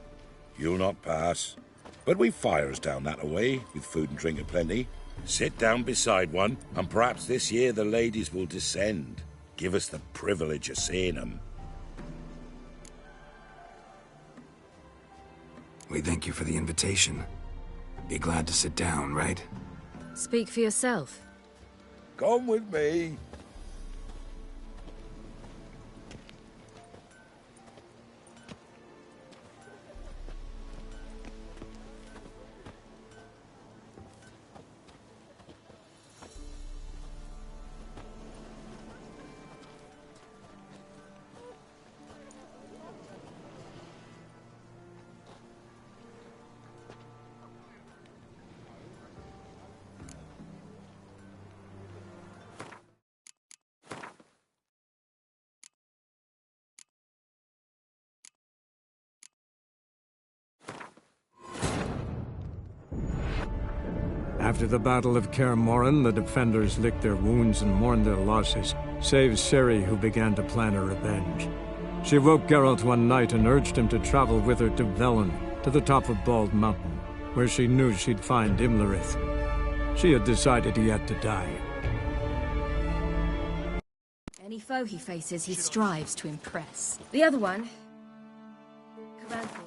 You'll not pass. But we've fires down that way, with food and drink aplenty. Sit down beside one, and perhaps this year the ladies will descend. Give us the privilege of seeing them. We thank you for the invitation. Be glad to sit down, right? Speak for yourself. Come with me. After the Battle of Kaer Morhen, the defenders licked their wounds and mourned their losses, save Ciri, who began to plan a revenge. She woke Geralt one night and urged him to travel with her to Velen, to the top of Bald Mountain, where she knew she'd find Imlerith. She had decided he had to die. Any foe he faces, he strives to impress. The other one, Caranthir,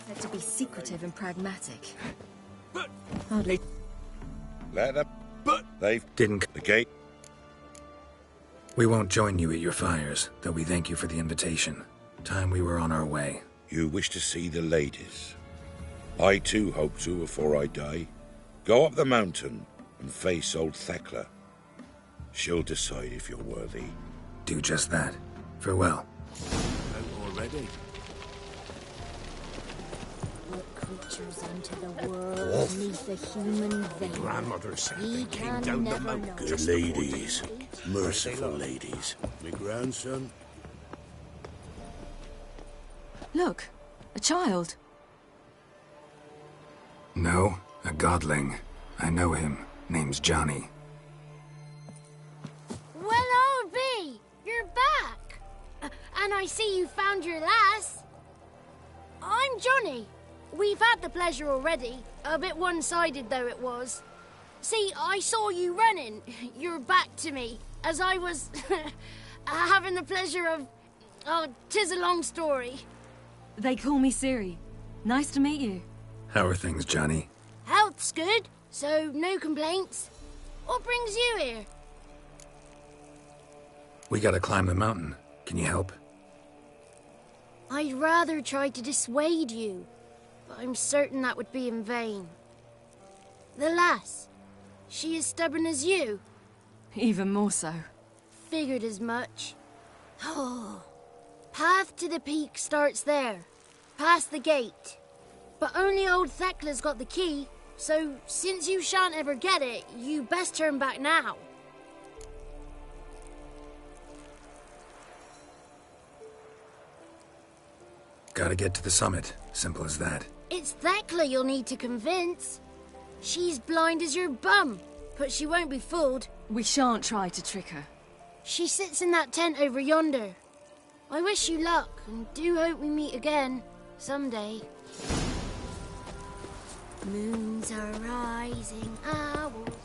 said to be secretive and pragmatic. But... Hardly... Let them... But... They've... Didn't... The gate... We won't join you at your fires, though we thank you for the invitation. Time we were on our way. You wish to see the ladies. I too hope to before I die. Go up the mountain and face old Thekla. She'll decide if you're worthy. Do just that. Farewell. Out already? Creatures enter the world beneath the human veil. Grandmother said they came can down the never mountain. know. Good ladies. Merciful ladies. My grandson. Look, a child. No, a godling. I know him. Name's Johnny. Well, I'll be. You're back. And I see you found your lass. I'm Johnny. We've had the pleasure already. A bit one-sided, though it was. See, I saw you running. Your back to me. As I was... having the pleasure of... Oh, 'tis a long story. They call me Ciri. Nice to meet you. How are things, Johnny? Health's good, so no complaints. What brings you here? We gotta climb the mountain. Can you help? I'd rather try to dissuade you, but I'm certain that would be in vain. The lass, she as stubborn as you? Even more so. Figured as much. Oh, path to the peak starts there, past the gate. But only old Thekla's got the key, so since you shan't ever get it, you best turn back now. Gotta get to the summit. Simple as that. It's Thekla you'll need to convince. She's blind as your bum, but she won't be fooled. We shan't try to trick her. She sits in that tent over yonder. I wish you luck, and do hope we meet again, someday. Moons are rising, owls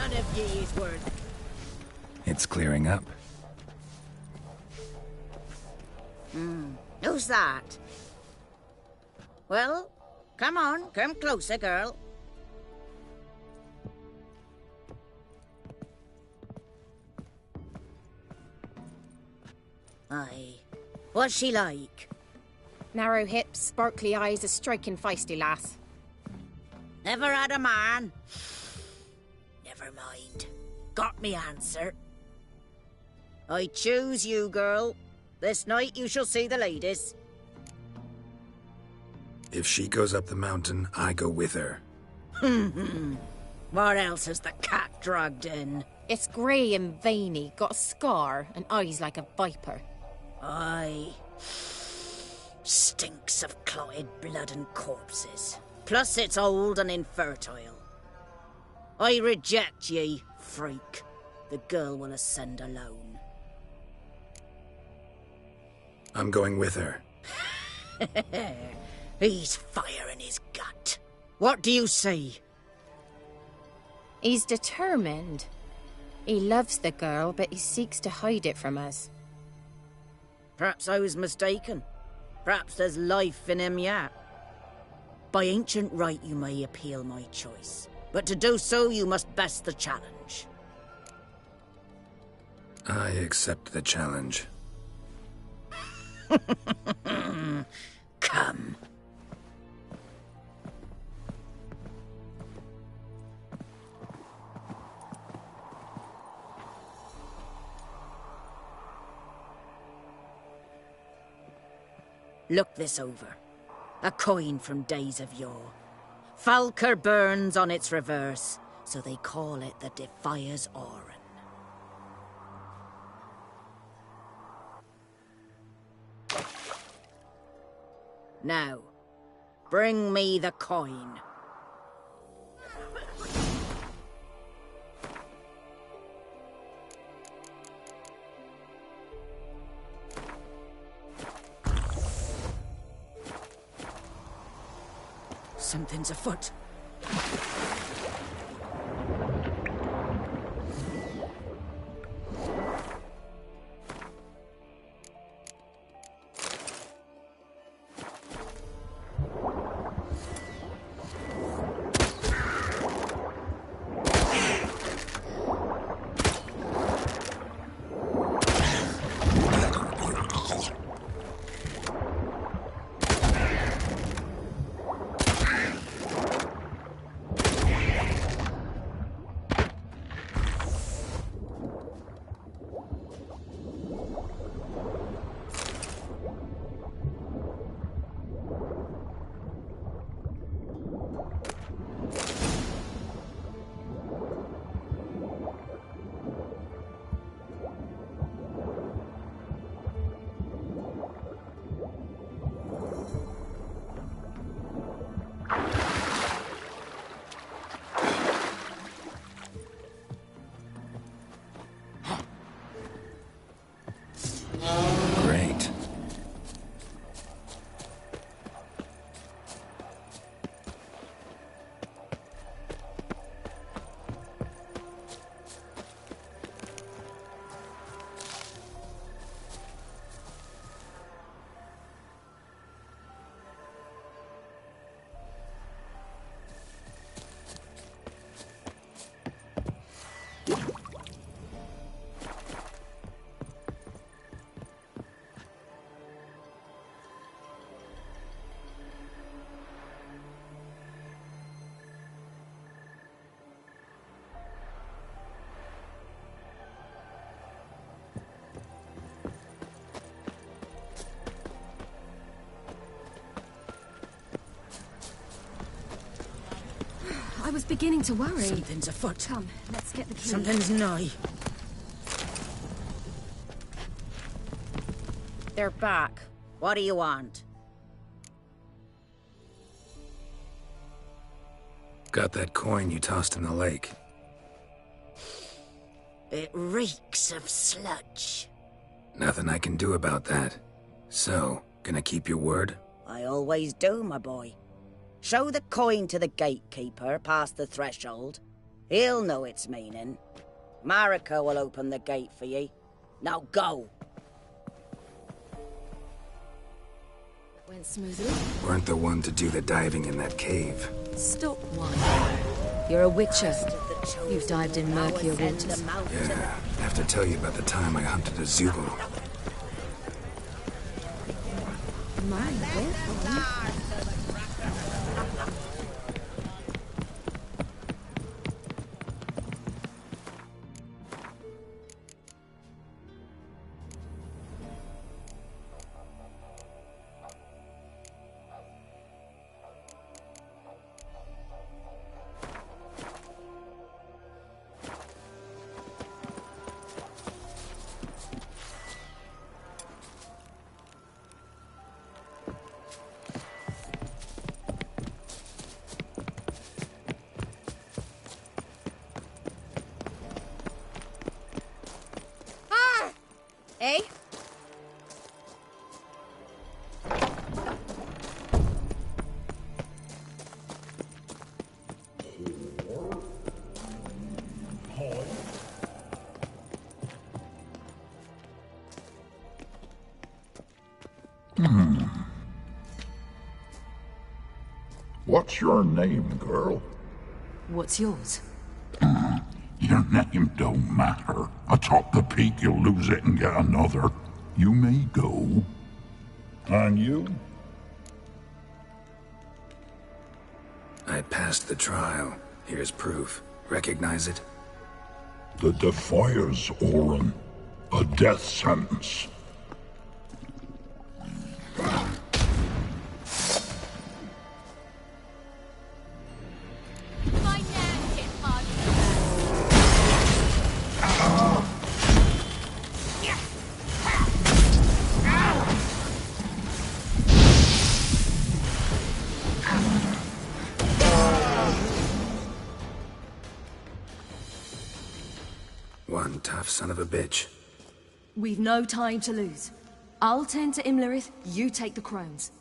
none of ye is worth. It's clearing up. Who's that? Well, come on, come closer, girl. Aye. What's she like? Narrow hips, sparkly eyes, a striking feisty lass. Never had a man? Never mind. Got me answer. I choose you, girl. This night you shall see the ladies. If she goes up the mountain, I go with her. What else has the cat dragged in? It's grey and veiny, got a scar, and eyes like a viper. Aye. Stinks of clotted blood and corpses. Plus it's old and infertile. I reject ye, freak. The girl will ascend alone. I'm going with her. He's fire in his gut. What do you say? He's determined. He loves the girl, but he seeks to hide it from us. Perhaps I was mistaken. Perhaps there's life in him yet. By ancient right you may appeal my choice, but to do so you must best the challenge. I accept the challenge. Come. Look this over. A coin from days of yore. Falker burns on its reverse, so they call it the Defier's Oran. Now, bring me the coin. Something's afoot. Great. I was beginning to worry. Something's afoot. Come, let's get the key. Something's nigh. They're back. What do you want? Got that coin you tossed in the lake. It reeks of sludge. Nothing I can do about that. So, gonna keep your word? I always do, my boy. Show the coin to the gatekeeper past the threshold. He'll know its meaning. Marika will open the gate for ye. Now go! Went smoothly. Weren't the one to do the diving in that cave. Stop whining. You're a witcher. You've dived in murkier waters. Yeah, I have to tell you about the time I hunted a Zubul. My, careful. Eh? What's your name, girl? What's yours? Your name don't matter. Atop the peak, you'll lose it and get another. You may go. And you? I passed the trial. Here's proof. Recognize it? The Defier's Orin. A death sentence. One tough son of a bitch. We've no time to lose. I'll tend to Imlerith, you take the crones.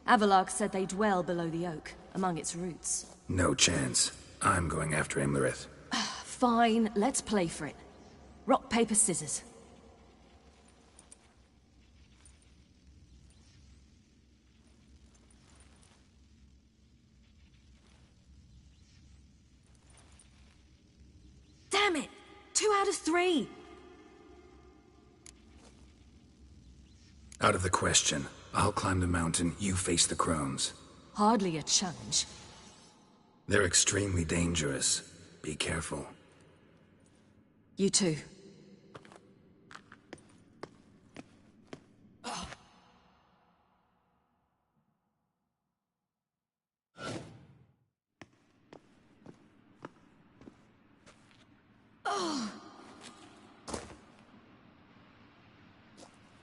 Avalark said they dwell below the oak, among its roots. No chance. I'm going after Imlerith. Fine, let's play for it. Rock, paper, scissors. Damn it! 2 out of 3! Out of the question. I'll climb the mountain, you face the crones. Hardly a challenge. They're extremely dangerous. Be careful. You too.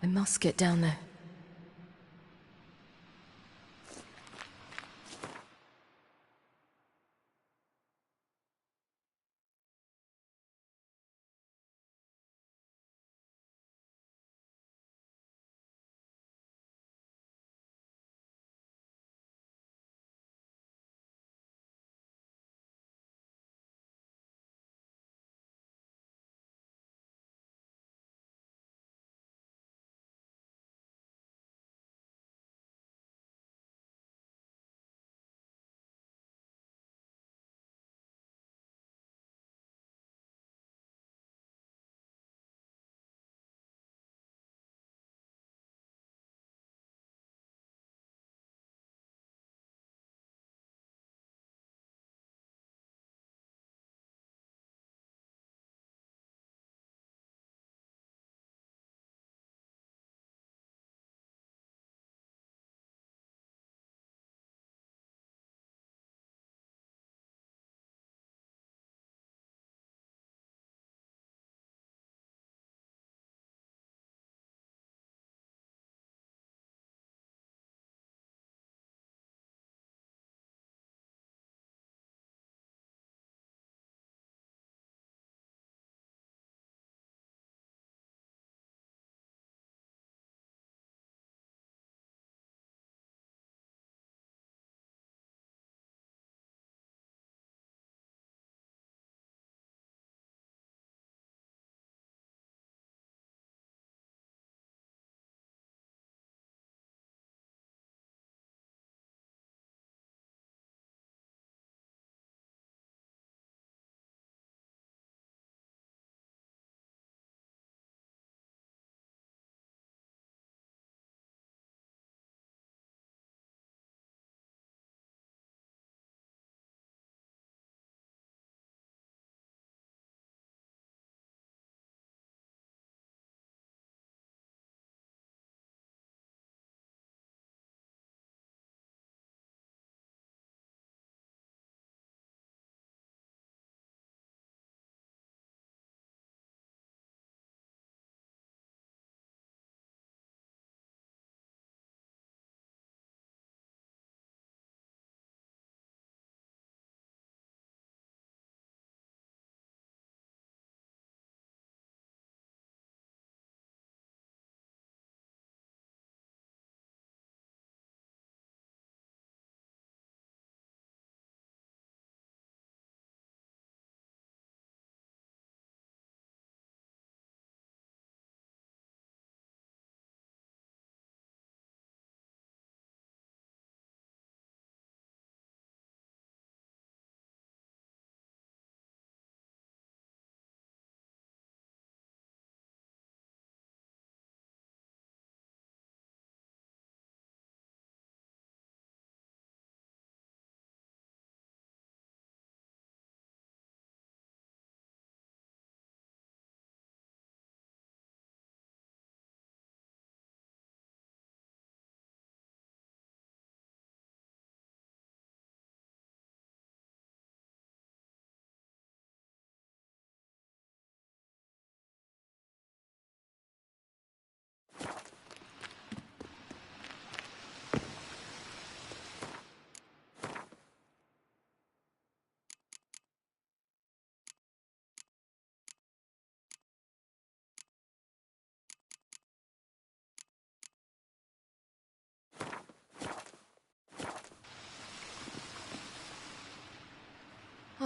I must get down there.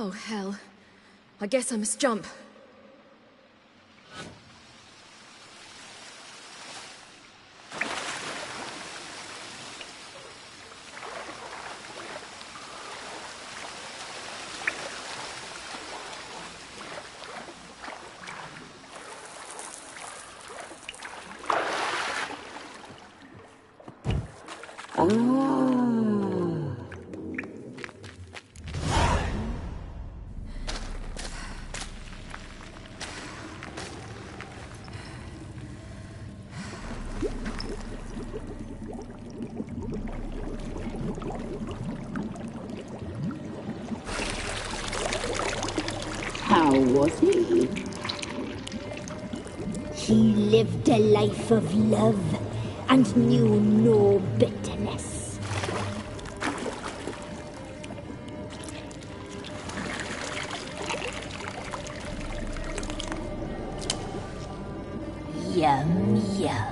Oh, hell. I guess I must jump. How was he? He lived a life of love and knew no bitterness. Yum, yum.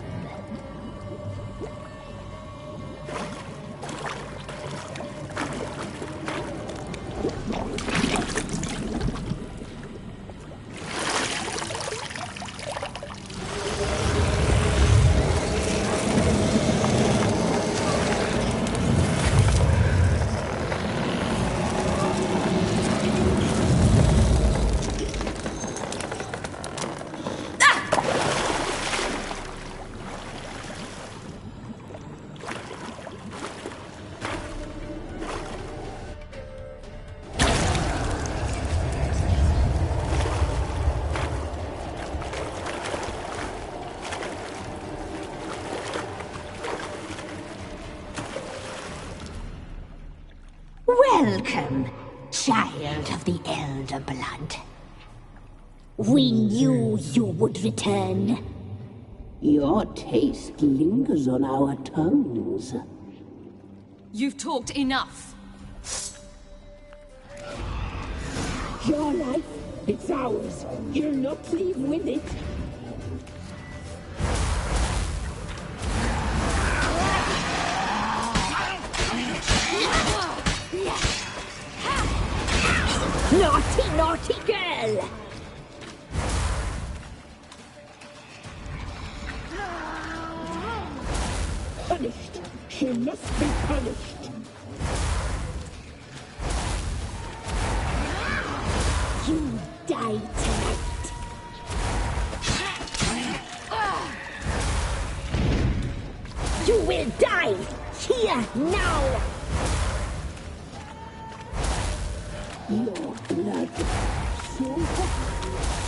Welcome, child of the Elder Blood. We knew you would return. Your taste lingers on our tongues. You've talked enough. Your life, it's ours. You'll not leave with it. Naughty, naughty girl! Punished. She must be punished. You die tonight. You will die here now. Your blood, so hot,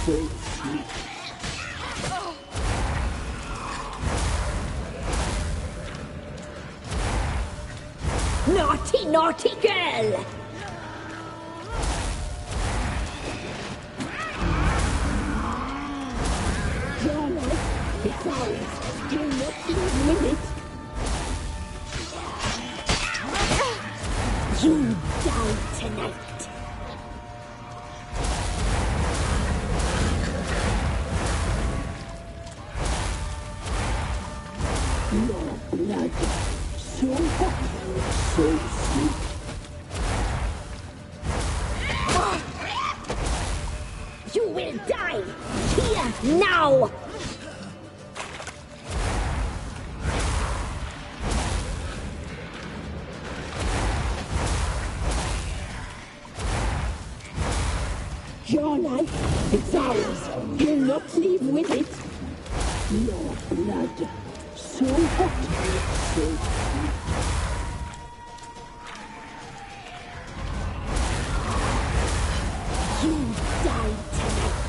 so sweet. Naughty, naughty girl! Your life, it's ours. You'll not leave with it. You die tonight. Your blood, so hot, so sweet. You will die here now. Your life, it's ours. You'll not leave with it. Your blood, so hot, so sweet. You die tonight.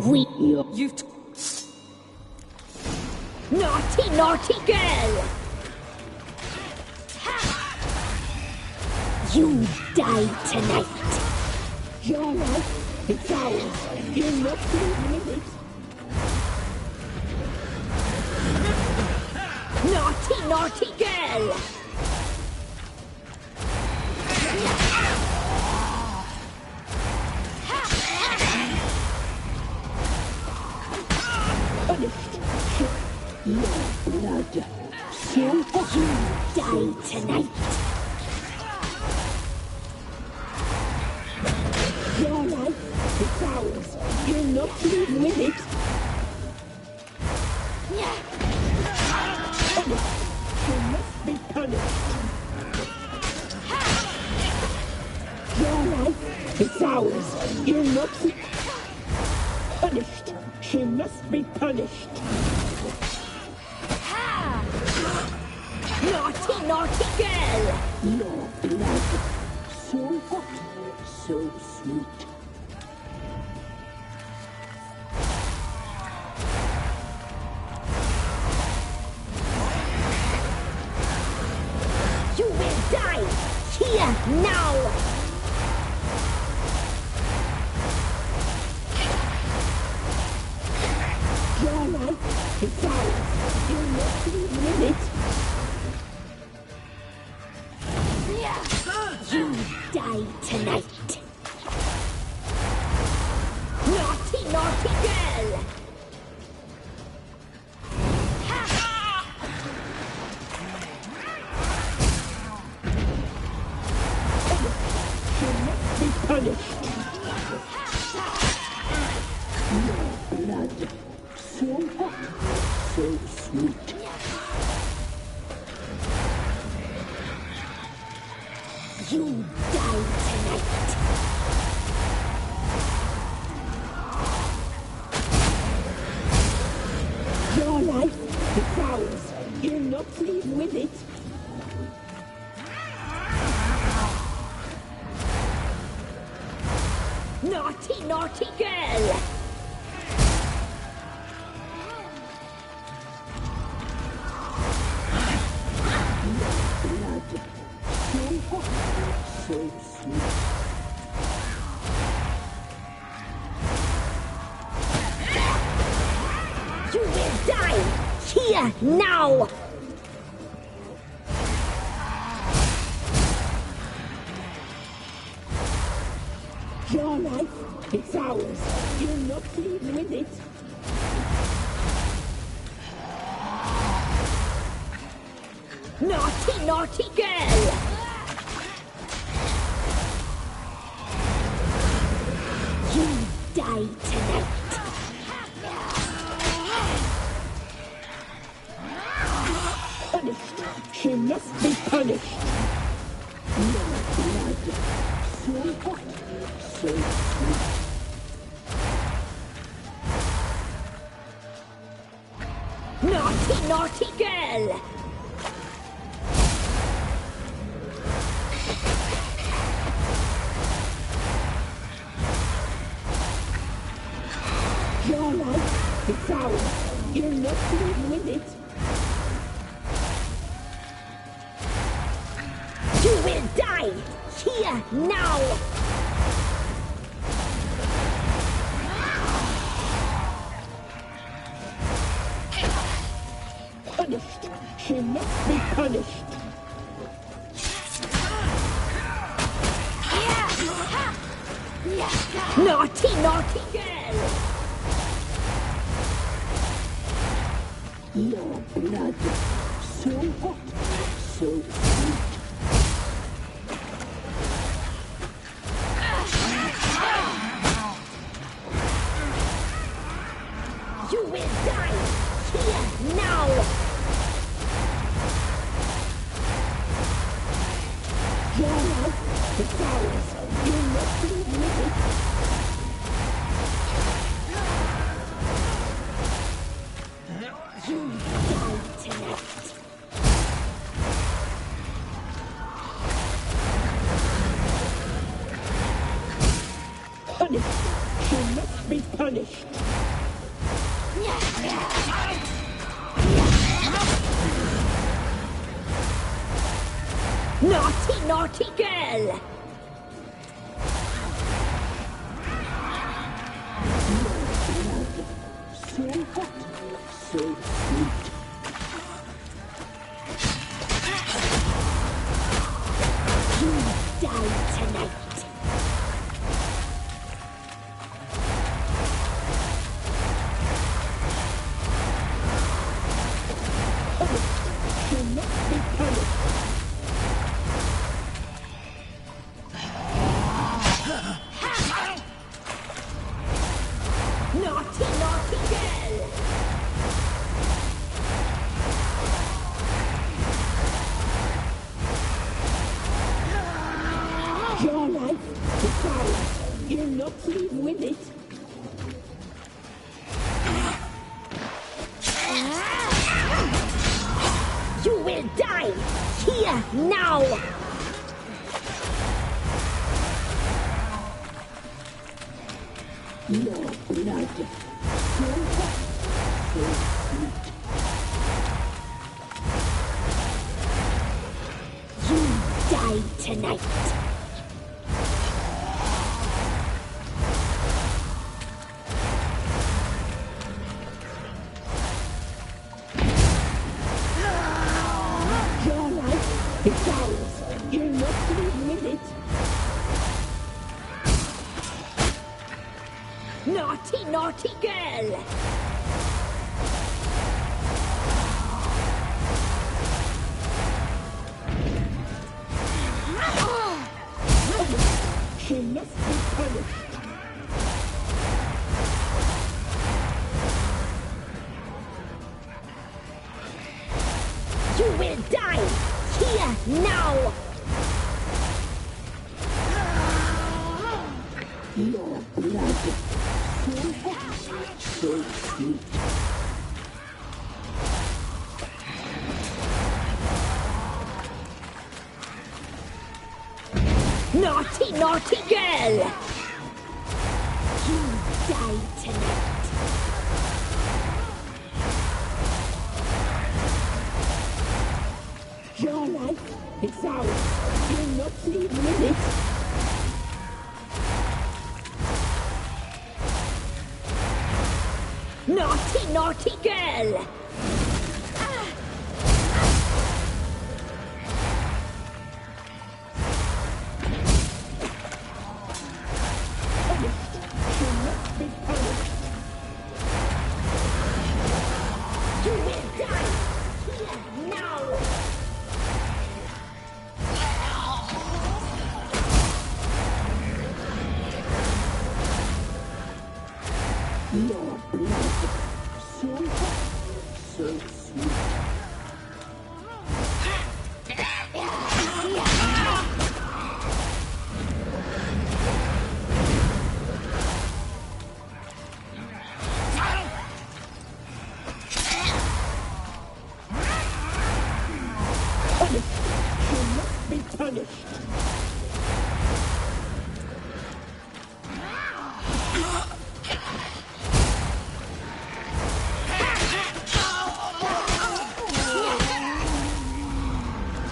You... Naughty, naughty girl! You die tonight. Your life, it's ours. You're not leaving with it. Naughty, naughty girl! Punished. Your blood. So you die tonight. Your life, it's ours. You're not leaving with it. You must be punished. Your life, it's ours. You're not punished. She must be punished. Naughty, naughty girl! Your blood, so hot, so sweet. You will die here now! Your life is ours. You're not leaving with it. You die tonight. Naughty, naughty girl! Be punished. Your blood, so hot, so sweet. You die tonight. Your life is ours. You're not leaving with it. Naughty, naughty girl! Blood, so hot, so sweet. You will die here now! Your life, it's ours. You're not leaving with it. Naughty, naughty girl! You die tonight. Punished. She must be punished. Your blood, so hot, so sweet. Naughty, naughty girl! Your life, it's ours. You're not leaving with it. You will die here now! Punished. She must be punished. Naughty, naughty girl! Your blood, so hot, so sweet. You will die here now! Your life is ours. You're not leaving with it. You die tonight. Punished. You must be punished. Naughty, naughty girl! So hot, so sweet. You die tonight. You must be punished. Naughty, naughty girl! Your life is ours. You'll not leave with it. You will die here now! Your blood. So hot, so sweet. You die tonight. Your life is ours. You'll not leave with it. Naughty, naughty girl! She must be punished. You will die here now! Your blood. So hot, so sweet. Naughty, naughty girl! You die tonight. Your life is ours. You'll not leave with it. Naughty, naughty girl! She must be punished. You will die here now! Your blood. So hot, so sweet. Punished. She must be punished.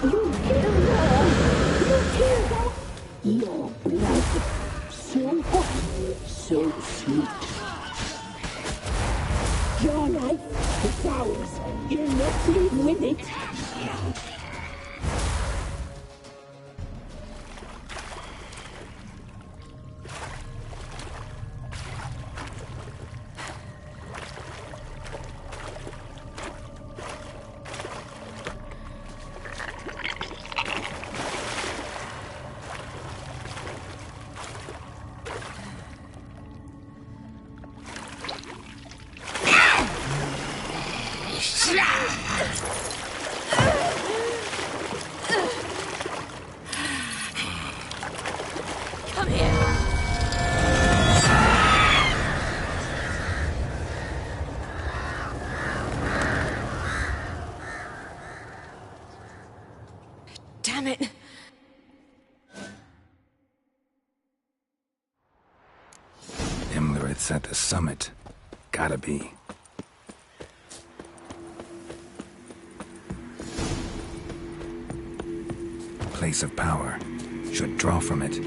You killed her! You killed her! Your blood. So hot, so sweet. Your life is ours. You'll not leave with it. It's at the summit. Gotta be. Place of power. Should draw from it.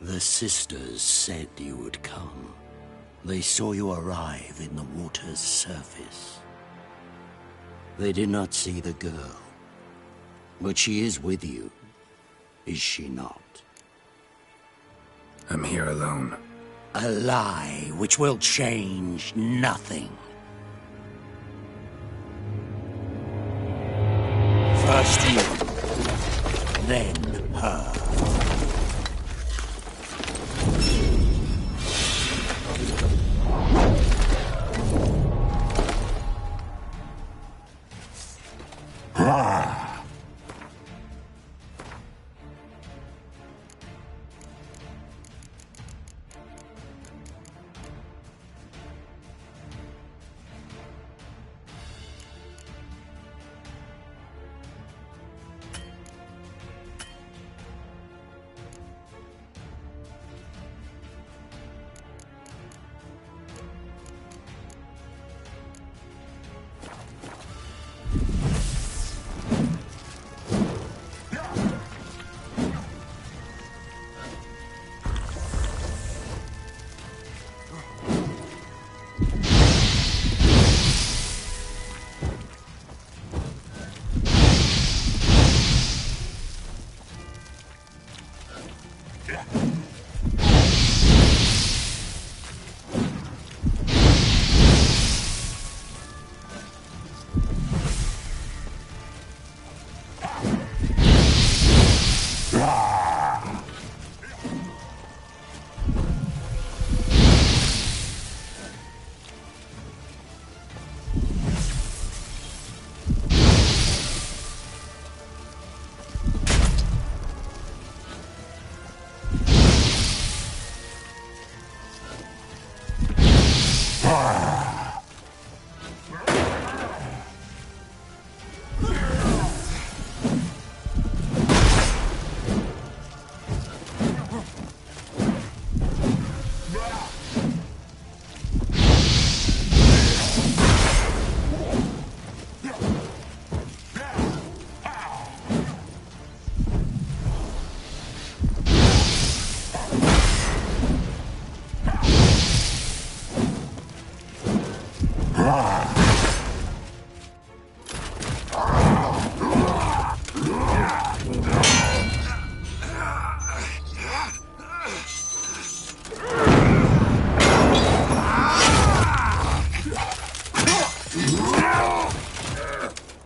The sisters said you would come. They saw you arrive in the water's surface. They did not see the girl. But she is with you, is she not? I'm here alone. A lie which will change nothing. First you, then her.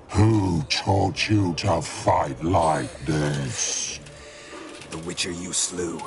Who taught you to fight like this? The Witcher you slew.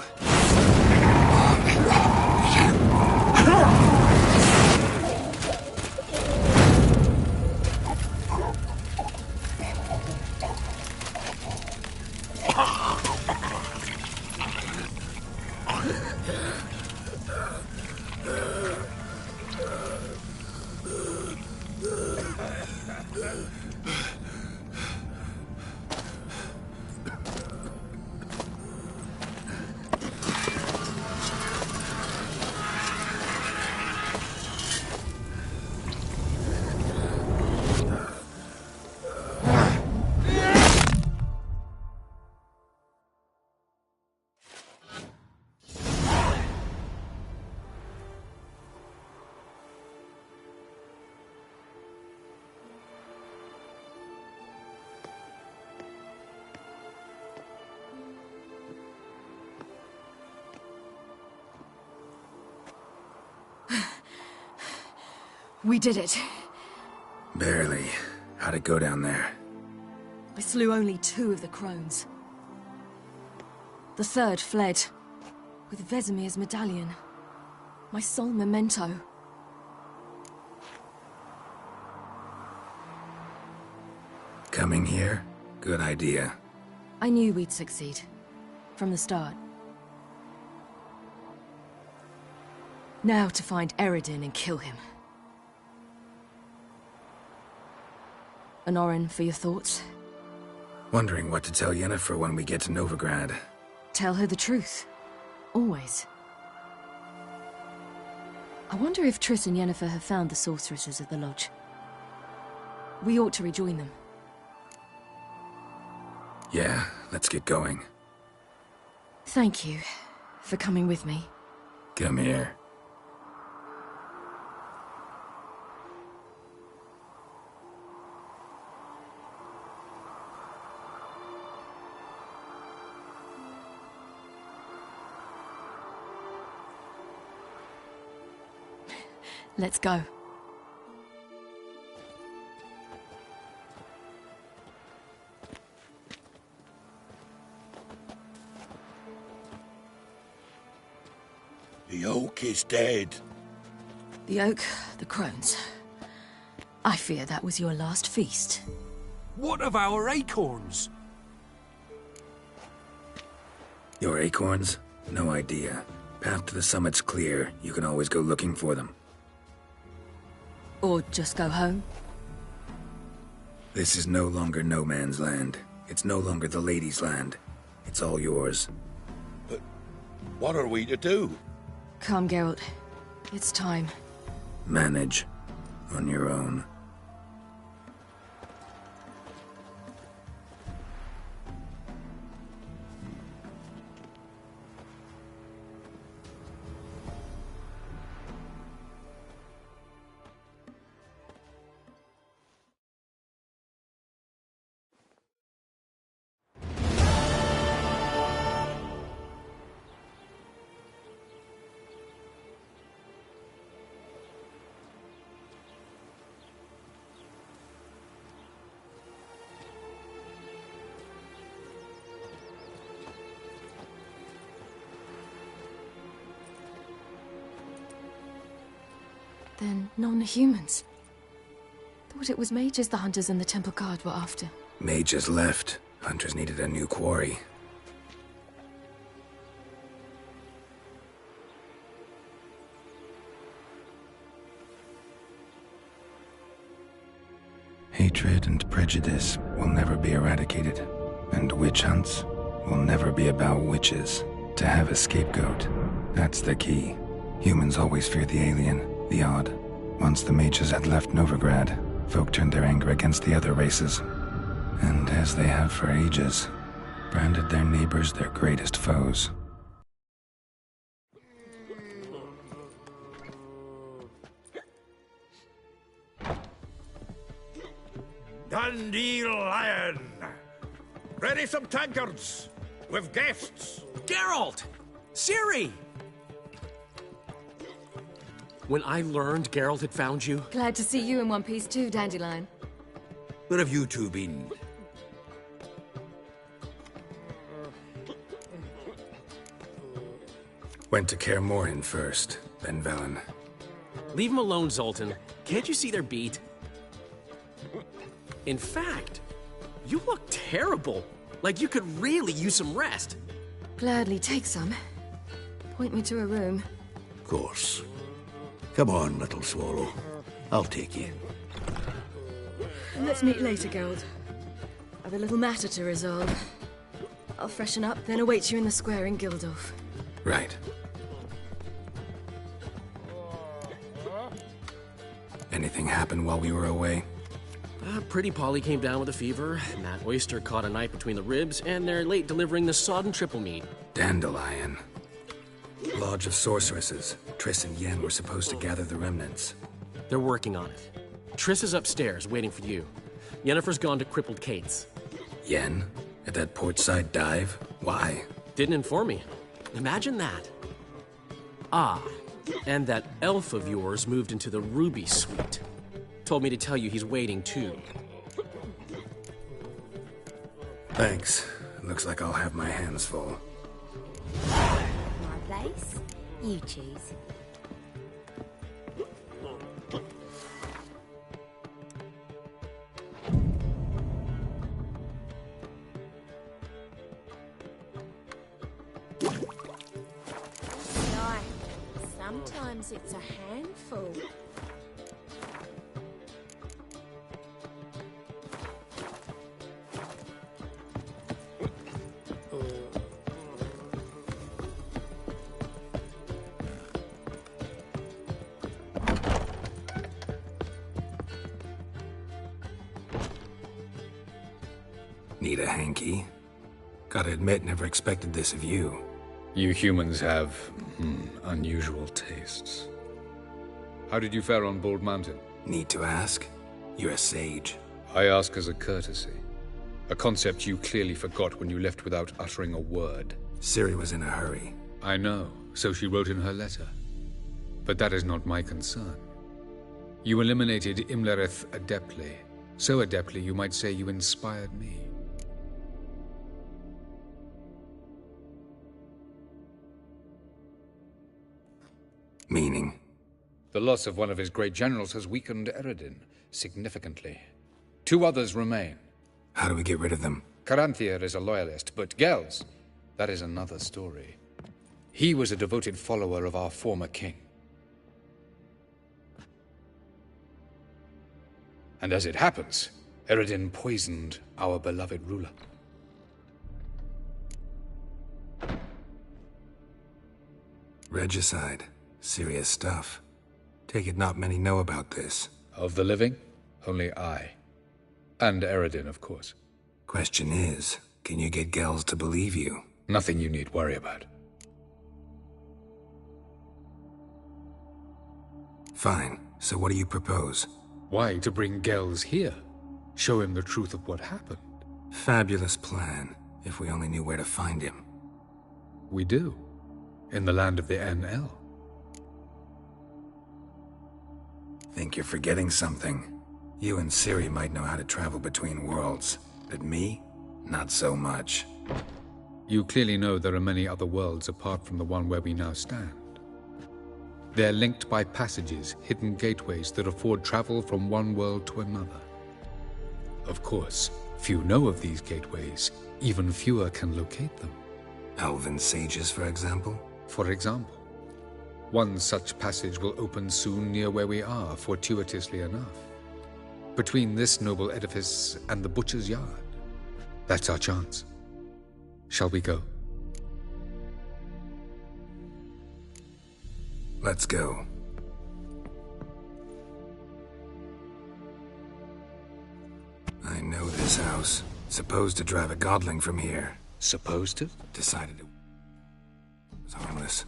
We did it. Barely. How'd it go down there? I slew only 2 of the crones. The 3rd fled, with Vesemir's medallion. My sole memento. Coming here? Good idea. I knew we'd succeed. From the start. Now to find Eredin and kill him. Honorin, for your thoughts? Wondering what to tell Yennefer when we get to Novigrad. Tell her the truth. Always. I wonder if Triss and Yennefer have found the sorceresses of the Lodge. We ought to rejoin them. Yeah, let's get going. Thank you for coming with me. Come here. Let's go. The oak is dead. The oak, the crones. I fear that was your last feast. What of our acorns? Your acorns? No idea. Path to the summit's clear. You can always go looking for them. Or just go home? This is no longer no man's land. It's no longer the lady's land. It's all yours. But what are we to do? Come, Geralt. It's time. Manage. On your own. Then non-humans. Thought it was mages the hunters and the Temple Guard were after. Mages left. Hunters needed a new quarry. Hatred and prejudice will never be eradicated. And witch hunts will never be about witches. To have a scapegoat, that's the key. Humans always fear the alien. The odd. Once the mages had left Novigrad, folk turned their anger against the other races. And as they have for ages, branded their neighbors their greatest foes. Dandelion! Ready some tankards! With guests! Geralt! Ciri! When I learned Geralt had found you... Glad to see you in one piece too, Dandelion. Where have you two been? Went to Kaer Morhen first, then Velen. Leave them alone, Zoltan. Can't you see they're beat? In fact, you look terrible. Like you could really use some rest. Gladly take some. Point me to a room. Of course. Come on, little swallow. I'll take you. Let's meet later, Geralt. I've a little matter to resolve. I'll freshen up, then await you in the square in Gildorf. Right. Anything happened while we were away? Pretty Polly came down with a fever, and that oyster caught a knife between the ribs, and they're late delivering the sodden triple meat. Dandelion. Lodge of Sorceresses. Triss and Yen were supposed to gather the remnants. They're working on it. Triss is upstairs, waiting for you. Yennefer's gone to crippled Kate's. Yen? At that portside dive? Why? Didn't inform me. Imagine that. Ah, And that elf of yours moved into the Ruby Suite. Told me to tell you he's waiting, too. Thanks. Looks like I'll have my hands full. My place? You choose. Sometimes it's a handful. Need a hanky? Gotta admit, never expected this of you. You humans have, unusual tastes. How did you fare on Bald Mountain? Need to ask? You're a sage. I ask as a courtesy. A concept you clearly forgot when you left without uttering a word. Ciri was in a hurry. I know, so she wrote in her letter. But that is not my concern. You eliminated Imlerith adeptly. So adeptly you might say you inspired me. Meaning? The loss of one of his great generals has weakened Eredin significantly. 2 others remain. How do we get rid of them? Caranthir is a loyalist, but Gels, that is another story. He was a devoted follower of our former king. And as it happens, Eredin poisoned our beloved ruler. Regicide. Serious stuff. Take it not many know about this. Of the living, only I. And Eredin, of course. Question is, can you get Gels to believe you? Nothing you need worry about. Fine. So what do you propose? Why, to bring Gels here. Show him the truth of what happened. Fabulous plan, if we only knew where to find him. We do. In the land of the NL. Think you're forgetting something. You and Ciri might know how to travel between worlds, but me? Not so much. You clearly know there are many other worlds apart from the one where we now stand. They're linked by passages, hidden gateways that afford travel from one world to another. Of course, few know of these gateways. Even fewer can locate them. Elven sages, for example? For example. One such passage will open soon near where we are, fortuitously enough. Between this noble edifice and the butcher's yard. That's our chance. Shall we go? Let's go. I know this house. Supposed to drive a godling from here. Supposed to? Decided it was harmless.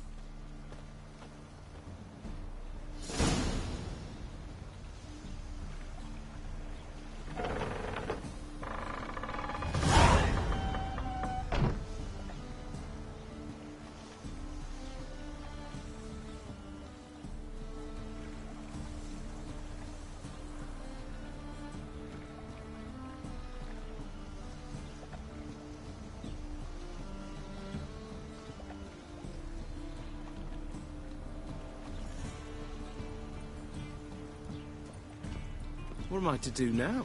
What am I to do now?